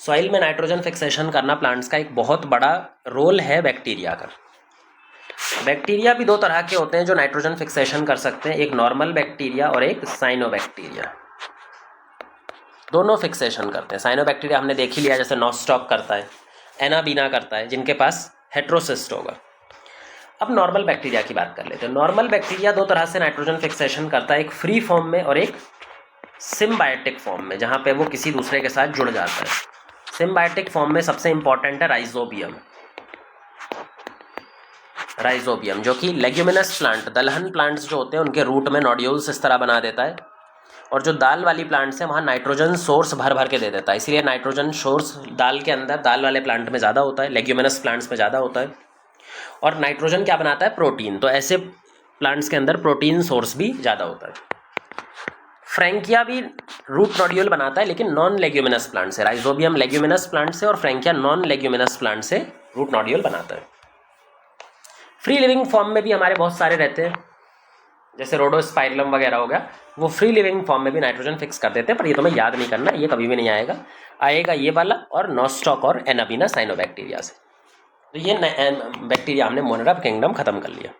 सॉइल में नाइट्रोजन फिक्सेशन करना प्लांट्स का एक बहुत बड़ा रोल है बैक्टीरिया का। बैक्टीरिया भी 2 तरह के होते हैं जो नाइट्रोजन फिक्सेशन कर सकते हैं, एक नॉर्मल बैक्टीरिया और एक साइनोबैक्टीरिया। दोनों फिक्सेशन करते हैं। साइनोबैक्टीरिया हमने देख ही लिया, जैसे नॉस्टॉक करता है, एनाबीना करता है, जिनके पास हेट्रोसिस्ट होगा। अब नॉर्मल बैक्टीरिया की बात कर लेते हैं। नॉर्मल बैक्टीरिया 2 तरह से नाइट्रोजन फिक्सेशन करता है, एक फ्री फॉर्म में और एक सिम्बायोटिक फॉर्म में, जहाँ पे वो किसी दूसरे के साथ जुड़ जाता है। सिम्बायोटिक फॉर्म में सबसे इंपॉर्टेंट है राइजोबियम। राइजोबियम जो कि लेग्यूमिनस प्लांट, दलहन प्लांट्स जो होते हैं उनके रूट में नोड्यूल्स इस तरह बना देता है, और जो दाल वाली प्लांट्स हैं वहाँ नाइट्रोजन सोर्स भर भर के दे देता है। इसलिए नाइट्रोजन सोर्स दाल के अंदर, दाल वाले प्लांट में ज़्यादा होता है, लेग्यूमिनस प्लांट्स में ज़्यादा होता है। और नाइट्रोजन क्या बनाता है? प्रोटीन। तो ऐसे प्लांट्स के अंदर प्रोटीन सोर्स भी ज़्यादा होता है। फ्रैंकिया भी रूट नोड्यूल बनाता है, लेकिन नॉन लेग्यूमिनस प्लांट से। राइजोबियम लेग्यूमिनस प्लांट से और फ्रैंकिया नॉन लेग्यूमिनस प्लांट से रूट नोड्यूल बनाता है। फ्री लिविंग फॉर्म में भी हमारे बहुत सारे रहते हैं, जैसे रोडोस्पाइरलम वगैरह हो गया, वो फ्री लिविंग फॉर्म में भी नाइट्रोजन फिक्स कर देते हैं, पर ये तुम्हें याद नहीं करना, ये कभी भी नहीं आएगा। आएगा ये वाला और नॉस्टॉक और एनाबीना साइनोबैक्टीरिया से। तो ये बैक्टीरिया हमने मोनोरेप किंगडम खत्म कर लिया।